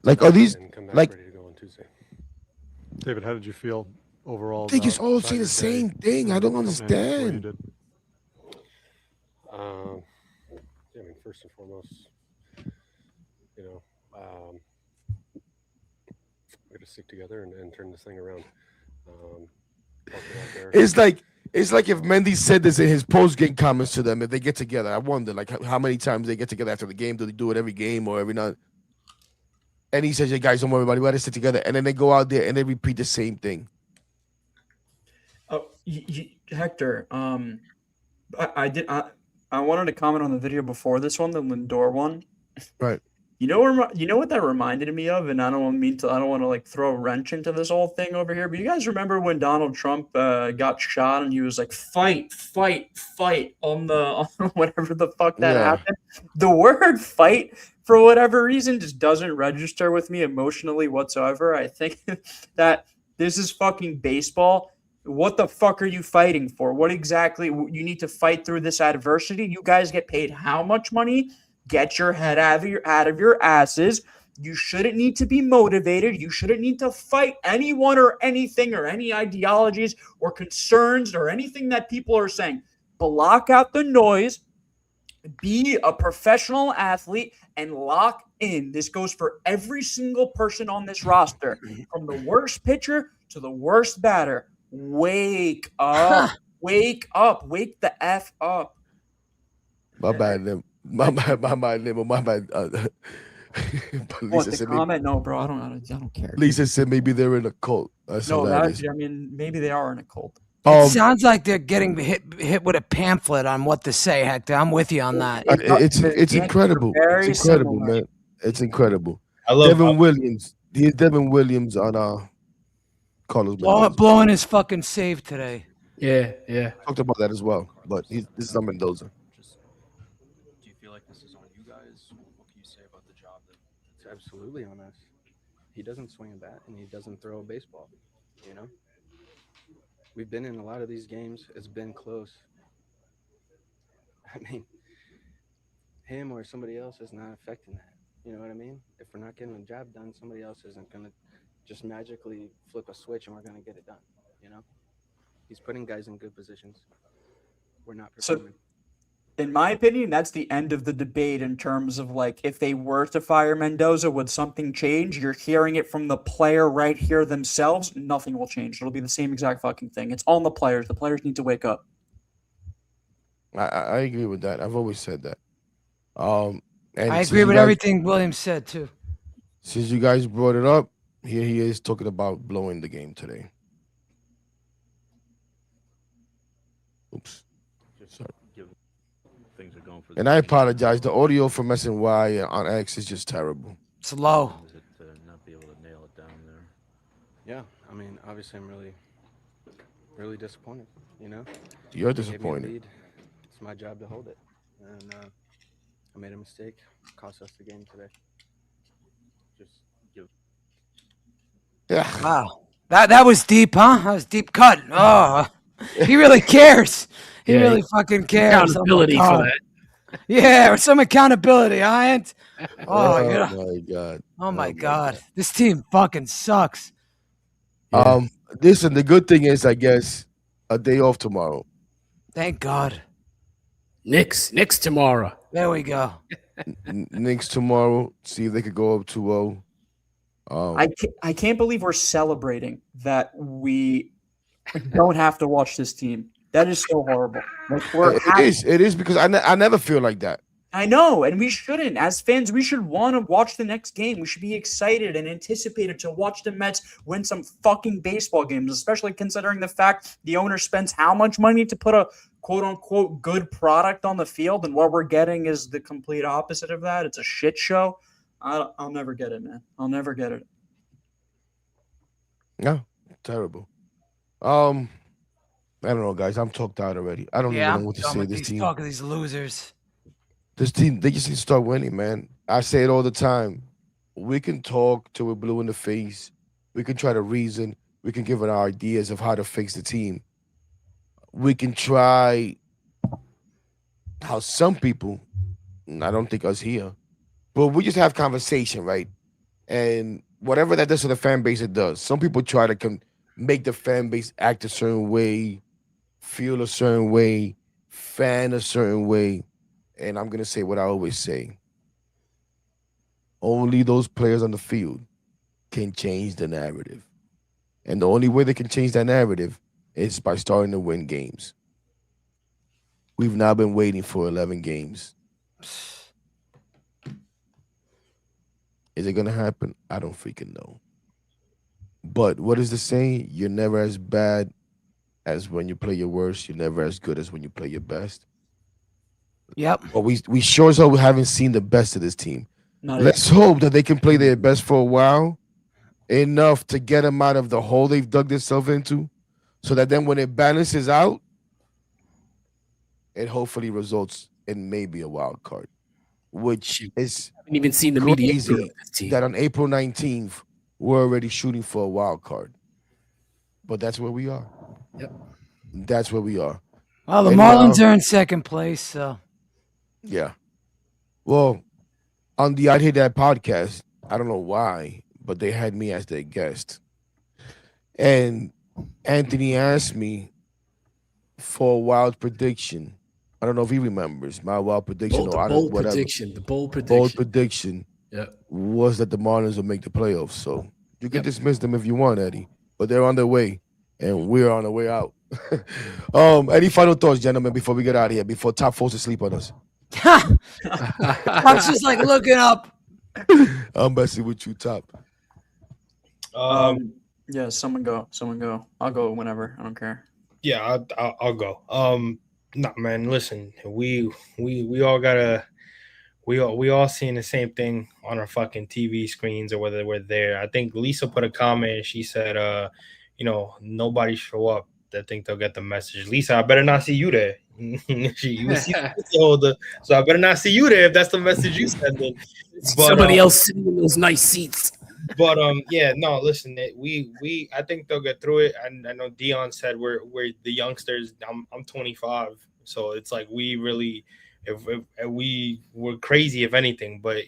Like, are these, like, ready to go on Tuesday. David, how did you feel overall? They just all say the same thing. I don't understand. I mean, first and foremost, you know, we got to stick together and turn this thing around. It's like if Mendy said this in his post-game comments to them if they get together. I wonder, like, how many times they get together after the game. Do they do it every game or every night? And he says, "Hey guys, don't worry about it. We got to stick together." And then they go out there and they repeat the same thing. Oh, Hector, I wanted to comment on the video before this one, the Lindor one. Right. You know what that reminded me of, and I don't want to like throw a wrench into this whole thing over here. But you guys remember when Donald Trump got shot and he was like, "Fight, fight, fight" on whatever the fuck that happened. The word "fight" for whatever reason just doesn't register with me emotionally whatsoever. I think that this is fucking baseball. What the fuck are you fighting for? What exactly you need to fight through this adversity? You guys get paid how much money? Get your head out of your asses. You shouldn't need to be motivated. You shouldn't need to fight anyone or anything or any ideologies or concerns or anything that people are saying. Block out the noise. Be a professional athlete and lock in. This goes for every single person on this roster, from the worst pitcher to the worst batter. Wake up. Wake up. Wake the F up. My bad, Lim. My bad. What, the comment? No, bro, I don't care. Lisa said maybe they're in a cult. Maybe they are in a cult. It sounds like they're getting hit with a pamphlet on what to say, Hector. I'm with you on that. It's incredible. It's incredible, man. It's incredible. I love Devin Williams. He's Devin Williams on Carlos Mendoza. Blowing his fucking save today. Yeah. Talked about that as well, but this is on Mendoza. Do you feel like this is on you guys? What can you say about the job? It's absolutely on us. He doesn't swing a bat and he doesn't throw a baseball. You know, we've been in a lot of these games. It's been close. I mean, him or somebody else is not affecting that. You know what I mean? If we're not getting the job done, somebody else isn't going to just magically flip a switch and we're going to get it done. You know, he's putting guys in good positions. We're not performing. So, in my opinion, that's the end of the debate in terms of, like, if they were to fire Mendoza, would something change? You're hearing it from the player right here themselves. Nothing will change. It'll be the same exact fucking thing. It's on the players. The players need to wake up. I agree with that. I've always said that. And I agree with everything Williams said too. Since you guys brought it up, here he is talking about blowing the game today. Oops. Sorry. Things are going for and I apologize. The audio from SNY on X is just terrible. It's low. Not be able to nail it down there. Yeah, I mean, obviously, I'm really disappointed. You know, You're They gave me a disappointed. lead. It's my job to hold it, and I made a mistake. Cost us the game today. Just give. Yeah. Wow. That was deep, huh? That was deep cut. Oh, he really cares. He Yeah, really fucking cares. Accountability Oh my for God. that. Yeah, some accountability, huh, Ant? Oh you know. my God. Oh my God. This team fucking sucks. Listen, the good thing is, I guess, a day off tomorrow. Thank God. Knicks tomorrow. There we go. Knicks tomorrow. See if they could go up 2-0. I can't believe we're celebrating that we don't have to watch this team. That is so horrible. Like, It is because I never feel like that. I know, and we shouldn't. As fans, we should want to watch the next game. We should be excited and anticipated to watch the Mets win some fucking baseball games, especially considering the fact the owner spends how much money to put a quote-unquote good product on the field, and what we're getting is the complete opposite of that. It's a shit show. I'll never get it, man. I'll never get it. No, terrible. I don't know, guys. I'm talked out already. I don't even know what to say. This team. Talk of these losers. This team, they just need to start winning, man. I say it all the time. We can talk till we're blue in the face. We can try to reason. We can give our ideas of how to fix the team. We can try how some people, I don't think us here, but we just have conversation, right? And whatever that does to the fan base, it does. Some people try to make the fan base act a certain way, feel a certain way, fan a certain way. And I'm going to say what I always say. Only those players on the field can change the narrative. And the only way they can change that narrative is by starting to win games. We've now been waiting for 11 games. Is it going to happen? I don't freaking know. But what is the saying? You're never as bad as when you play your worst. You're never as good as when you play your best. Yep. But we sure as hell haven't seen the best of this team. Let's hope that they can play their best for a while, enough to get them out of the hole they've dug themselves into, so that then when it balances out, it hopefully results in maybe a wild card, which is I haven't even seen the crazy mediocre of this team. that on April 19th, we're already shooting for a wild card. But that's where we are. Yep. That's where we are. Well, the And, Marlins are in second place, so. Yeah. Well, on the I'd Hit That podcast, I don't know why, but they had me as their guest. And Anthony asked me for a wild prediction. I don't know if he remembers my wild prediction The or bold whatever. prediction. The bold Bold prediction. prediction Yeah. was that the Marlins would make the playoffs. So you can dismiss them if you want, Eddie, but they're on their way, and we're on the way out. Any final thoughts, gentlemen, before we get out of here, before Top falls asleep on us? I'm just like looking up. I'm messing with you, Top. Yeah, someone go. I'll go whenever. I don't care. Yeah, I'll go. Nah, man, listen, we all gotta, we all seeing the same thing on our fucking TV screens or whether we're there. I think Lisa put a comment and she said, nobody show up that think they'll get the message. Lisa, I better not see you there. You see the holder, so I better not see you there if that's the message you sending. But somebody else sitting in those nice seats. But yeah, no, listen, I think they'll get through it. And I know Dion said we're the youngsters. I'm 25, so it's like we really, if we were crazy if anything. But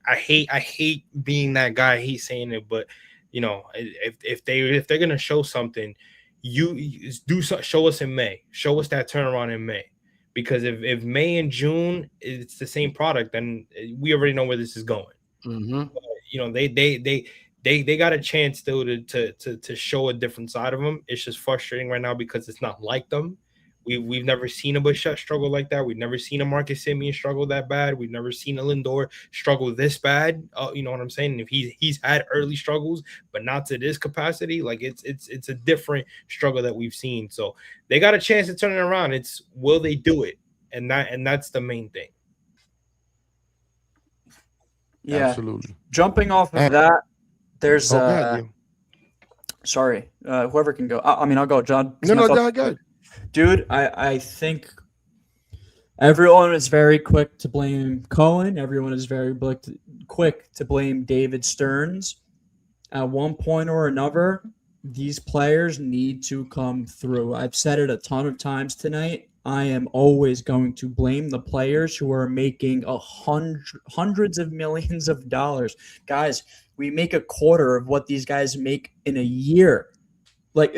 I hate being that guy. I hate saying it, but if they're gonna show something, you do show us in May. Show us that turnaround in May, because if May and June it's the same product, then we already know where this is going. Mm-hmm. They got a chance still to show a different side of them. It's just frustrating right now because it's not like them. We've never seen a Bichette struggle like that. We've never seen a Marcus Semien struggle that bad. We've never seen a Lindor struggle this bad. You know what I'm saying? If he's had early struggles, but not to this capacity, like it's a different struggle that we've seen. So they got a chance to turn it around. It's will they do it? And that's the main thing. Yeah, absolutely. Jumping off of that, there's sorry, whoever can go. I mean, I'll go, John. No, go. Dude, I think everyone is very quick to blame Cohen. Everyone is very quick to blame David Stearns. At one point or another, these players need to come through. I've said it a ton of times tonight. I am always going to blame the players who are making hundreds of millions of dollars. Guys, we make a quarter of what these guys make in a year. Like,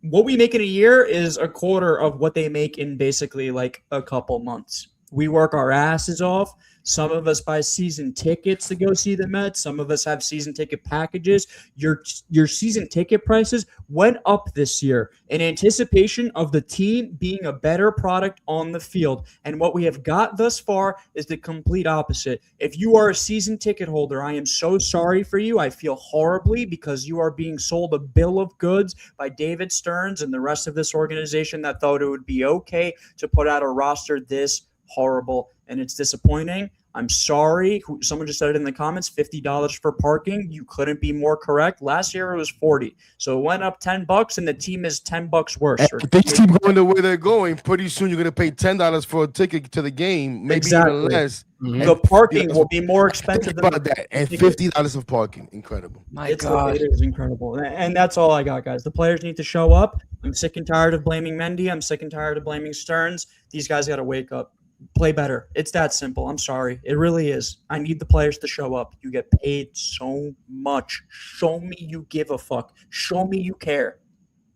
what we make in a year is a quarter of what they make in basically like a couple months. We work our asses off. Some of us buy season tickets to go see the Mets. Some of us have season ticket packages. Your season ticket prices went up this year in anticipation of the team being a better product on the field. And what we have got thus far is the complete opposite. If you are a season ticket holder, I am so sorry for you. I feel horribly because you are being sold a bill of goods by David Stearns and the rest of this organization that thought it would be okay to put out a roster this horrible, and it's disappointing. I'm sorry. Someone just said it in the comments, $50 for parking. You couldn't be more correct. Last year it was $40. So it went up $10 and the team is $10 worse. If they keep going the way they're going, pretty soon you're going to pay $10 for a ticket to the game, maybe even less. Mm-hmm. The parking will be more expensive than that. And $50 of parking. Incredible. My God. It is incredible. And that's all I got, guys. The players need to show up. I'm sick and tired of blaming Mendy. I'm sick and tired of blaming Stearns. These guys got to wake up. Play better. It's that simple. I'm sorry. It really is. I need the players to show up. You get paid so much. Show me you give a fuck. Show me you care.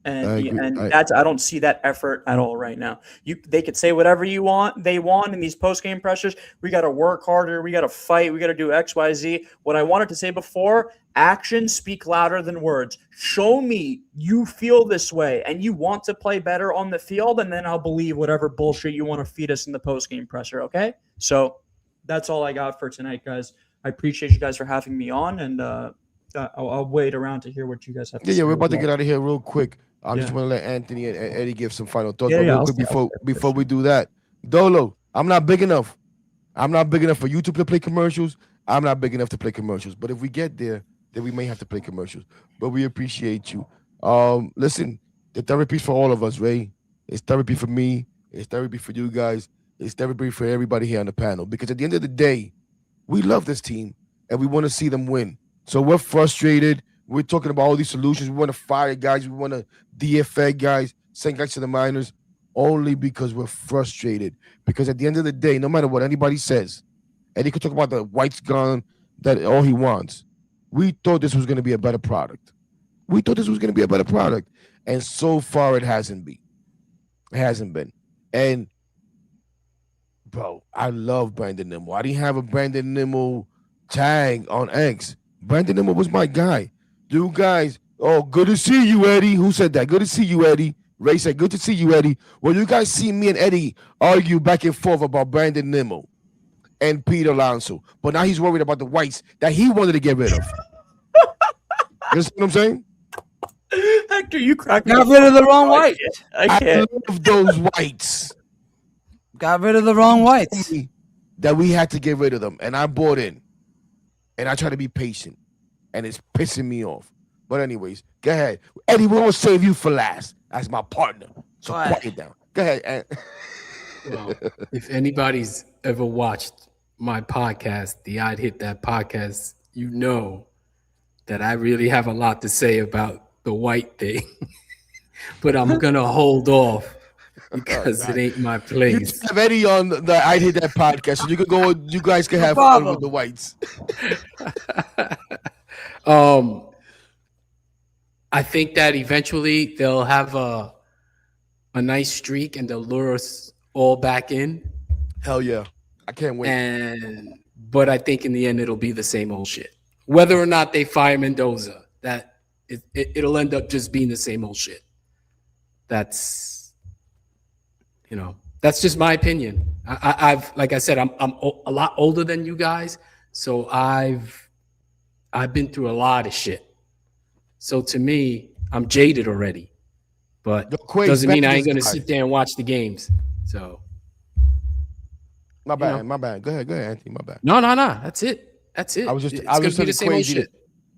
And I don't see that effort at all right now. They could say whatever they want in these post-game pressures. We got to work harder. We got to fight. We got to do X, Y, Z. What I wanted to say before, actions speak louder than words. Show me you feel this way and you want to play better on the field, and then I'll believe whatever bullshit you want to feed us in the post-game pressure, okay? So that's all I got for tonight, guys. I appreciate you guys for having me on, and I'll wait around to hear what you guys have to say. Yeah, we're about to get out of here real quick. I just want to let Anthony and Eddie give some final thoughts. Real quick before we do that. Dolo, I'm not big enough. I'm not big enough for you to play commercials. I'm not big enough to play commercials. But if we get there, then we may have to play commercials. But we appreciate you. Listen, the therapy's for all of us, Ray. It's therapy for me. It's therapy for you guys. It's therapy for everybody here on the panel. Because at the end of the day, we love this team and we want to see them win. So we're frustrated. We're talking about all these solutions. We want to fire guys. We want to DFA guys, send guys to the minors, only because we're frustrated. Because at the end of the day, no matter what anybody says, and he could talk about the whites gone, that all he wants. We thought this was going to be a better product. And so far, it hasn't been. It hasn't been. And, bro, I love Brandon Nimmo. I didn't have a Brandon Nimmo tag on X. Brandon Nimmo was my guy. You guys, good to see you, Eddie. Who said that? Good to see you, Eddie. Ray said, good to see you, Eddie. Well, you guys see me and Eddie argue back and forth about Brandon Nimmo and Pete Alonso. But now he's worried about the whites that he wanted to get rid of. You see what I'm saying? Hector, you cracked. Got rid of the wrong white. I can't. I love those whites. Got rid of the wrong whites. That we had to get rid of them. And I bought in. And I try to be patient. And it's pissing me off. But anyways, go ahead. Eddie, we're going to save you for last as my partner. So quiet it down. Go ahead. Well, if anybody's ever watched my podcast, the I'd Hit That podcast, you know that I really have a lot to say about the white thing. But I'm going to hold off because it ain't my place. You have Eddie on the I'd Hit That podcast, so you can go. You guys can have fun with the whites. I think that eventually they'll have a nice streak and they'll lure us all back in. Hell yeah. I can't wait. But I think in the end it'll be the same old shit. Whether or not they fire Mendoza, it'll end up just being the same old shit. That's just my opinion. I've like I said, I'm a lot older than you guys, so I've been through a lot of shit. So to me, I'm jaded already. But doesn't mean I ain't gonna sit there and watch the games. So my bad. Go ahead, Anthony. My bad. No. That's it. I was just gonna be the same old shit.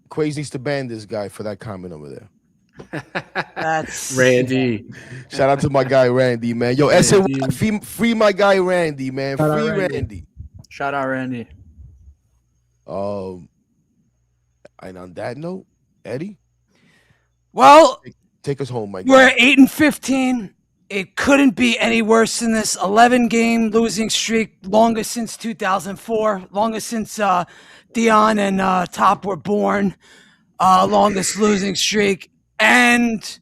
Kweisi needs to ban this guy for that comment over there. That's Randy. Shout out to my guy Randy, man. Yo, free my guy Randy, man. Free Randy. Shout out Randy. And on that note, Eddie. Well, take us home, Mike. We're 8-15. It couldn't be any worse than this 11-game losing streak, longest since 2004, longest since Dion and Top were born, longest losing streak. And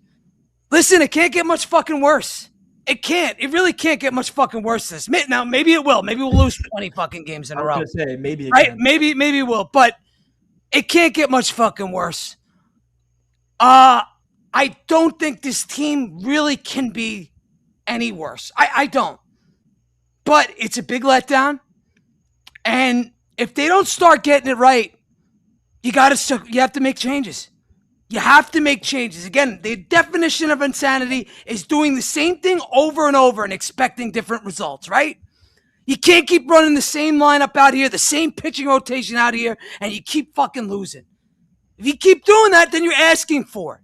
listen, it can't get much fucking worse. It can't. It really can't get much fucking worse than this. Now, maybe it will. Maybe we'll lose 20 fucking games in a row. I was gonna say maybe it right? can. Maybe it will, but it can't get much fucking worse. I don't think this team really can be any worse. I don't. But it's a big letdown. And if they don't start getting it right, you have to make changes. You have to make changes. Again, the definition of insanity is doing the same thing over and over and expecting different results, right? You can't keep running the same lineup out here, the same pitching rotation out here, and you keep fucking losing. If you keep doing that, then you're asking for it.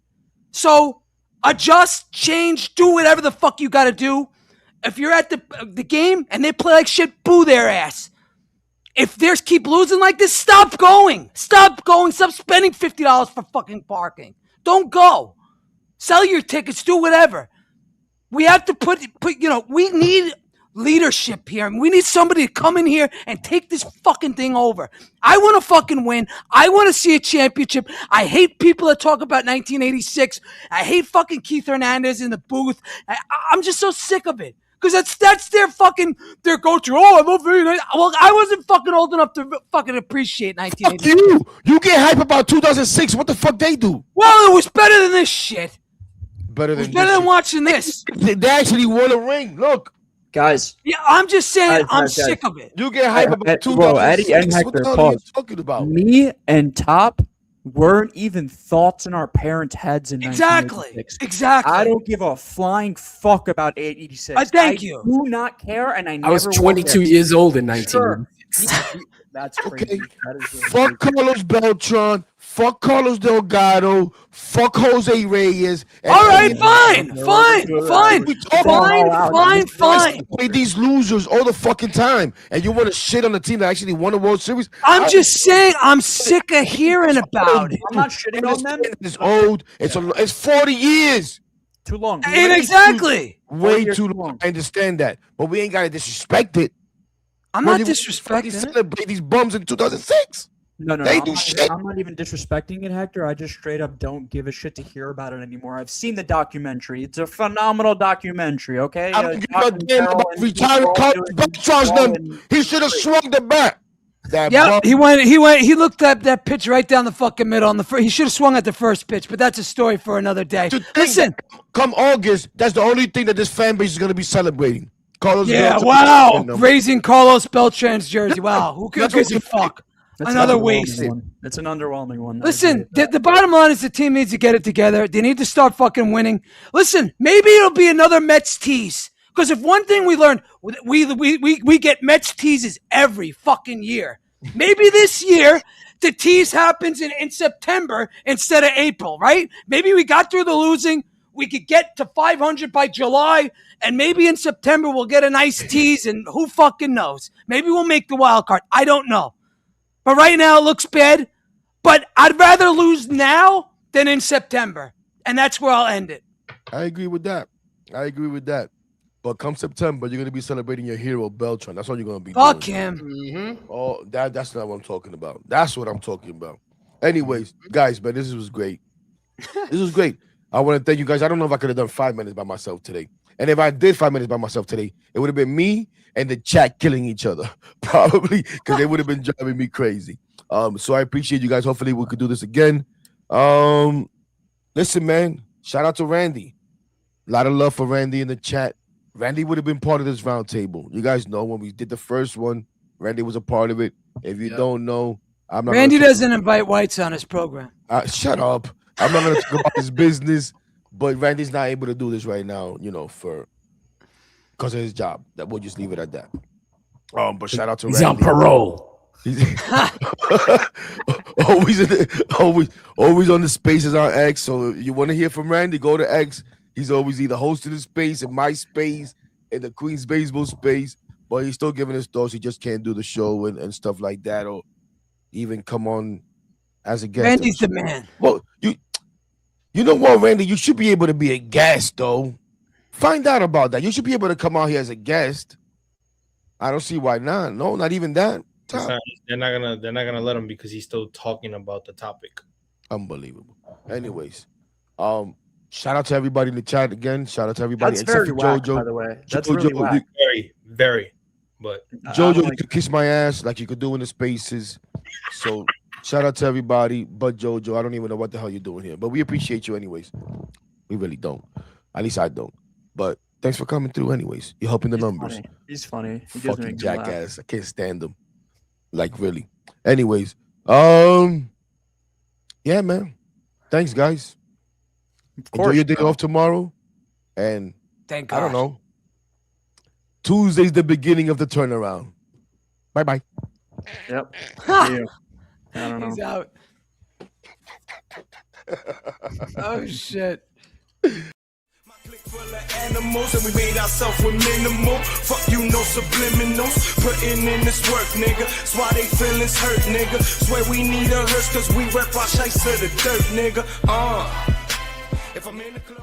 So adjust, change, do whatever the fuck you got to do. If you're at the game and they play like shit, boo their ass. If they keep losing like this, stop going. Stop going. Stop spending $50 for fucking parking. Don't go. Sell your tickets. Do whatever. We have to put we need leadership here. We need somebody to come in here and take this fucking thing over. I want to fucking win. I want to see a championship. I hate people that talk about 1986. I hate fucking Keith Hernandez in the booth. I'm just so sick of it. Because that's their go-to. Oh, I love very nice. Well, I wasn't fucking old enough to fucking appreciate 1986. Fuck you get hype about 2006. What the fuck they do? Well, it was better than this shit. Better than watching this. They actually won a ring. Look. Guys. Yeah, I'm just saying I'm sick of it. You get hype about 2006. Bro, Eddie and Hector, what the hell pause. are you talking about? Me and Top weren't even thoughts in our parents' heads in 1986. Exactly. I don't give a flying fuck about 886. Thank you. Do not care, and I never I was 22 years old in 1986. Sure. That's crazy. That is really Fuck crazy. Carlos Beltran. Fuck Carlos Delgado. Fuck Jose Reyes. All right, fine. These losers all the fucking time, and you want to shit on the team that actually won the World Series? I'm just saying I'm sick of hearing about it. I'm not shitting on them. It's old. It's 40 years. Too long. And exactly. Way too long. I understand that, but we ain't gotta disrespect it. I'm not disrespecting it. Celebrate these bums in 2006. No, They do shit. I'm not even disrespecting it, Hector. I just straight up don't give a shit to hear about it anymore. I've seen the documentary. It's a phenomenal documentary, okay? I don't give a damn about retiring Carlos Beltran's them. He should have swung the bat. Yeah, he went. He looked at that pitch right down the fucking middle on the first. He should have swung at the first pitch, but that's a story for another day. Listen, come August, that's the only thing that this fan base is going to be celebrating. Carlos Beltran. Wow, raising Carlos Beltran's jersey. Wow, who gives a fuck? Another waste. It's an underwhelming one. Listen, the bottom line is the team needs to get it together. They need to start fucking winning. Listen, maybe it'll be another Mets tease. Because if one thing we learned, we get Mets teases every fucking year. Maybe this year the tease happens in September instead of April, right? Maybe we got through the losing. We could get to 500 by July, and maybe in September we'll get a nice tease, and who fucking knows? Maybe we'll make the wild card. I don't know. But right now it looks bad. But I'd rather lose now than in September. And that's where I'll end it. I agree with that. But come September, you're going to be celebrating your hero, Beltran. That's all you're going to be doing. Fuck him. Oh, that's not what I'm talking about. That's what I'm talking about. Anyways, guys, man, this was great. I want to thank you guys. I don't know if I could have done 5 minutes by myself today. And if I did 5 minutes by myself today, it would have been me and the chat killing each other, probably, because they would have been driving me crazy. So I appreciate you guys. Hopefully we could do this again. Listen, man, shout out to Randy. A lot of love for Randy in the chat. Randy would have been part of this roundtable. You guys know when we did the first one, Randy was a part of it. If you don't know, I'm not. Randy doesn't invite whites on his program. Shut up. I'm not going to talk about his business, but Randy's not able to do this right now, because of his job. That we'll just leave it at that. But shout out to He's Randy. on parole. always on the spaces on X. So if you want to hear from Randy, go to X. He's always either hosting the space in my space, in the Queen's Baseball space, but he's still giving his thoughts. He just can't do the show and stuff like that, or even come on as a guest. Randy's the man. Well, you know what, Randy? You should be able to be a guest, though. Find out about that. You should be able to come out here as a guest. I don't see why not. No, not even that. They're not gonna let him because he's still talking about the topic. Unbelievable. Anyways, Shout out to everybody in the chat again. Shout out to everybody That's except very for whack, JoJo. by the way. That's JoJo, really whack. Very. But JoJo, you could kiss my ass like you could do in the spaces. So shout out to everybody, but JoJo, I don't even know what the hell you're doing here, but we appreciate you anyways. We really don't. At least I don't. But thanks for coming through anyways. You're helping the numbers. Funny. He's funny. He does Fucking make me laugh. jackass. I can't stand him. Like really. Anyways, yeah, man. Thanks, guys. Enjoy your day off tomorrow. And Thank I don't God. know. Tuesday's the beginning of the turnaround. Bye-bye. Yep. Yeah. I don't know. He's out. Oh shit. Full of animals and we made ourselves with minimal. Fuck you, no subliminals. Putting in this work, nigga. That's why they feelings hurt, nigga. Swear we need a hearse cause we rep our shites to the dirt, nigga. If I'm in the club.